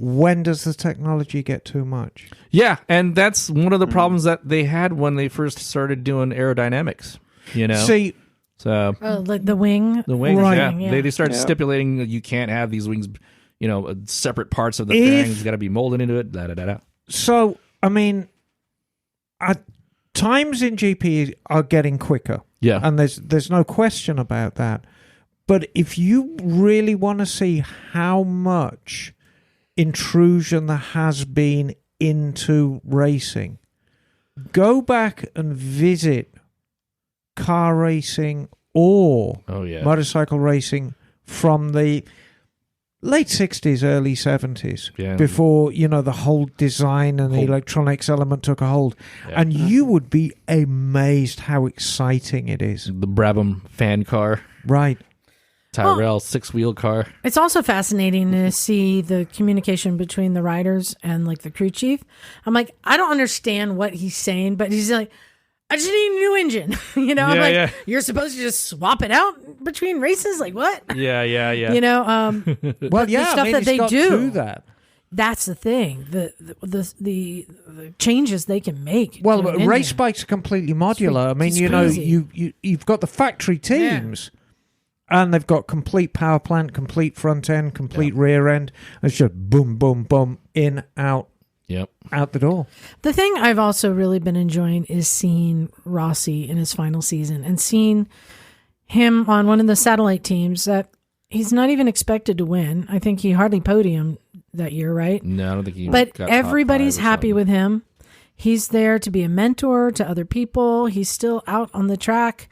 when does the technology get too much? Yeah, and that's one of the problems that they had when they first started doing aerodynamics. You know. See, So Like the wing. the wings, Right. yeah. They started Yeah. stipulating that you can't have these wings, separate parts of the If- fairings. Got to be molded into it. Da. so I mean, times in GP are getting quicker. Yeah. And there's no question about that. But if you really want to see how much intrusion there has been into racing, go back and visit car racing or Oh yeah. motorcycle racing from the late 60s, early 70s, Yeah. before, the whole design and the Hold. electronics element took a hold. Yeah. And you would be amazed how exciting it is. The Brabham fan car, Right. Tyrrell 6-wheel car. It's also fascinating to see the communication between the riders and like the crew chief. I'm like, I don't understand what he's saying, but he's like, I just need a new engine. I'm Yeah, like, yeah. you're supposed to just swap it out between races? Like what? Yeah. Well, yeah, stuff I mean, that it's they got do. to that. That's the thing. The changes they can make. Well, to an race engine. bikes are completely modular. I mean, it's crazy. you've got the factory teams, and they've got complete power plant, complete front end, complete rear end. It's just boom, boom, boom, in, out, Yep. out the door. The thing I've also really been enjoying is seeing Rossi in his final season and seeing him on one of the satellite teams that he's not even expected to win. I think he hardly podiumed that year, right? No, I don't think he. But got top everybody's 5 or happy something. with him. He's there to be a mentor to other people. He's still out on the track.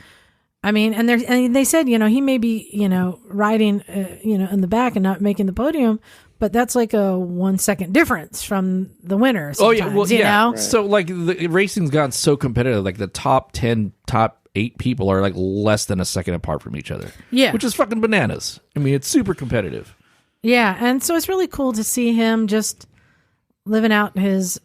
I mean, and they said, he may be, riding, in the back and not making the podium, but that's like a 1 second difference from the winner. Oh yeah, sometimes, well you yeah. know? So like the racing's gotten so competitive. Like the top 10, top 8 people are like less than a second apart from each other. Yeah. which is fucking bananas. I mean, it's super competitive. Yeah, and so it's really cool to see him just living out his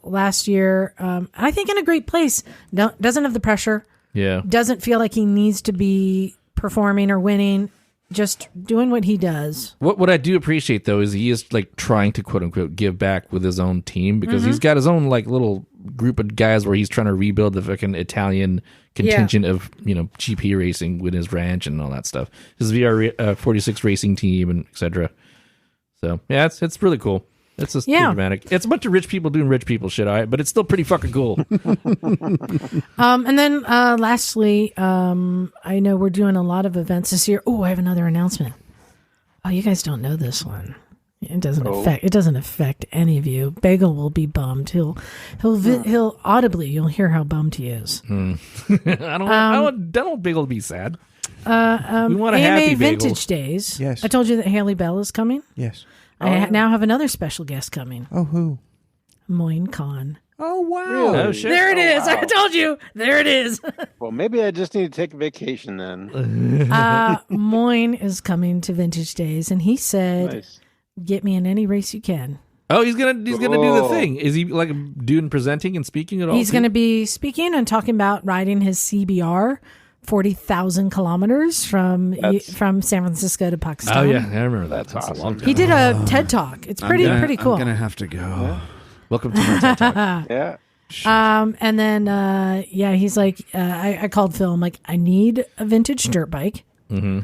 last year. I think in a great place. Doesn't have the pressure. Yeah. Doesn't feel like he needs to be performing or winning, just doing what he does. What I do appreciate though is he is like trying to quote unquote give back with his own team because he's got his own like little group of guys where he's trying to rebuild the fucking Italian contingent of GP racing with his ranch and all that stuff. His VR 46 racing team and etc. So yeah, it's really cool. It's just dramatic. It's a bunch of rich people doing rich people shit, all right, but it's still pretty fucking cool. And then lastly, I know we're doing a lot of events this year. Oh, I have another announcement. Oh, you guys don't know this one. It doesn't affect any of you. Bagel will be bummed. He'll audibly you'll hear how bummed he is. I don't want Bagel to be sad. We want a AMA happy Bagel. Vintage Days. Yes. I told you that Haley Bell is coming. Yes. I now have another special guest coming. Oh, who? Moyne Khan. Oh, wow. Really? Oh shit! There it is. wow. I told you. There it is. Well, maybe I just need to take a vacation then. Moyne is coming to Vintage Days, and he said, Nice. "Get me in any race you can." Oh, he's gonna do the Oh. thing. Is he like doing presenting and speaking at all? He's too? going to be speaking and talking about riding his CBR 40,000 kilometers from San Francisco to Pakistan. Oh yeah, I remember that. That's a long time. He did a TED Talk. It's pretty cool. I'm gonna have to go. Welcome to my TED Talk. Yeah. And then he's like, I called Phil. I'm like, I need a vintage dirt bike. We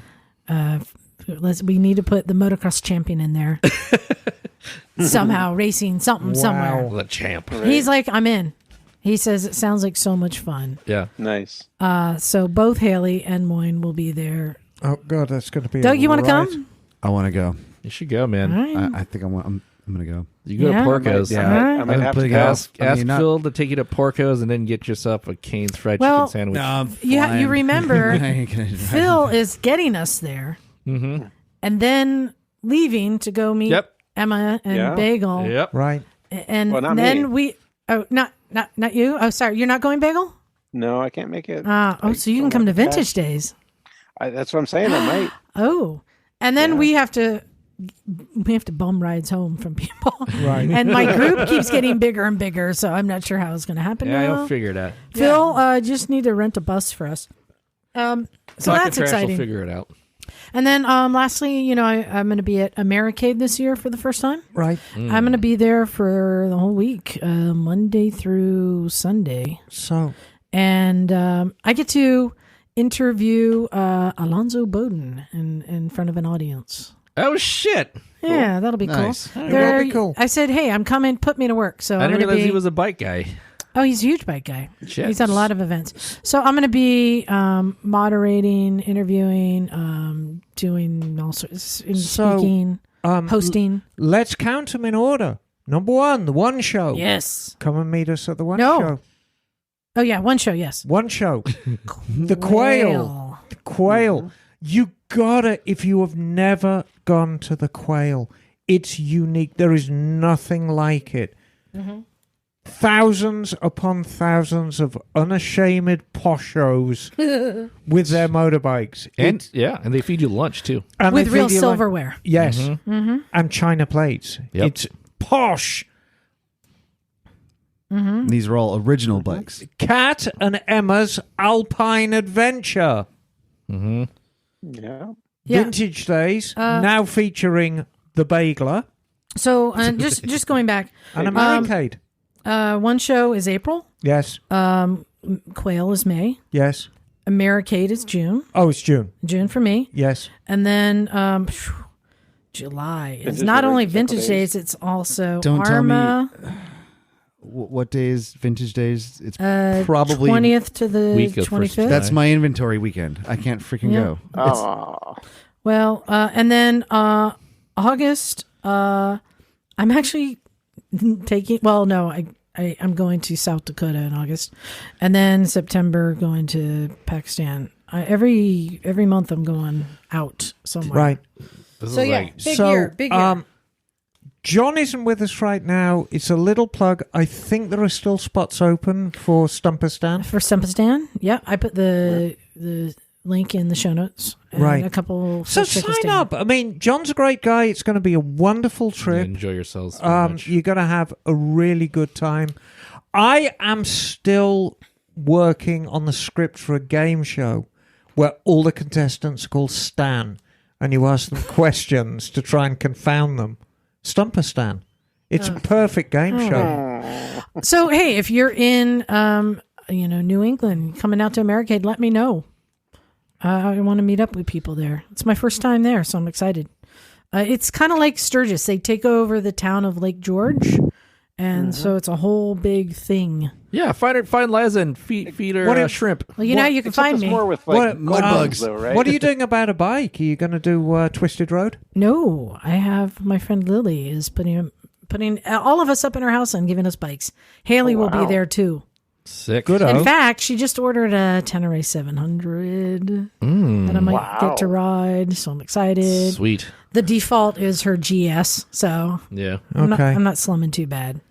need to put the motocross champion in there somehow, racing something somewhere. The champ. He's like, I'm in. He says it sounds like so much fun. Yeah. Nice. So both Haley and Moyne will be there. Oh, God, that's going to be Doug, you want to ride. come? I want to go. You should go, man. All right. I think I'm gonna go. You go Yeah. to Porco's. Yeah. I might have to putting go. out- Ask not- Phil to take you to Porco's and then get yourself a Cane's fried Well, chicken sandwich. No, I'm Yeah, you fine. remember I ain't gonna drive. Phil is getting us there Mm-hmm. and then leaving to go meet Yep. Emma and Yeah. Bagel. Yep. Right. And Well, not then me. not you. Oh, sorry. You're not going, Bagel? No, I can't make it. So you can come to Vintage Days. That's what I'm saying. I might. Oh, and then we have to bum rides home from people. Right. And my group keeps getting bigger and bigger, so I'm not sure how it's going to happen Yeah, now. I'll figure it out. Phil, just need to rent a bus for us. So that's Will exciting. figure it out. And then lastly, I'm going to be at Americade this year for the first time. Right. I'm going to be there for the whole week, Monday through Sunday. So, And I get to interview Alonzo Bowden in front of an audience. Oh shit! Yeah, that'll be Nice. cool. It will be cool. I said, hey, I'm coming. Put me to work. So I I'm didn't going to realize be. he was a bike guy. Oh, he's a huge bike guy. Shit. He's done a lot of events. So I'm going to be moderating, interviewing, doing all sorts, speaking, hosting. let's count them in order. Number one, the One Show. Yes. Come and meet us at the One No. Show. Oh yeah, one show. Yes. One Show. The Quail. The Quail. You gotta, if you have never gone to the Quail, it's unique. There is nothing like it. Thousands upon thousands of unashamed poshos with their motorbikes. And and they feed you lunch too. And With they real feed you silverware. yes. And china plates. Yep. It's posh. These are all original bikes. Kat and Emma's Alpine Adventure. Yeah. Yeah. Vintage Days, now featuring the Bagler So just going back, and a Barricade. one show is April. Yes, Quail is May. yes. Americade is June. Oh, it's June. June for me. Yes. And then July is Vintage not only Days, Vintage Days. Days, it's also Don't tell me- Arma. What day is Vintage Days? It's probably 20th to the Week of 25th. That's my inventory weekend. I can't freaking Yeah. go. It's- Oh. Well, and then August, I'm actually taking. Well, no, I'm going to South Dakota in August, and then September going to Pakistan. Every month I'm going out somewhere. Right. So yeah, big so, year, big year. John isn't with us right now. It's a little plug. I think there are still spots open for Stumperstan. For Stumperstan, yeah, I put the link in the show notes. And Right. a couple. So check us sign down. up. I mean, John's a great guy. It's going to be a wonderful trip. Enjoy yourselves. Very much. You're going to have a really good time. I am still working on the script for a game show where all the contestants are called Stan, and you ask them questions to try and confound them. Stumper Stan. It's a perfect game show. So, hey, if you're in, New England, coming out to Americade, let me know. I want to meet up with people there. It's my first time there, so I'm excited. It's kind of like Sturgis. They take over the town of Lake George, and so it's a whole big thing. Yeah, find Liza and feed her shrimp. Well, you can find me. More with mud bugs, though, right? What are you doing about a bike? Are you going to do Twisted Road? No, I have my friend Lily is putting all of us up in her house and giving us bikes. Haley will be there too. Sick. Good. In fact, she just ordered a Tenere 700 that I might get to ride, so I'm excited. Sweet. The default is her GS, so Yeah. I'm Okay. not slumming too bad.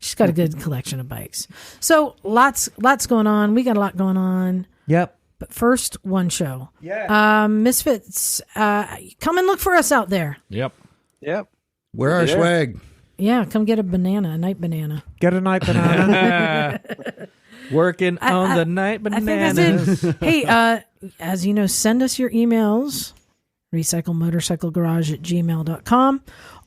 She's got a good collection of bikes. So lots going on. We got a lot going on. Yep. But first, one show. Yeah. Misfits, come and look for us out there. Yep. Yep. Where our swag? Yeah, come get a night banana. Get a night banana. Working on the night I bananas. think that's it. Hey, as you know, send us your emails, recyclemotorcyclegarage@gmail.com.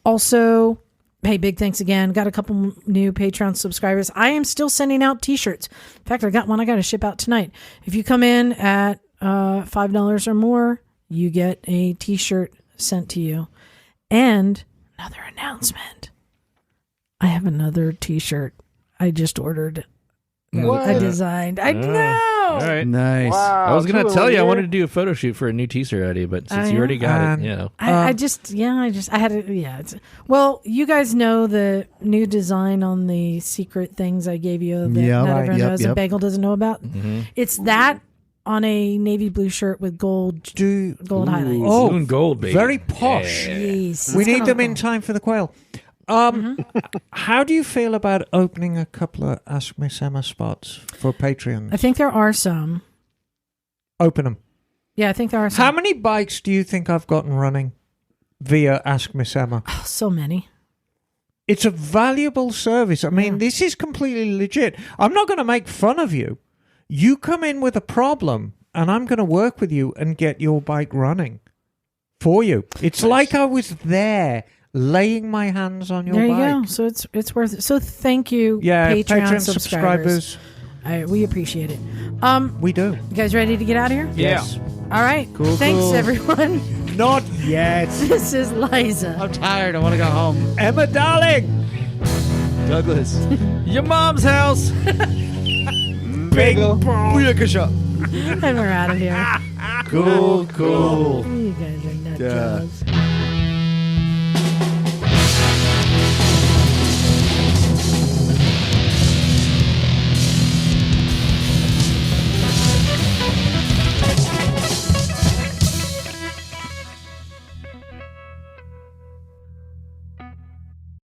Also, hey, big thanks again. Got a couple new Patreon subscribers. I am still sending out t-shirts. In fact, I got one I got to ship out tonight. If you come in at $5 or more, you get a t-shirt sent to you. And another announcement. I have another t-shirt I just ordered. I designed. I know. All right. Nice. Wow. I was going to two tell in you I one wanted year? to do a photo shoot for a new t-shirt idea, but since Oh, you already got yeah? it, I had to, well, you guys know the new design on the secret things I gave you that Yeah, not right. everyone Yep, knows yep. and Bagel doesn't know about. Mm-hmm. It's that on a navy blue shirt with gold highlights. Oh, Blue and gold, baby. very posh. Yes. We It's need kinda them in cool. time for the quail. How do you feel about opening a couple of Ask Miss Emma spots for Patreon? I think there are some. Open them. Yeah, I think there are some. How many bikes do you think I've gotten running via Ask Miss Emma? Oh, so many. It's a valuable service. I mean, this is completely legit. I'm not going to make fun of you. You come in with a problem, and I'm going to work with you and get your bike running for you. It's like I was there, laying my hands on your There you bike. go. So it's worth it. So thank you, Yeah, Patreon subscribers. We appreciate it. We do. You guys ready to get out of here? Yes. All right. Cool, Thanks, cool. everyone. Not yet. This is Liza. I'm tired. I want to go home. Emma, darling. Douglas. Your mom's house. Big Booyakasha. And we're out of here. Cool. You guys are nut jobs.